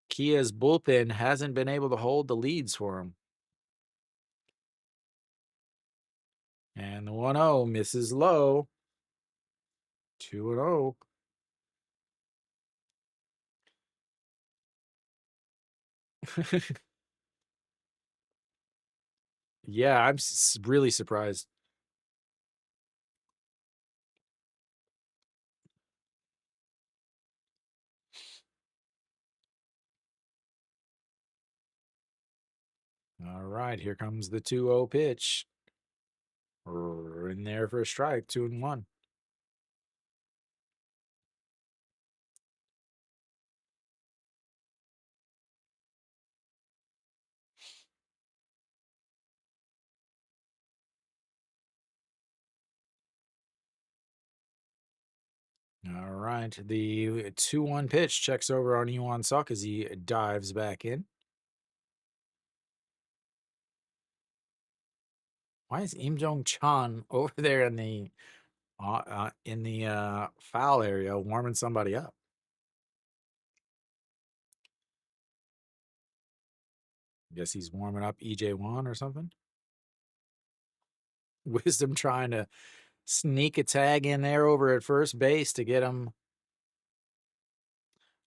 Kia's bullpen hasn't been able to hold the leads for him. And the 1-0 misses low. 2-0. Yeah, I'm really surprised. All right, here comes the 2-0 pitch. In there for a strike, 2-1. All right, the 2-1 pitch checks over on Iwan Suk as he dives back in. Why is Im Jong Chan over there in the foul area warming somebody up? Guess he's warming up EJ1 or something. Wisdom trying to sneak a tag in there over at first base to get him.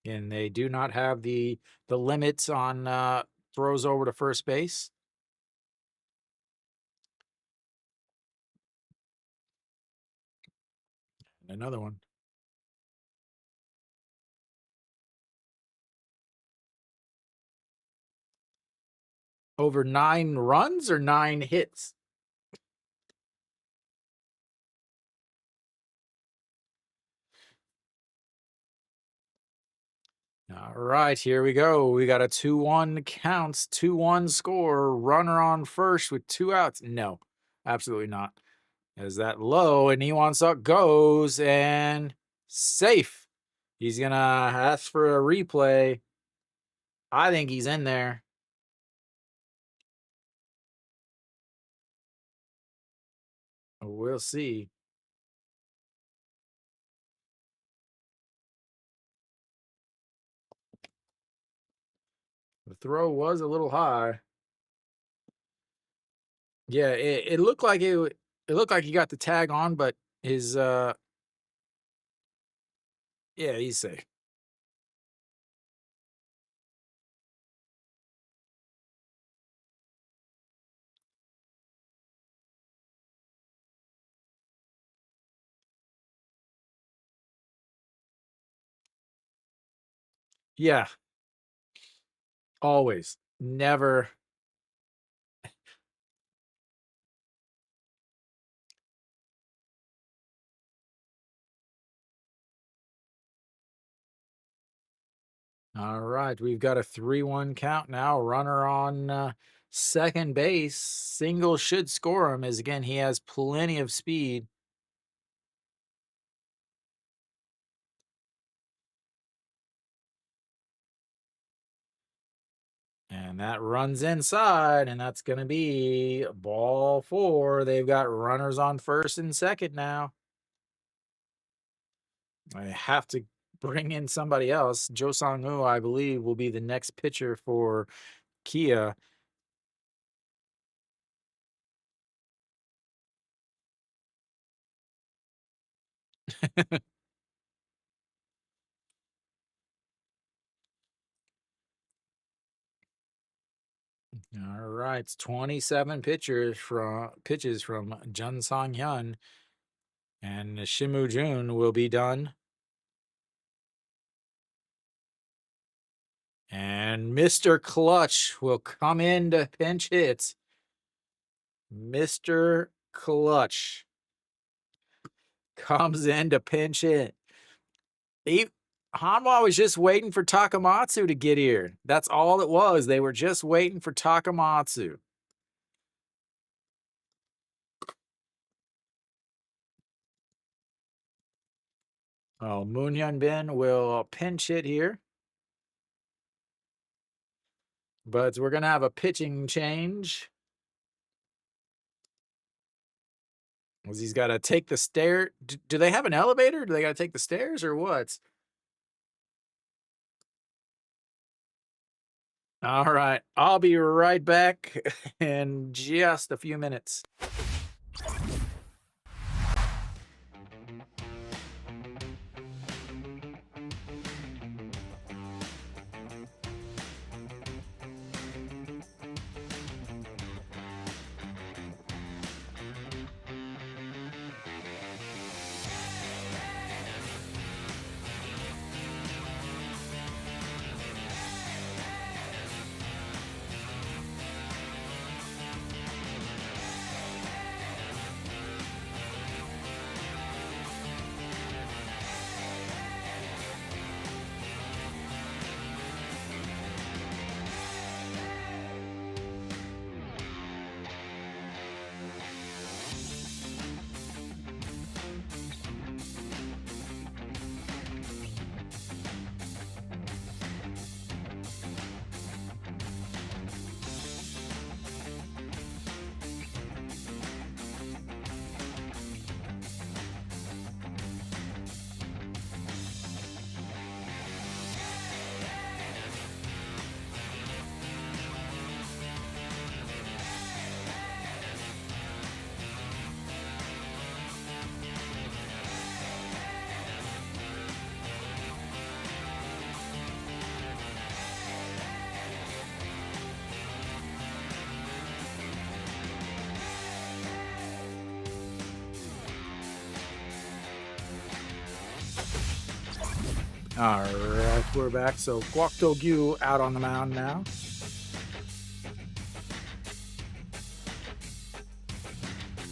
And they do not have the limits on throws over to first base. And another one. Over 9 runs or 9 hits? All right, here we go. We got a 2-1 counts, 2-1 score, runner on first with 2 outs. No, absolutely not. As that low, and Iwan Suk goes and safe. He's going to ask for a replay. I think he's in there. We'll see. The throw was a little high. Yeah, it looked like it looked like he got the tag on, but his yeah, he's safe. Yeah, always. Never. All right, we've got a 3-1 count now. Runner on second base. Single should score him, as again, he has plenty of speed. And that runs inside, and that's going to be ball 4. They've got runners on first and second now. I have to bring in somebody else. Jo Sang-woo, I believe, will be the next pitcher for Kia. All right, it's 27 pitches from Jun Sang-hyun, and Shimu Jun will be done. And Mr. Clutch will come in to pinch hit. Mr. Clutch comes in to pinch hit. Hanwha was just waiting for Takamatsu to get here. That's all it was. They were just waiting for Takamatsu. Oh, Moon Hyun Bin will pinch hit here. But we're going to have a pitching change. Because he's got to take the stair. Do they have an elevator? Do they got to take the stairs or what? All right. I'll be right back in just a few minutes. All right, we're back. So Kwak Do-gyu out on the mound now.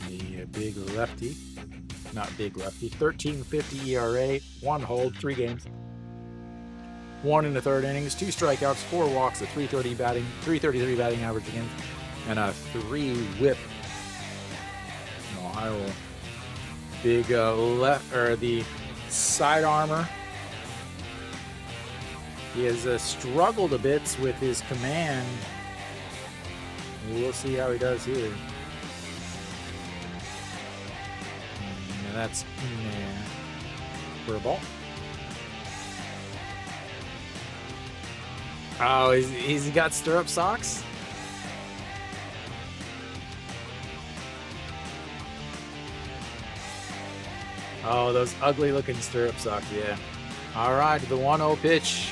The big lefty. Not big lefty. 13.50 ERA, 1 hold, 3 games. 1 in the 3rd innings, 2 strikeouts, 4 walks, a 333 batting average against, and a 3 whip. Ohio. Big the side armor. He has struggled a bit with his command. We'll see how he does here. And that's for a ball. Oh, he's got stirrup socks? Oh, those ugly looking stirrup socks, yeah. All right, the 1-0 pitch.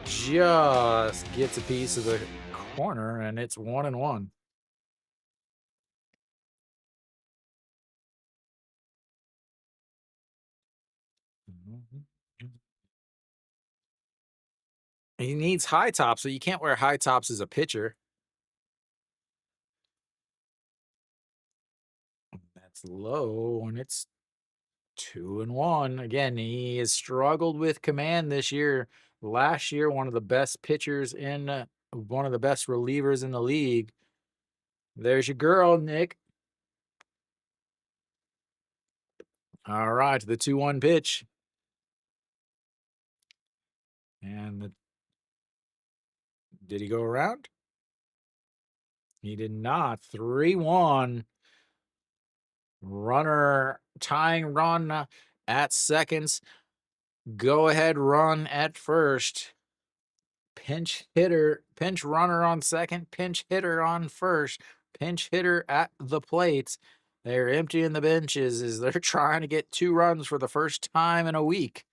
Just gets a piece of the corner, and it's 1-1. He needs high tops, so you can't wear high tops as a pitcher. That's low, and it's 2-1. Again, he has struggled with command this year. Last year, one of the best pitchers in one of the best relievers in the league. There's your girl, Nick. All right, the 2-1 pitch. And Did he go around? He did not. 3-1. Runner tying run at seconds. Go ahead run at first. Pinch runner on second, pinch hitter on first, pinch hitter at the plate. They're emptying the benches as they're trying to get 2 runs for the first time in a week.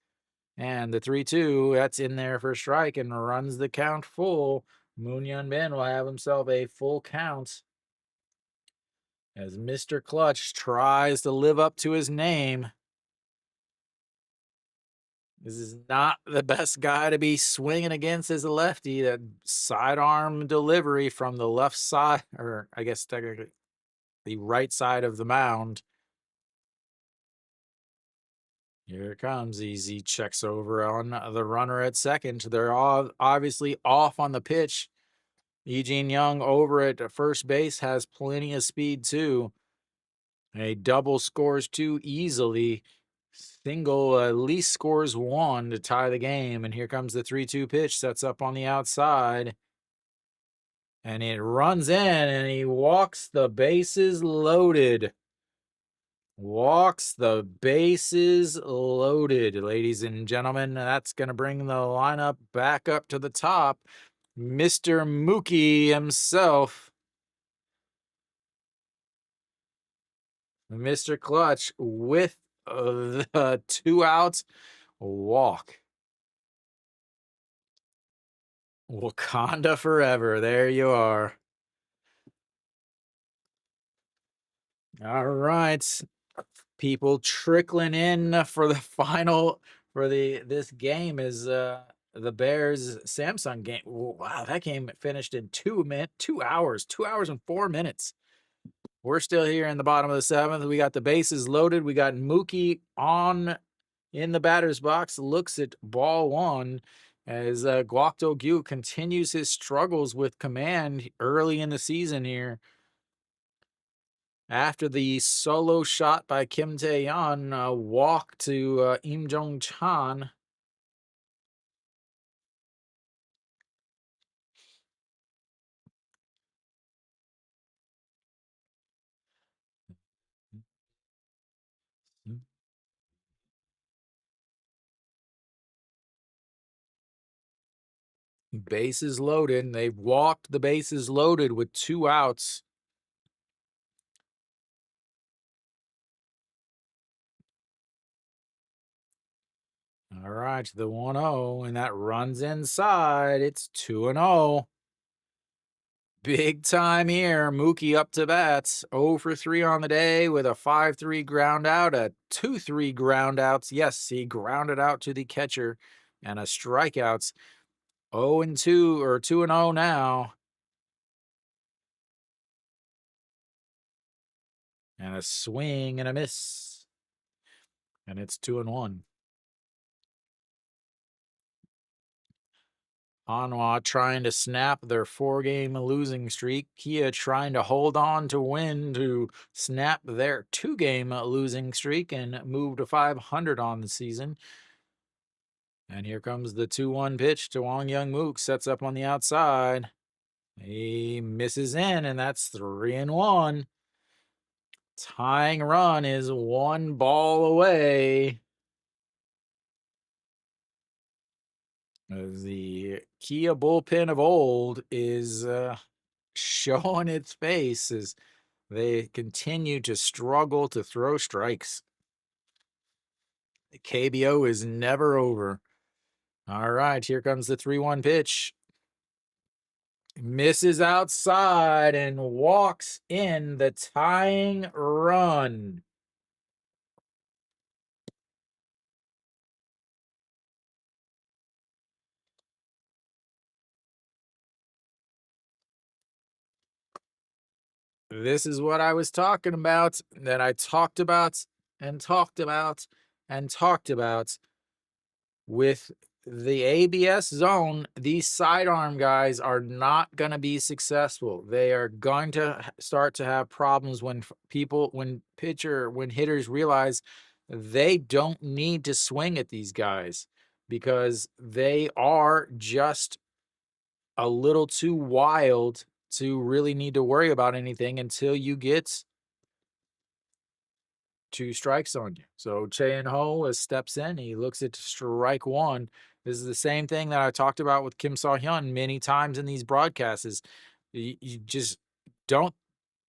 And the 3-2, that's in there for strike and runs the count full. Moon Yun Bin will have himself a full count as Mr. Clutch tries to live up to his name. This is not the best guy to be swinging against as a lefty. That sidearm delivery from the left side, or I guess technically the right side of the mound. Here it comes. Easy checks over on the runner at second. They're all obviously off on the pitch. Eugene Young over at first base has plenty of speed too. A double scores 2 easily. Single at least scores 1 to tie the game. And here comes the 3-2 pitch. Sets up on the outside. And it runs in and he walks the bases loaded. Walks the bases loaded, ladies and gentlemen. That's going to bring the lineup back up to the top. Mr. Mookie himself. Mr. Clutch with the 2 outs walk. Wakanda forever. There you are. All right. People trickling in for the final for this game is the Bears Samsung game. Wow, that game finished in 2 hours, 2 hours and 4 minutes. We're still here in the bottom of the 7th. We got the bases loaded. We got Mookie on in the batter's box, looks at ball 1 as Guak Do-gyu continues his struggles with command early in the season here. After the solo shot by Kim Tae-yeon, walk to Im Jong-chan. Bases loaded. They've walked the bases loaded with 2 outs. All right, the 1-0, and that runs inside. It's 2-0. Big time here. Mookie up to bats. 0 for 3 on the day with a 5-3 ground out, a 2-3 ground outs. Yes, he grounded out to the catcher and a strikeouts. 0-2 or 2-0 now. And a swing and a miss. And it's 2-1. Hanwha trying to snap their 4-game losing streak. Kia trying to hold on to win to snap their 2-game losing streak and move to 500 on the season. And here comes the 2-1 pitch to Wong Young Mook. Sets up on the outside. He misses in, and that's 3-1. Tying run is 1 ball away. The Kia bullpen of old is showing its face as they continue to struggle to throw strikes. The KBO is never over. All right, here comes the 3-1 pitch. Misses outside and walks in the tying run. This is what I was talking about, that I talked about and talked about and talked about. With the ABS zone, these sidearm guys are not going to be successful. They are going to start to have problems when hitters realize they don't need to swing at these guys because they are just a little too wild to really need to worry about anything until you get 2 strikes on you. So Che-In-ho steps in. He looks at strike 1. This is the same thing that I talked about with Kim Seo-hyun many times in these broadcasts. Is you just don't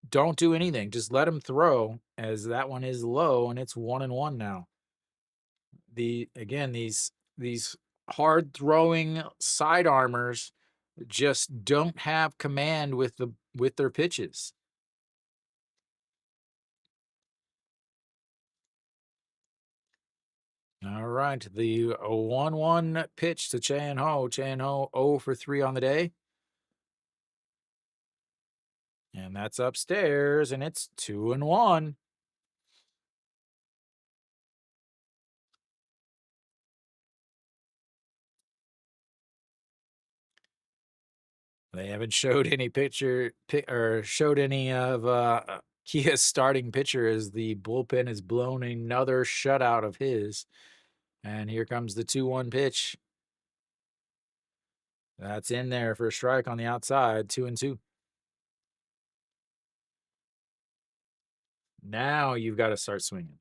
do anything. Just let him throw, as that one is low, and it's 1-1 now. These hard throwing side armors just don't have command with their pitches. All right, the 1-1 pitch to Che-In-ho. Che-In-ho 0 for 3 on the day. And that's upstairs, and it's 2-1. They haven't showed any showed any of Kia's starting pitcher, as the bullpen has blown another shutout of his. And here comes the 2-1 pitch. That's in there for a strike on the outside, 2-2. Now you've got to start swinging.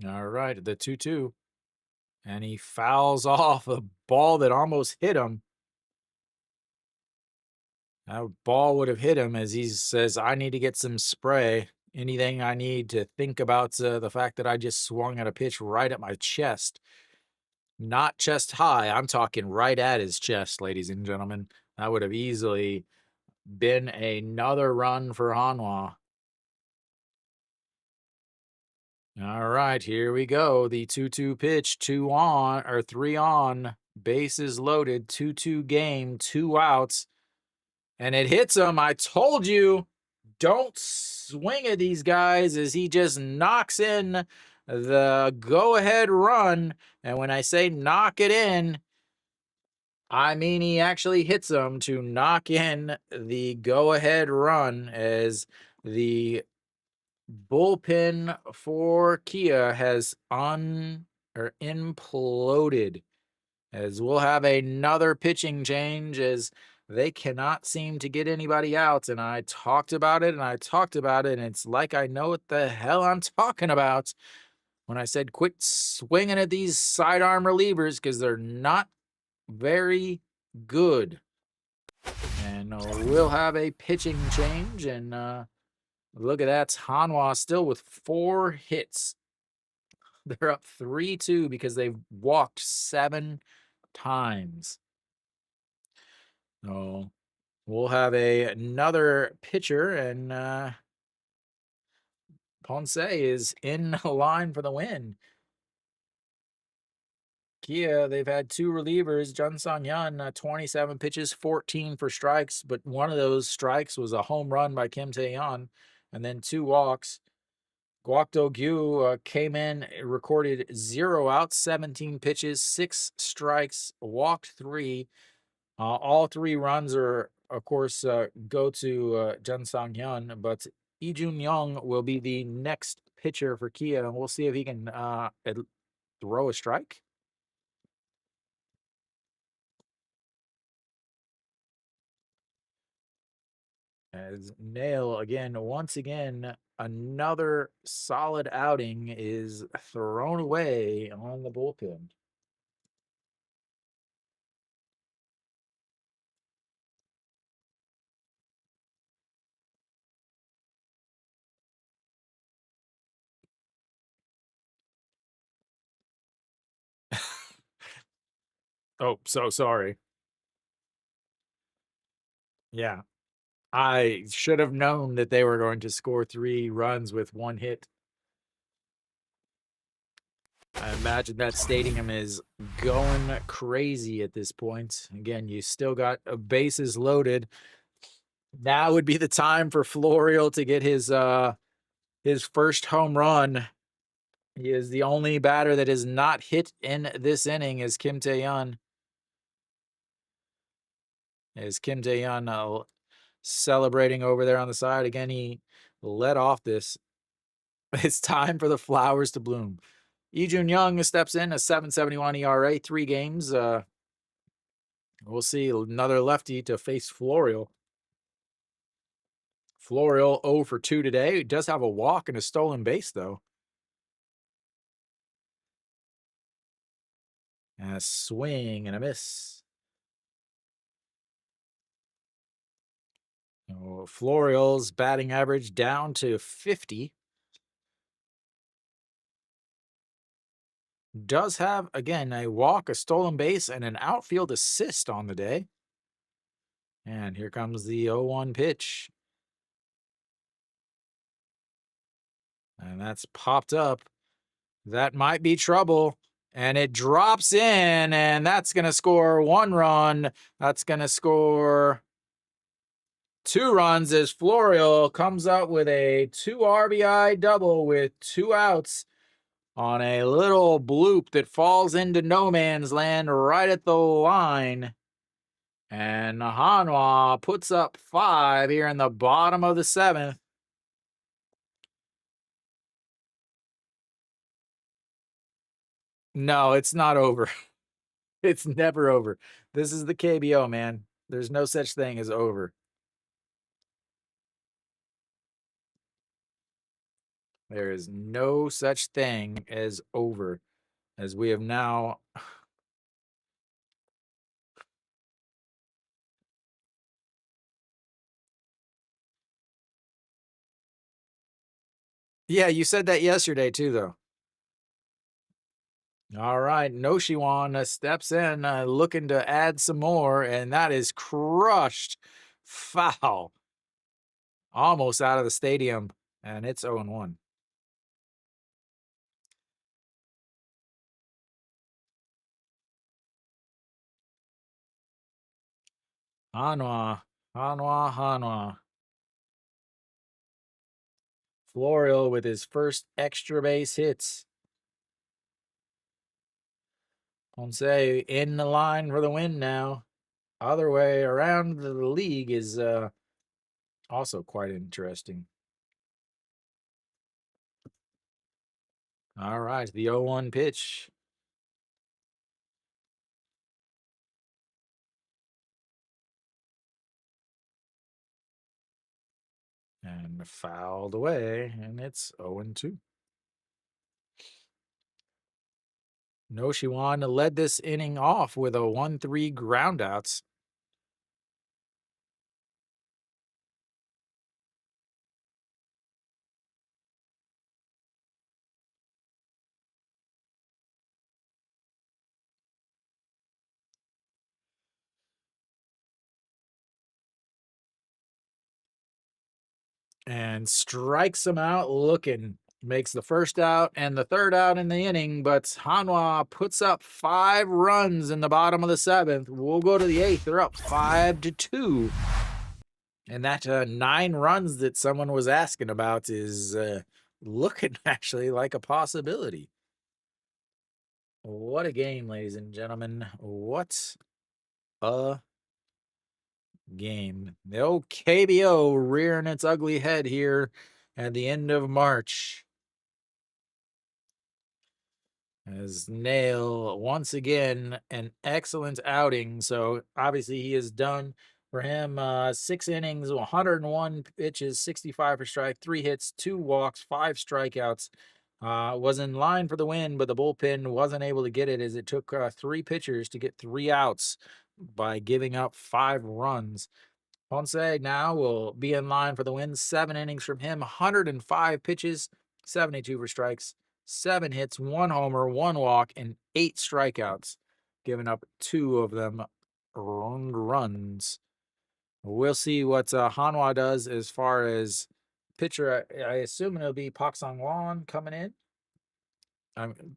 All right, the 2-2. And he fouls off a ball that almost hit him. That ball would have hit him, as he says, I need to get some spray. Anything I need to think about the fact that I just swung at a pitch right at my chest. Not chest high. I'm talking right at his chest, ladies and gentlemen. That would have easily been another run for Hanwha. All right, here we go. The 2-2 pitch, 3 on, bases loaded, 2-2 game, 2 outs. And it hits him. I told you, don't swing at these guys, as he just knocks in the go-ahead run. And when I say knock it in, I mean he actually hits them to knock in the go-ahead run, as the bullpen for Kia has imploded, as we'll have another pitching change, as they cannot seem to get anybody out. And I talked about it, and it's like I know what the hell I'm talking about when I said quit swinging at these sidearm relievers, because they're not very good. And we'll have a pitching change, and look at that. Hanwha still with 4 hits. They're up 3-2 because they've walked 7 times. So we'll have another pitcher, and Ponce is in line for the win. Kia, they've had 2 relievers. Jun Sang-hyun, 27 pitches, 14 for strikes, but one of those strikes was a home run by Kim Tae-yeon, and then 2 walks. Kwak Do-gyu came in, recorded 0 outs, 17 pitches, 6 strikes, walked 3. All 3 runs are, of course, go to Jun Sang-hyun, but Lee Jun-young will be the next pitcher for Kia, and we'll see if he can throw a strike. As Nail, once again, another solid outing is thrown away on the bullpen. Oh, so sorry. Yeah. I should have known that they were going to score 3 runs with 1 hit. I imagine that stadium is going crazy at this point. Again, you still got bases loaded. Now would be the time for Florial to get his first home run. He is the only batter that is not hit in this inning, as Kim Tae-yeon. celebrating over there on the side. Again, he led off this. It's time for the flowers to bloom. Ijun Young steps in, a 7.71 ERA, 3 games. We'll see another lefty to face Florial. Florial 0 for 2 today. He does have a walk and a stolen base, though. And a swing and a miss. Florial's batting average down to 50. Does have, again, a walk, a stolen base, and an outfield assist on the day. And here comes the 0-1 pitch. And that's popped up. That might be trouble. And it drops in, and that's going to score 1 run. That's going to score 2 runs as Florial comes up with a 2 RBI double with 2 outs on a little bloop that falls into no man's land right at the line. And Hanwha puts up 5 here in the bottom of the 7th. No, it's not over. It's never over. This is the KBO, man. There's no such thing as over. There is no such thing as over, as we have now. Yeah, you said that yesterday too, though. All right, Noshiwan steps in, looking to add some more, and that is crushed. Foul. Almost out of the stadium, and it's 0-1. Hanwha. Florial with his first extra base hits. Ponce in the line for the win now. Other way around the league is also quite interesting. All right, the 0-1 pitch. And fouled away, and it's 0-2. Noshiwan led this inning off with a 1-3 groundouts. And strikes him out looking. Makes the first out and the third out in the inning, but Hanwha puts up 5 runs in the bottom of the 7th. We'll go to the 8th. They're up 5-2. And that 9 runs that someone was asking about is looking actually like a possibility. What a game, ladies and gentlemen. What a game. The old KBO rearing its ugly head here at the end of March. As Nail, once again, an excellent outing. So obviously he is done for him. 6 innings, 101 pitches, 65 for strike, 3 hits, 2 walks, 5 strikeouts. Was in line for the win, but the bullpen wasn't able to get it as it took 3 pitchers to get 3 outs by giving up 5 runs. Ponce now will be in line for the win. 7 innings from him, 105 pitches, 72 for strikes, 7 hits, 1 homer, 1 walk, and 8 strikeouts, giving up 2 of them earned runs. We'll see what Hanwha does as far as pitcher. I assume it'll be Pak Sang-won coming in.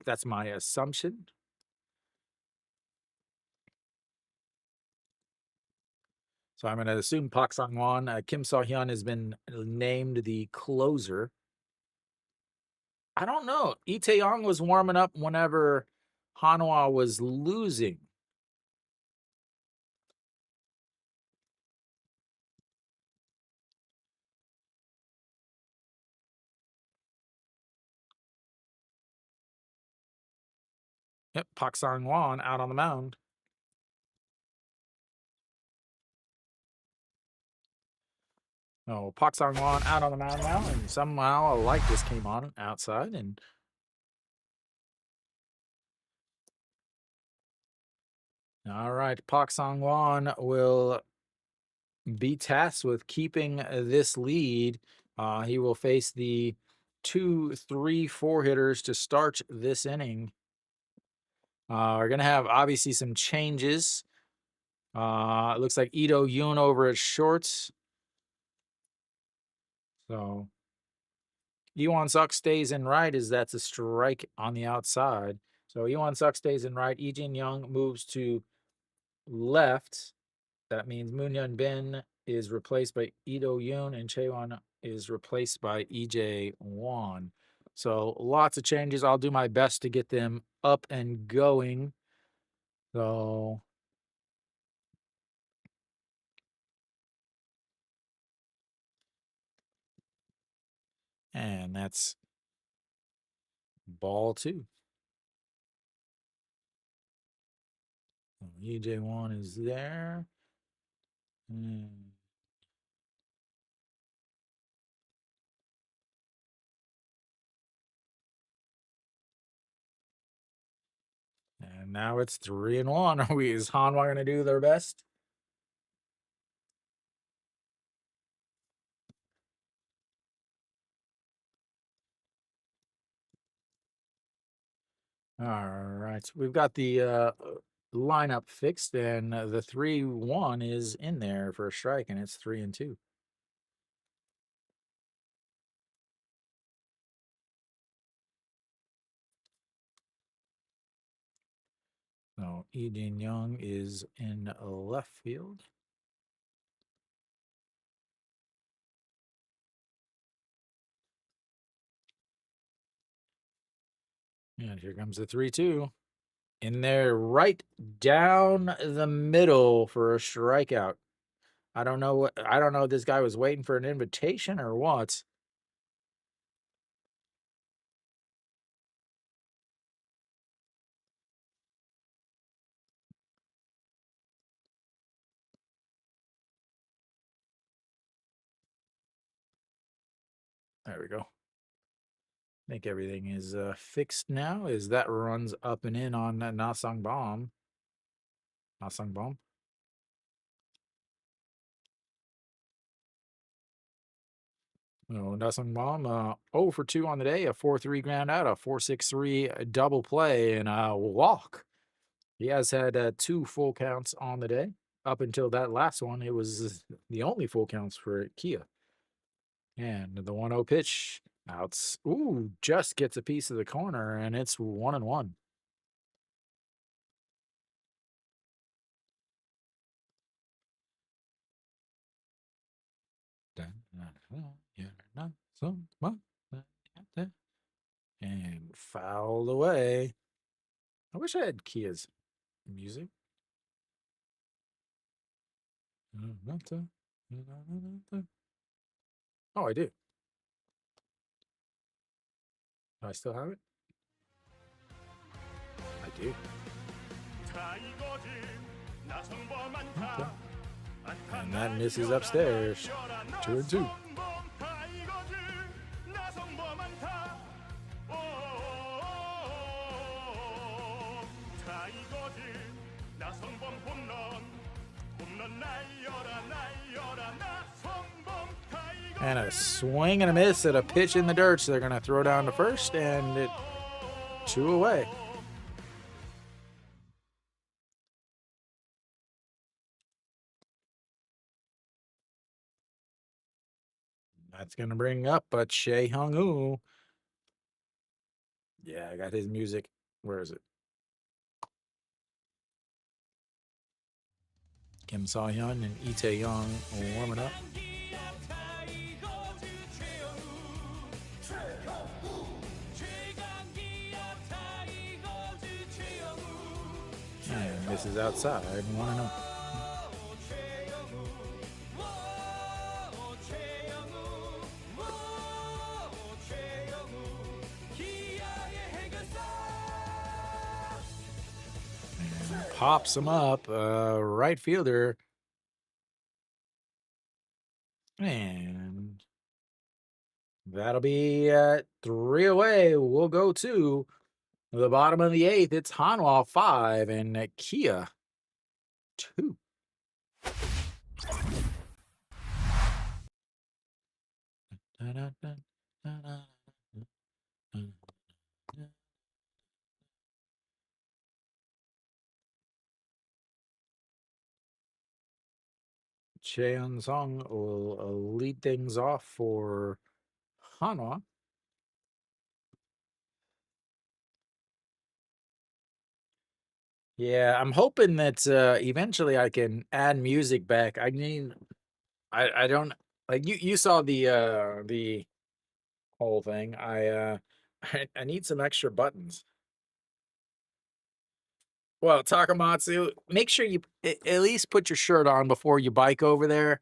That's my assumption. So I'm going to assume Pak Sang-won. Kim So-hyun has been named the closer. I don't know. Lee Tae-yong was warming up whenever Hanwha was losing. Yep, Pak Sang-won out on the mound. Oh, Pak Sang-won out on the mound now, and somehow a light just came on outside, and all right, Pak Sang-won will be tasked with keeping this lead. He will face the 2, 3, 4 hitters to start this inning. We're gonna have obviously some changes. It looks like Ito Yoon over at shorts. So Iwan Suk stays in right as that's a strike on the outside. So Iwan Suk stays in right. Lee Jin Young moves to left. That means Moon Yun Bin is replaced by Ito Yoon and Chaewon is replaced by EJ Won. So lots of changes. I'll do my best to get them up and going. So and that's ball 2. EJ Won is there. And now it's 3-1. Is Hanwha going to do their best? All right. We've got the lineup fixed, and the 3-1 is in there for a strike, and it's 3-2. So Lee Jin Young is in left field. And here comes the 3-2. In there, right down the middle for a strikeout. I don't know if this guy was waiting for an invitation or what. There we go. I think everything is fixed now as that runs up and in on Nasang Bomb. Nasang Bomb. No, Nasang Bomb 0 for 2 on the day, a 4-3 ground out, a 4-6-3 double play, and a walk. He has had 2 full counts on the day. Up until that last one, it was the only full counts for Kia. And the 1-0 pitch outs. Ooh, just gets a piece of the corner, and it's 1-1. And fouled away. I wish I had Kia's music. Oh, I do. Do I still have it? I do. Okay. And that misses upstairs. 2-2. And a swing and a miss at a pitch in the dirt. So they're going to throw down to first, and it 2 away. That's going to bring up Shea Hung-woo. Yeah, I got his music. Where is it? Kim So-hyun and Lee Tae-young warming up. And this is outside. 1-0. pops him up. Right fielder. And that'll be 3 away. We'll go to the bottom of the 8th. It's Hanwha 5 and Kia 2. Cheon Song will lead things off for Hanwha. Yeah, I'm hoping that eventually I can add music back. I don't like you saw the whole thing. I need some extra buttons. Well, Takamatsu, make sure you at least put your shirt on before you bike over there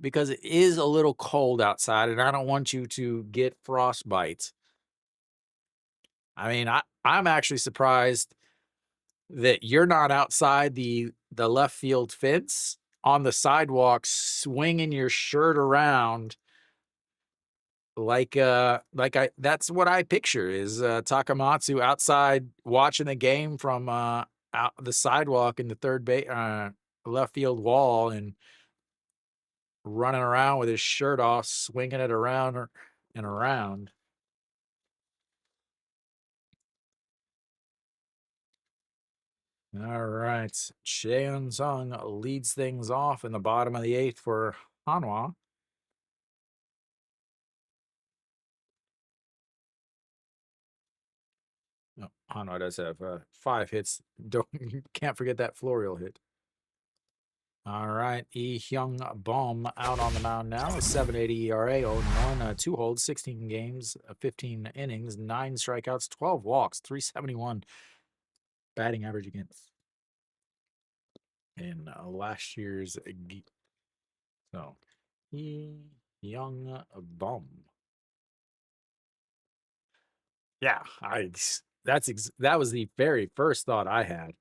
because it is a little cold outside and I don't want you to get frostbite. I mean, I'm actually surprised that you're not outside the left field fence on the sidewalk swinging your shirt around like I that's what I picture is Takamatsu outside watching the game from out the sidewalk in the left field wall and running around with his shirt off swinging it around and around. All right. Cheon Sung leads things off in the bottom of the 8th for Hanwha. No, Hanwha does have 5 hits. Don't can't forget that Florial hit. All right, Hyung Bom out on the mound now. A 7.80 ERA, 0-1, 2 holds, 16 games, 15 innings, 9 strikeouts, 12 walks, 371 batting average against in last year's so Hyung Bom. Yeah, that was the very first thought I had,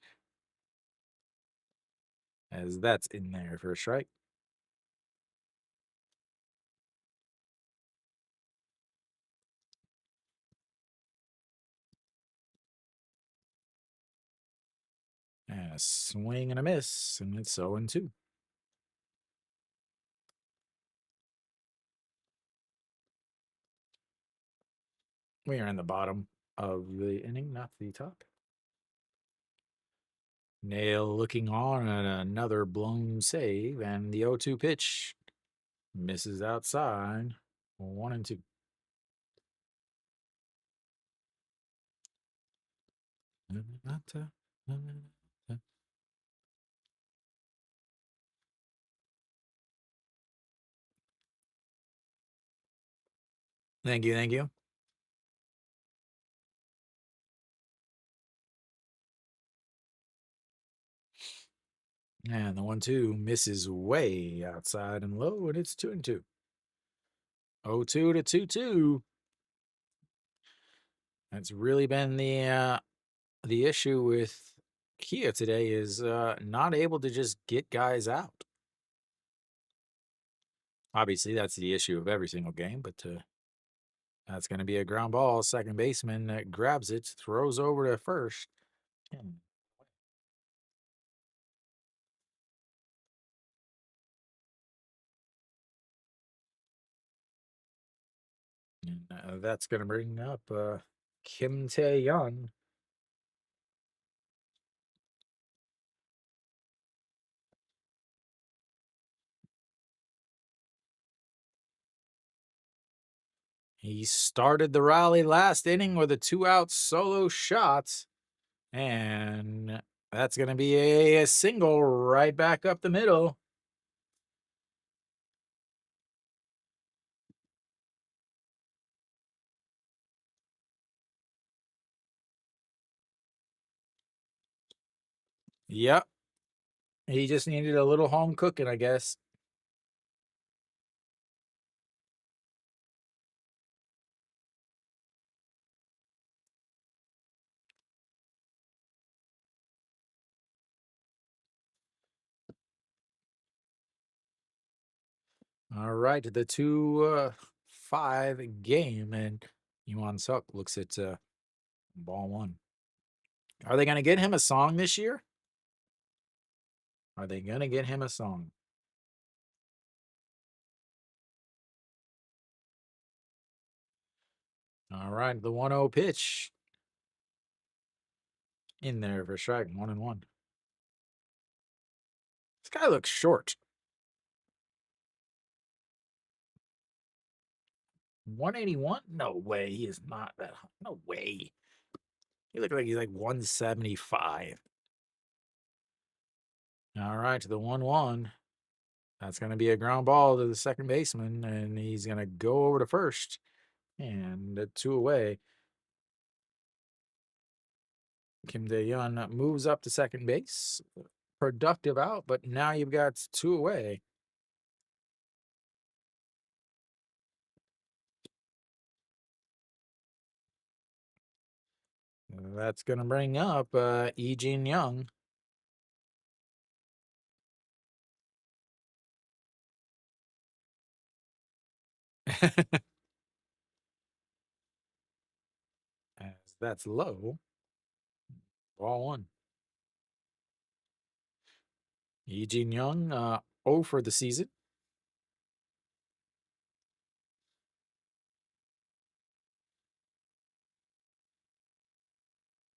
as that's in there for a strike. And a swing and a miss, and it's 0-2. We are in the bottom of the inning, not the top. Nail looking on and another blown save, and the 0-2 pitch misses outside. 1-2. Thank you, thank you. And the 1-2 misses way outside and low, and it's 2-2. 0-2 to 2-2. That's really been the issue with Kia today is not able to just get guys out. Obviously, that's the issue of every single game, but that's going to be a ground ball. Second baseman grabs it, throws over to first. And that's going to bring up Kim Tae-yeon. He started the rally last inning with a 2-out solo shot. And that's going to be a single right back up the middle. Yep. He just needed a little home cooking, I guess. All right, the 2-5 game, and Yuan Suk looks at ball one. Are they going to get him a song this year? Are they going to get him a song? All right, the 1-0 pitch. In there for strike, 1-1. This guy looks short. 181? No way. He is not that high. No way. He looks like he's like 175. All right, to the 1-1. That's going to be a ground ball to the second baseman, and he's going to go over to first. And 2 away. Kim Dae-yeon moves up to second base. Productive out, but now you've got 2 away. That's going to bring up Lee Jin Young. As that's low. Ball 1. Lee Jin Young, 0 for the season.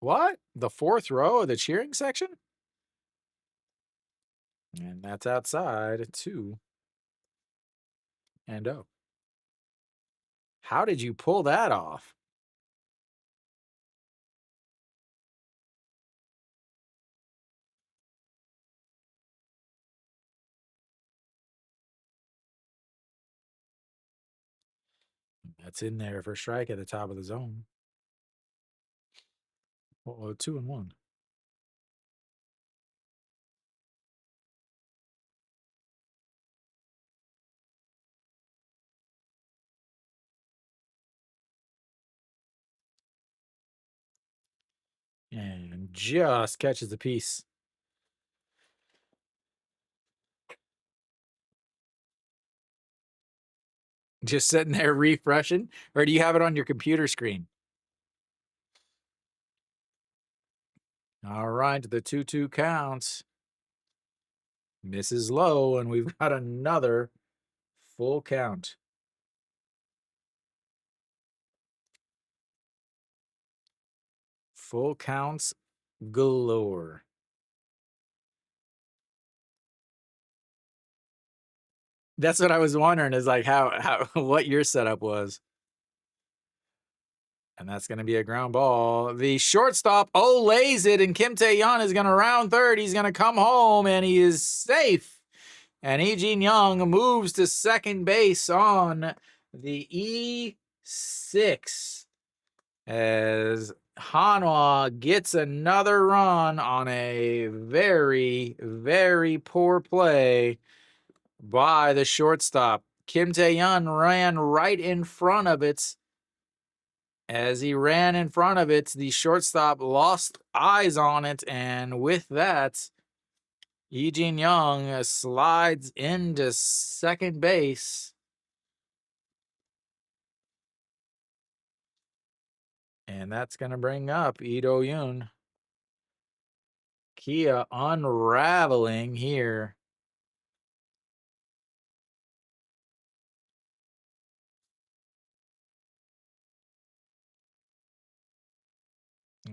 What? The 4th row of the cheering section? And that's outside 2-0. How did you pull that off? That's in there for strike at the top of the zone. 2-1. And just catches the piece. Just sitting there refreshing? Or do you have it on your computer screen? All right, the 2-2 counts. Misses low, and we've got another full count. Full counts galore. That's what I was wondering, is like how what your setup was. And that's going to be a ground ball. The shortstop lays it, and Kim Tae-yeon is going to round third. He's going to come home, and he is safe. And Lee Jin Young moves to second base on the E6 as Hanwha gets another run on a very, very poor play by the shortstop. Kim Tae-yeon ran right in front of it. As he ran in front of it, the shortstop lost eyes on it, and with that, Lee Jin Young slides into second base. And that's going to bring up Lee Do-yoon. Kia unraveling here.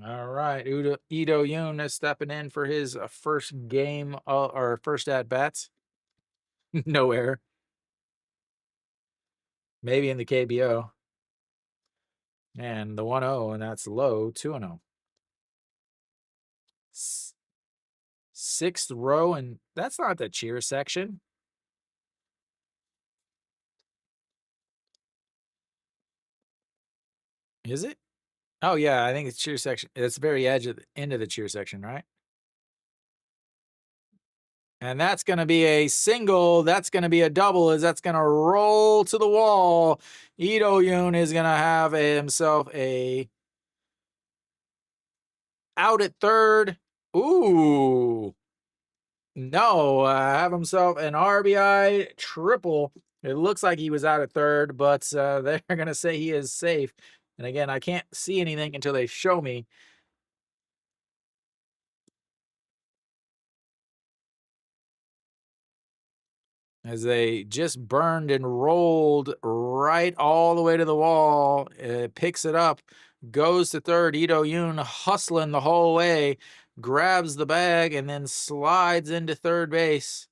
All right, Lee Do-yoon is stepping in for his first game or first at bats. No error. Maybe in the KBO. And the 1-0, and that's low, 2-0. 6th row, and that's not the cheer section. Is it? Oh, yeah, I think it's cheer section. It's the very edge of the end of the cheer section, right? And that's going to be a single. That's going to be a double, as that's going to roll to the wall. Lee Do-yoon is going to have himself a out at third. Ooh. No, have himself an RBI triple It looks like he was out at third, but they're going to say he is safe. And again, I can't see anything until they show me. As they just burned and rolled right all the way to the wall. It picks it up, goes to third. Ito Yoon hustling the whole way, grabs the bag, and then slides into third base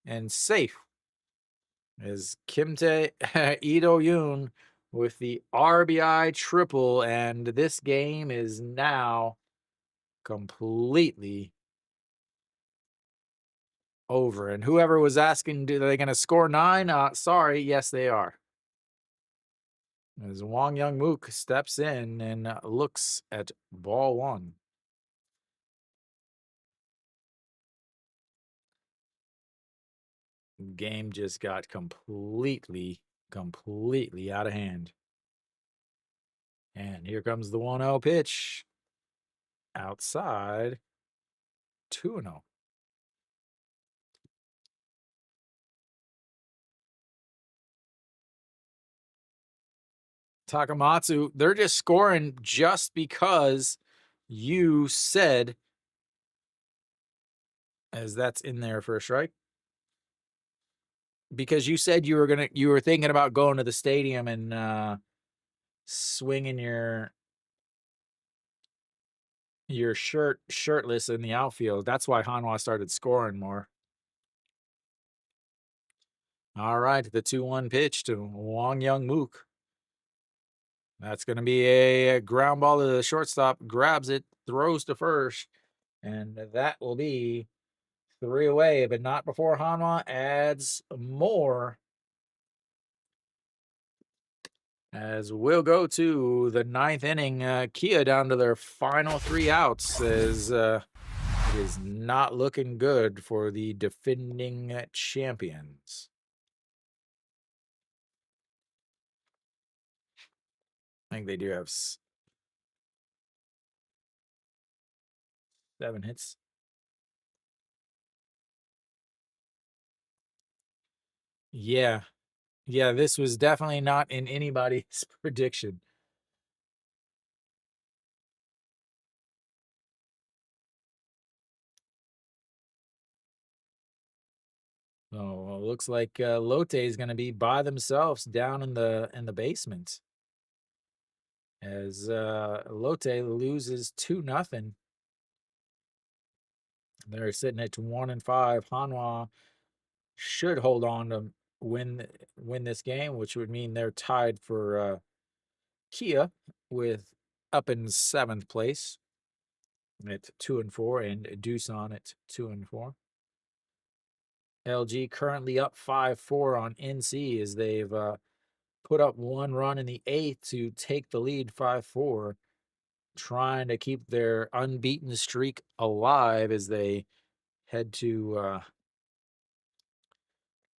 and safe. As Kimte Ito Yoon with the RBI triple, and this game is now completely over. And whoever was asking, are they going to score 9? Sorry, yes, they are. As Wong Young Mook steps in and looks at ball 1. Game just got completely out of hand. And here comes the 1-0 pitch. Outside, 2-0. Takamatsu, they're just scoring just because you said, as that's in there for a strike, because you said you were thinking about going to the stadium and swinging your shirtless in the outfield. That's why Hanwha started scoring more. All right, the 2-1 pitch to Wong Young Mook. That's going to be a ground ball to the shortstop. Grabs it, throws to first, and that will be 3 away, but not before Hanwha adds more. As we'll go to the 9th inning, Kia down to their final 3 outs as it is not looking good for the defending champions. I think they do have 7 hits. Yeah. Yeah, this was definitely not in anybody's prediction. Oh, it looks like Lotte is going to be by themselves down in the basement. As Lotte loses 2-0. They're sitting at 1-5. Hanwha should hold on to win this game, which would mean they're tied for Kia with up in 7th place at 2-4, and Doosan at 2-4. LG currently up 5-4 on NC as they've put up 1 run in the 8th to take the lead 5-4, trying to keep their unbeaten streak alive as they head to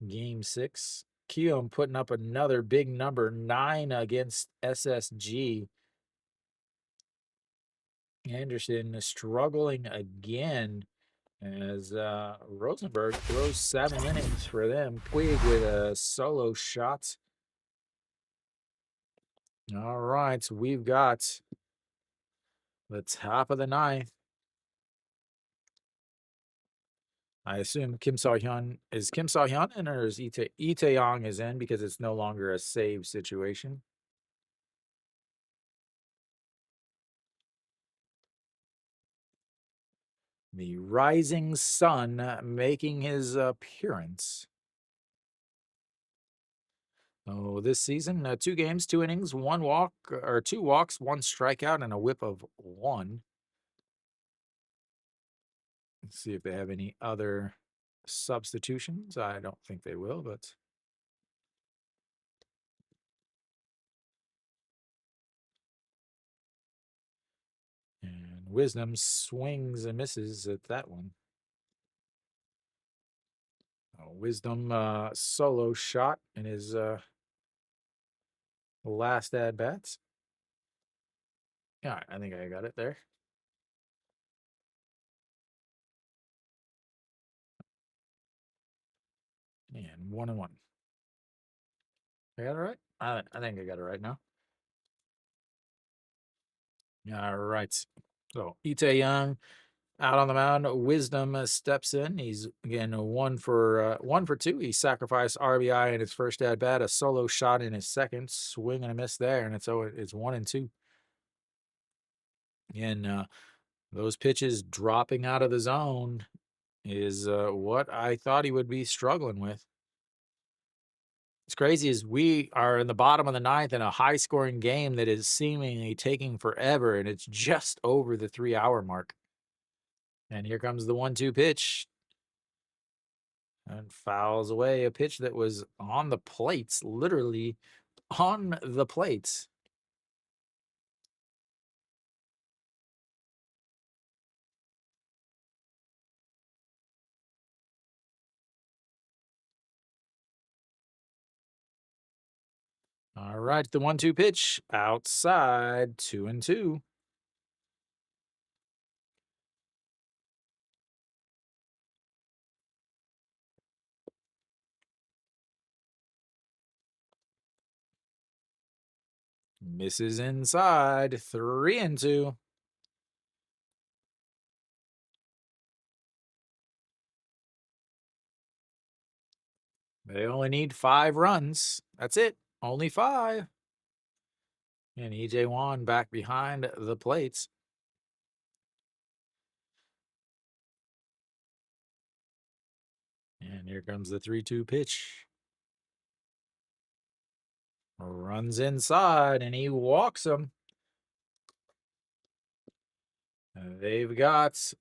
Game 6. Keom putting up another big number, 9 against SSG. Anderson struggling again as Rosenberg throws 7 innings for them. Puig with a solo shot. All right, we've got the top of the 9th. I assume Kim Saw-hyun in, or is Ite Young is in because it's no longer a save situation. The rising sun making his appearance. Oh, this season, 2 games, 2 innings, 1 walk, or 2 walks, 1 strikeout, and a whip of 1. Let's see if they have any other substitutions. I don't think they will, but and Wisdom swings and misses at that one. Wisdom solo shot in his last at bats. Yeah, I think I got it there. And 1-1. I got it right? I think I got it right now. All right. So Ite Young out on the mound. Wisdom steps in. He's again 1 for 2. He sacrificed RBI in his first at bat, a solo shot in his second, swing and a miss there, and it's 1-2. And those pitches dropping out of the zone is what I thought he would be struggling with. It's crazy as we are in the bottom of the ninth in a high-scoring game that is seemingly taking forever, and it's just over the 3-hour mark. And here comes the 1-2 pitch. And fouls away a pitch that was on the plates, literally on the plates. All right, the 1-2 pitch outside, 2-2. Misses inside, 3-2. They only need 5 runs. That's it. Only 5. And EJ Wan back behind the plates. And here comes the 3-2 pitch. Runs inside and he walks him. They've got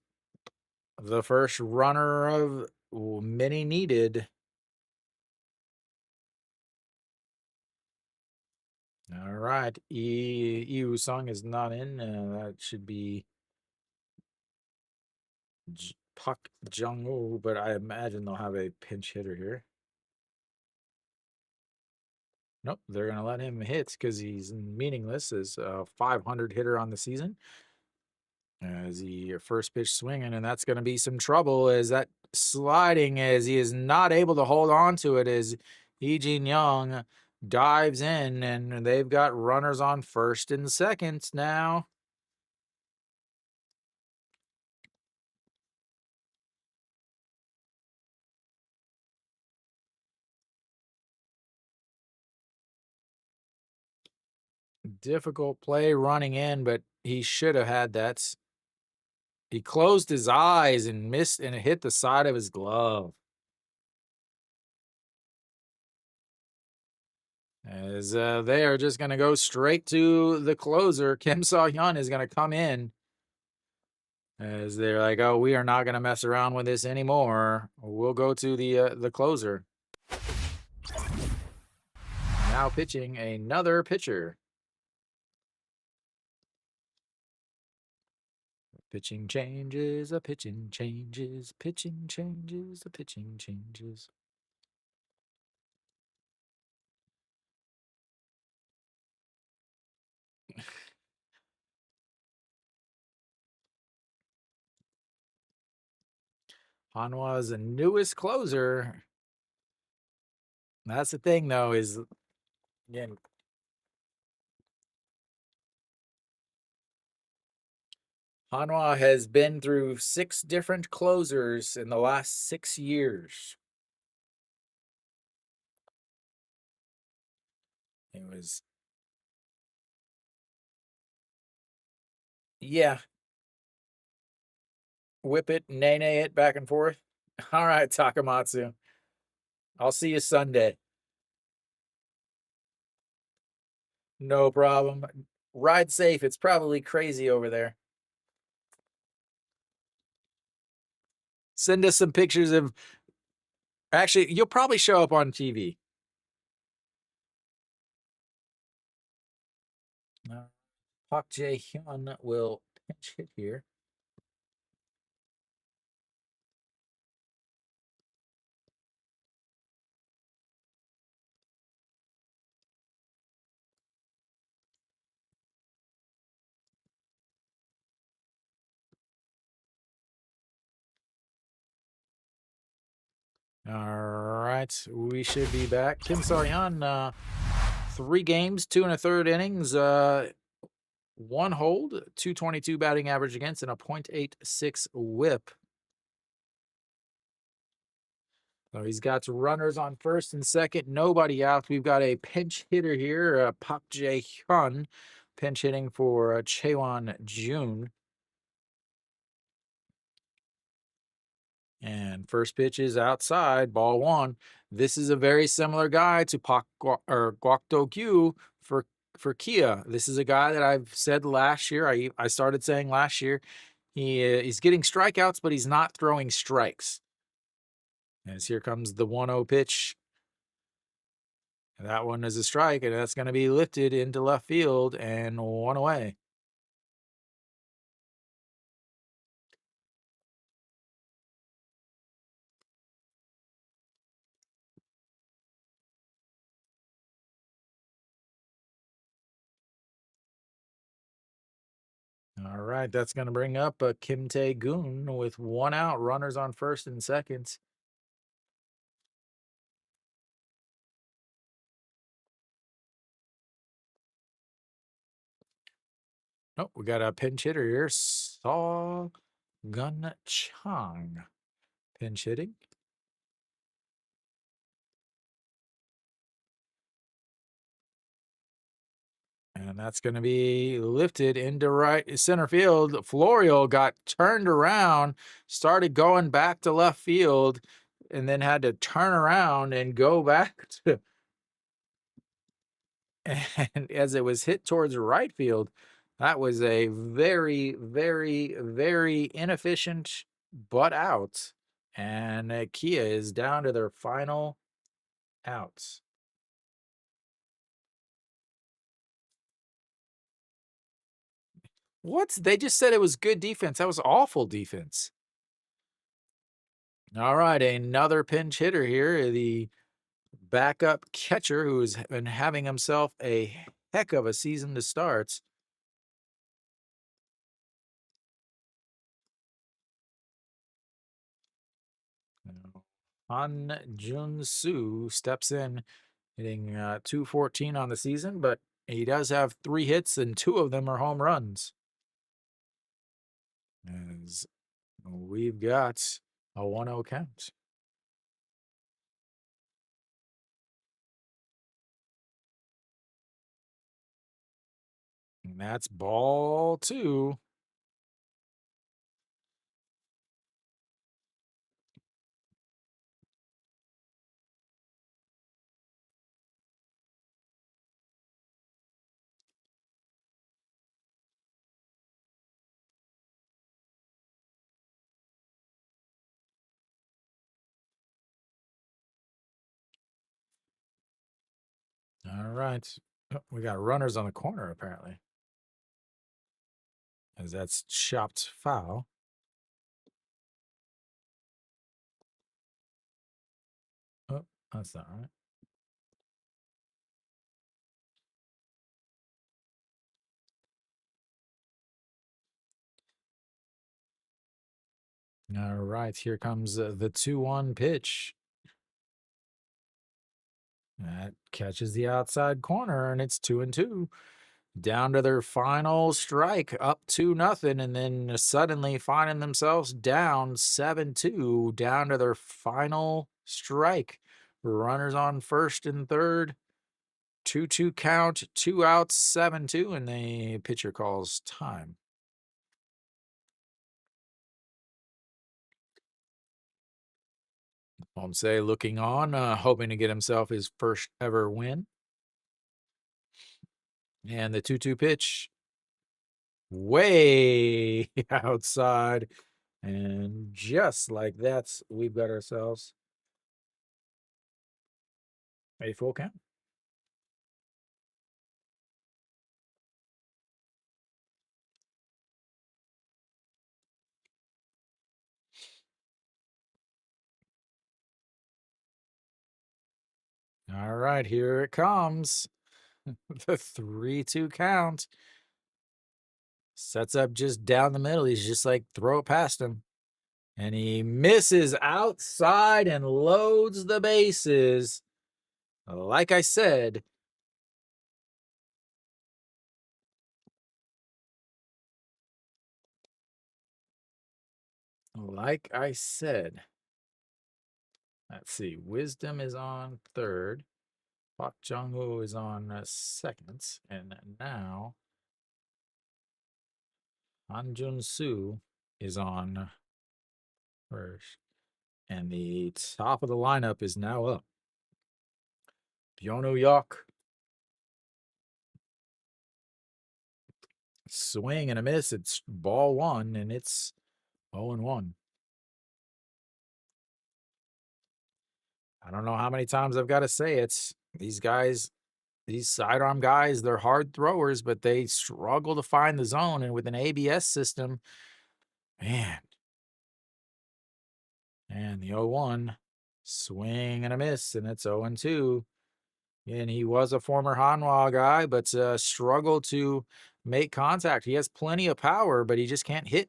the first runner of many needed. All right. Yu Sung is not in. That should be Puck Jung-woo, but I imagine they'll have a pinch hitter here. Nope, they're going to let him hit because he's meaningless as a 500 hitter on the season. As he first pitch swinging, and that's going to be some trouble as that sliding as he is not able to hold on to it as Lee Young dives in, and they've got runners on first and second now. Difficult play running in, but he should have had that. He closed his eyes and missed, and it hit the side of his glove. As they are just going to go straight to the closer. Kim So-hyun is going to come in. As they're like, oh, we are not going to mess around with this anymore. We'll go to the closer. Now pitching another pitcher. Pitching changes, a pitching changes, pitching changes, a pitching changes. Hanwha's the newest closer. That's the thing, though, is again, Hanwha has been through 6 different closers in the last 6 years. It was, yeah. Whip it, nay it back and forth. All right, Takamatsu. I'll see you Sunday. No problem. Ride safe. It's probably crazy over there. Send us some pictures of. Actually, you'll probably show up on TV. Park Jae-hyun will pinch hit here. All right, we should be back. Kim So-hyun 3 games, 2 1/3 innings, 1 hold, 222 batting average against, and a .86 whip. So he's got runners on first and second, nobody out. We've got a pinch hitter here, Pak Jae-hyun, pinch hitting for Chaewon Jun. And first pitch is outside, ball 1. This is a very similar guy to Kwak Do-kyu for Kia. This is a guy that I've said last year. I started saying last year he's getting strikeouts, but he's not throwing strikes. As here comes the 1-0 pitch. That one is a strike, and that's going to be lifted into left field and 1 away. All right, that's going to bring up Kim Tae-gun with 1 out, runners on first and second. Oh, we got a pinch hitter here, Saw Gun Chang. Pinch hitting. And that's going to be lifted into right center field. Florial got turned around, started going back to left field, and then had to turn around and go back to. And as it was hit towards right field, that was a very, very, very inefficient butt out. And Kia is down to their final outs. What? They just said it was good defense. That was awful defense. All right, another pinch hitter here. The backup catcher who's been having himself a heck of a season to start. Han Jun-soo steps in, hitting 214 on the season, but he does have 3 hits, and 2 of them are home runs. As we've got a 1-0 count. And that's ball 2. All right. Oh, we got runners on the corner, apparently. As that's chopped foul. Oh, that's not right. All right, here comes the 2-1 pitch. That catches the outside corner, and it's 2-2. Down to their final strike, up 2-0, and then suddenly finding themselves down 7-2, down to their final strike. Runners on first and third, 2-2 count, 2 outs, 7-2, and the pitcher calls time. Homsei looking on, hoping to get himself his first ever win. And the 2-2 pitch, way outside. And just like that, we've got ourselves a full count. All right, here it comes. The 3-2 count. Sets up just down the middle. He's just like, throw it past him. And he misses outside and loads the bases. Like I said, like I said, let's see. Wisdom is on third. Park Jung-woo is on second. And now Han Jun-soo is on first. And the top of the lineup is now up. Byonu Yok. Swing and a miss. It's ball one, and it's 0-1. I don't know how many times I've got to say it. These guys, these sidearm guys, they're hard throwers, but they struggle to find the zone. And with an ABS system, man. And the 0-1, swing and a miss, and it's 0-2. And he was a former Hanwha guy, but struggled to make contact. He has plenty of power, but he just can't hit.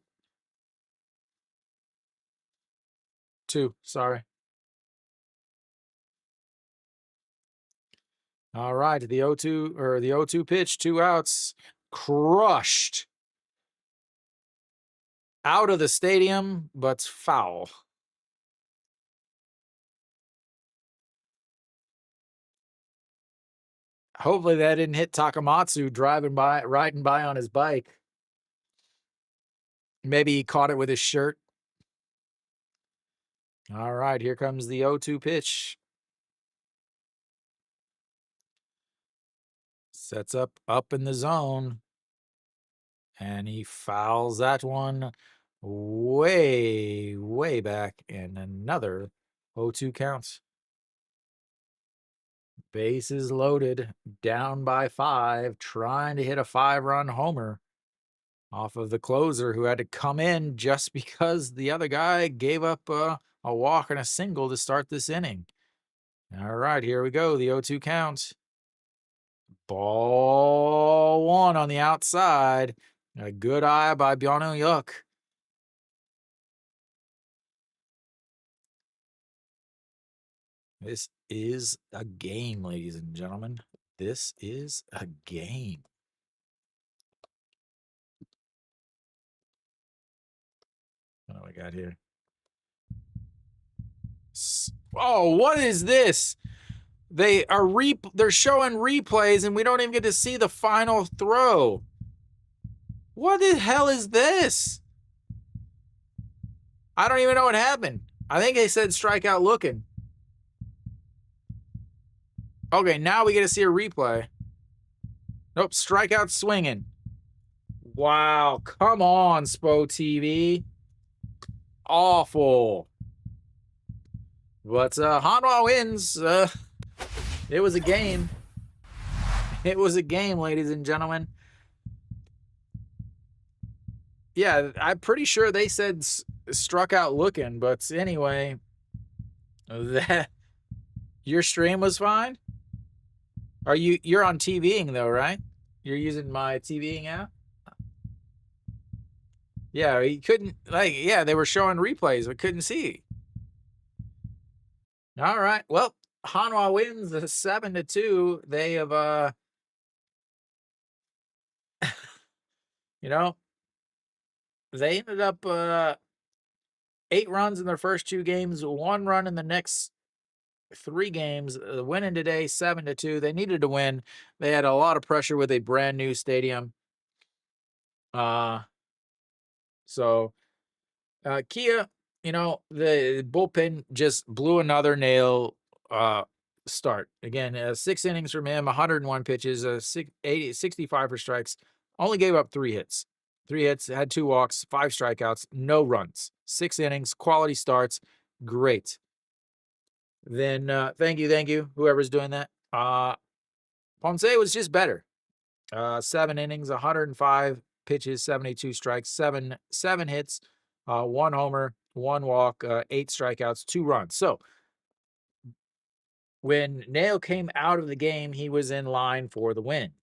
2, sorry. All right, the 0-2 pitch, 2 outs, crushed out of the stadium, but foul. Hopefully that didn't hit Takamatsu riding by on his bike. Maybe he caught it with his shirt. All right, here comes the 0-2 pitch. Sets up in the zone. And he fouls that one way, way back. And another 0-2 count. Bases loaded, down by 5, trying to hit a 5-run homer off of the closer, who had to come in just because the other guy gave up a walk and a single to start this inning. All right, here we go. The 0-2 count. Ball 1 on the outside. A good eye by Byonu Yok. This is a game, ladies and gentlemen. This is a game. What do we got here? Oh, what is this? They're showing replays and we don't even get to see the final throw. What the hell is this? I don't even know what happened. I think they said strikeout looking. Okay, now we get to see a replay. Nope, strikeout swinging. Wow, come on, Spo TV. Awful. But Hanwha wins. It was a game. It was a game, ladies and gentlemen. Yeah, I'm pretty sure they said struck out looking, but anyway, that your stream was fine. You're on TVing though, right? You're using my TVing app? Yeah, he couldn't they were showing replays, but couldn't see. All right. Well, Hanwha wins the 7-2. They have they ended up 8 runs in their first 2 games, 1 run in the next 3 games. Winning today 7-2. They needed to win. They had a lot of pressure with a brand new stadium. So Kia, the bullpen just blew another nail start. Again, 6 innings from him, 101 pitches, 65 for strikes. Only gave up 3 hits. 3 hits, had 2 walks, 5 strikeouts, no runs. 6 innings, quality starts. Great. Then thank you, whoever's doing that. Ponce was just better. 7 innings, 105 pitches, 72 strikes, 7 hits, 1 homer, 1 walk, 8 strikeouts, 2 runs. So when Nail came out of the game, he was in line for the win.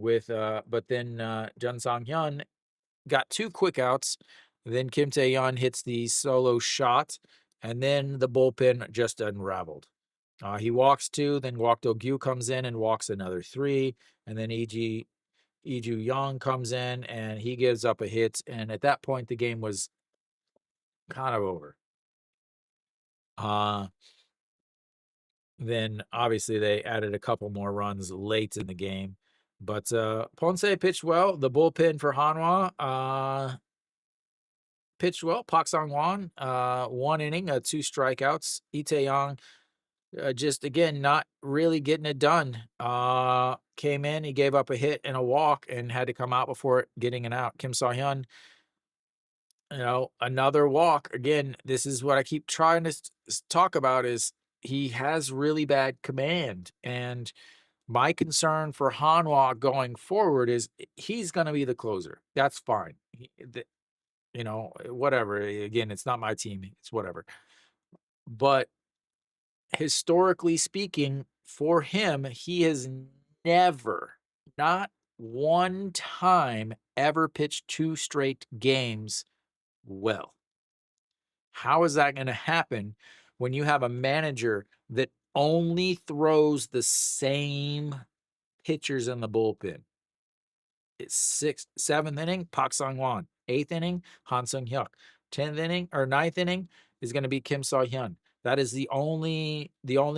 But then Jun Sang-hyun got 2 quick outs. Then Kim Tae-yeon hits the solo shot, and then the bullpen just unraveled. He walks 2, then Kwak Do-gyu comes in and walks another 3, and then Lee Ju-young comes in and he gives up a hit. And at that point, the game was kind of over. Then obviously they added a couple more runs late in the game. But Ponce pitched well. The bullpen for Hanwha pitched well. Pak Sang-wan, 1 inning, 2 strikeouts. Lee Tae-yong, just, again, not really getting it done. Came in, he gave up a hit and a walk and had to come out before getting an out. Kim Saw-hyun, another walk. Again, this is what I keep trying to talk about is he has really bad command. And my concern for Hanwha going forward is he's going to be the closer. That's fine. Whatever. Again, it's not my team. It's whatever. But historically speaking, for him, he has never, not one time, ever pitched 2 straight games well. How is that going to happen when you have a manager that only throws the same pitchers in the bullpen? It's 7th inning, Pak Sang-wan. 8th inning, Han Sung-hyuk. 10th inning or 9th inning is going to be Kim Saw-hyun. That is the only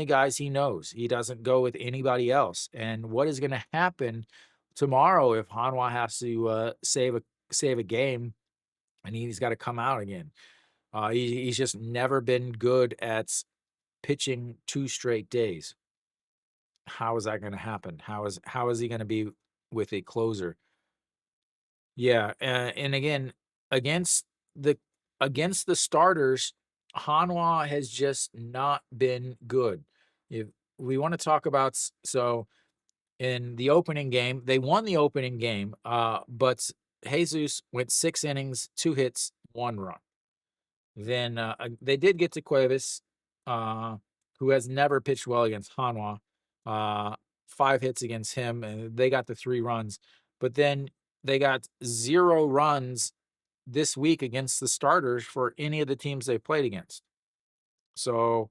guys he knows. He doesn't go with anybody else. And what is going to happen tomorrow if Hanwha has to save a game and he's got to come out again? He's just never been good at pitching 2 straight days. How is that going to happen? How is he going to be with a closer? Yeah, and again, against the starters, Hanwha has just not been good. If we want to talk about, so in the opening game, they won the opening game, but Jesus went 6 innings, 2 hits, 1 run. Then they did get to Cuevas, who has never pitched well against Hanwha. 5 hits against him, and they got the 3 runs. But then they got 0 runs this week against the starters for any of the teams they played against. So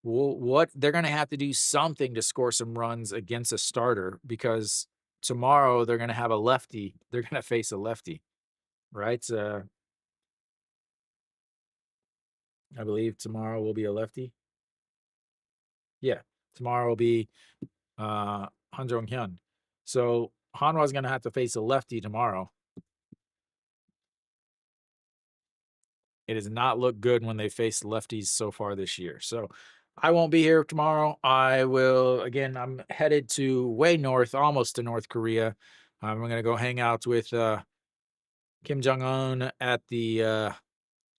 what they're going to have to do something to score some runs against a starter, because tomorrow they're going to have a lefty. They're going to face a lefty, right? I believe tomorrow will be a lefty. Yeah, tomorrow will be Han Jong-hyun. So Hanwha is going to have to face a lefty tomorrow. It has not looked good when they faced lefties so far this year. So I won't be here tomorrow. I'm headed to way north, almost to North Korea. I'm going to go hang out with Kim Jong-un at the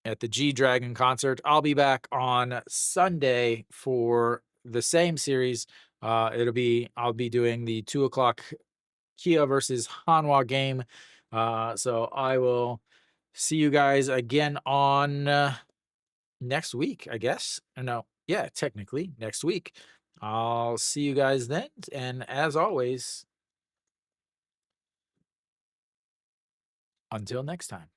G-Dragon concert. I'll be back on Sunday for the same series. I'll be doing the 2:00 Kia versus Hanwha game. So I will see you guys again on next week, I guess. No, yeah, technically next week. I'll see you guys then. And as always, until next time.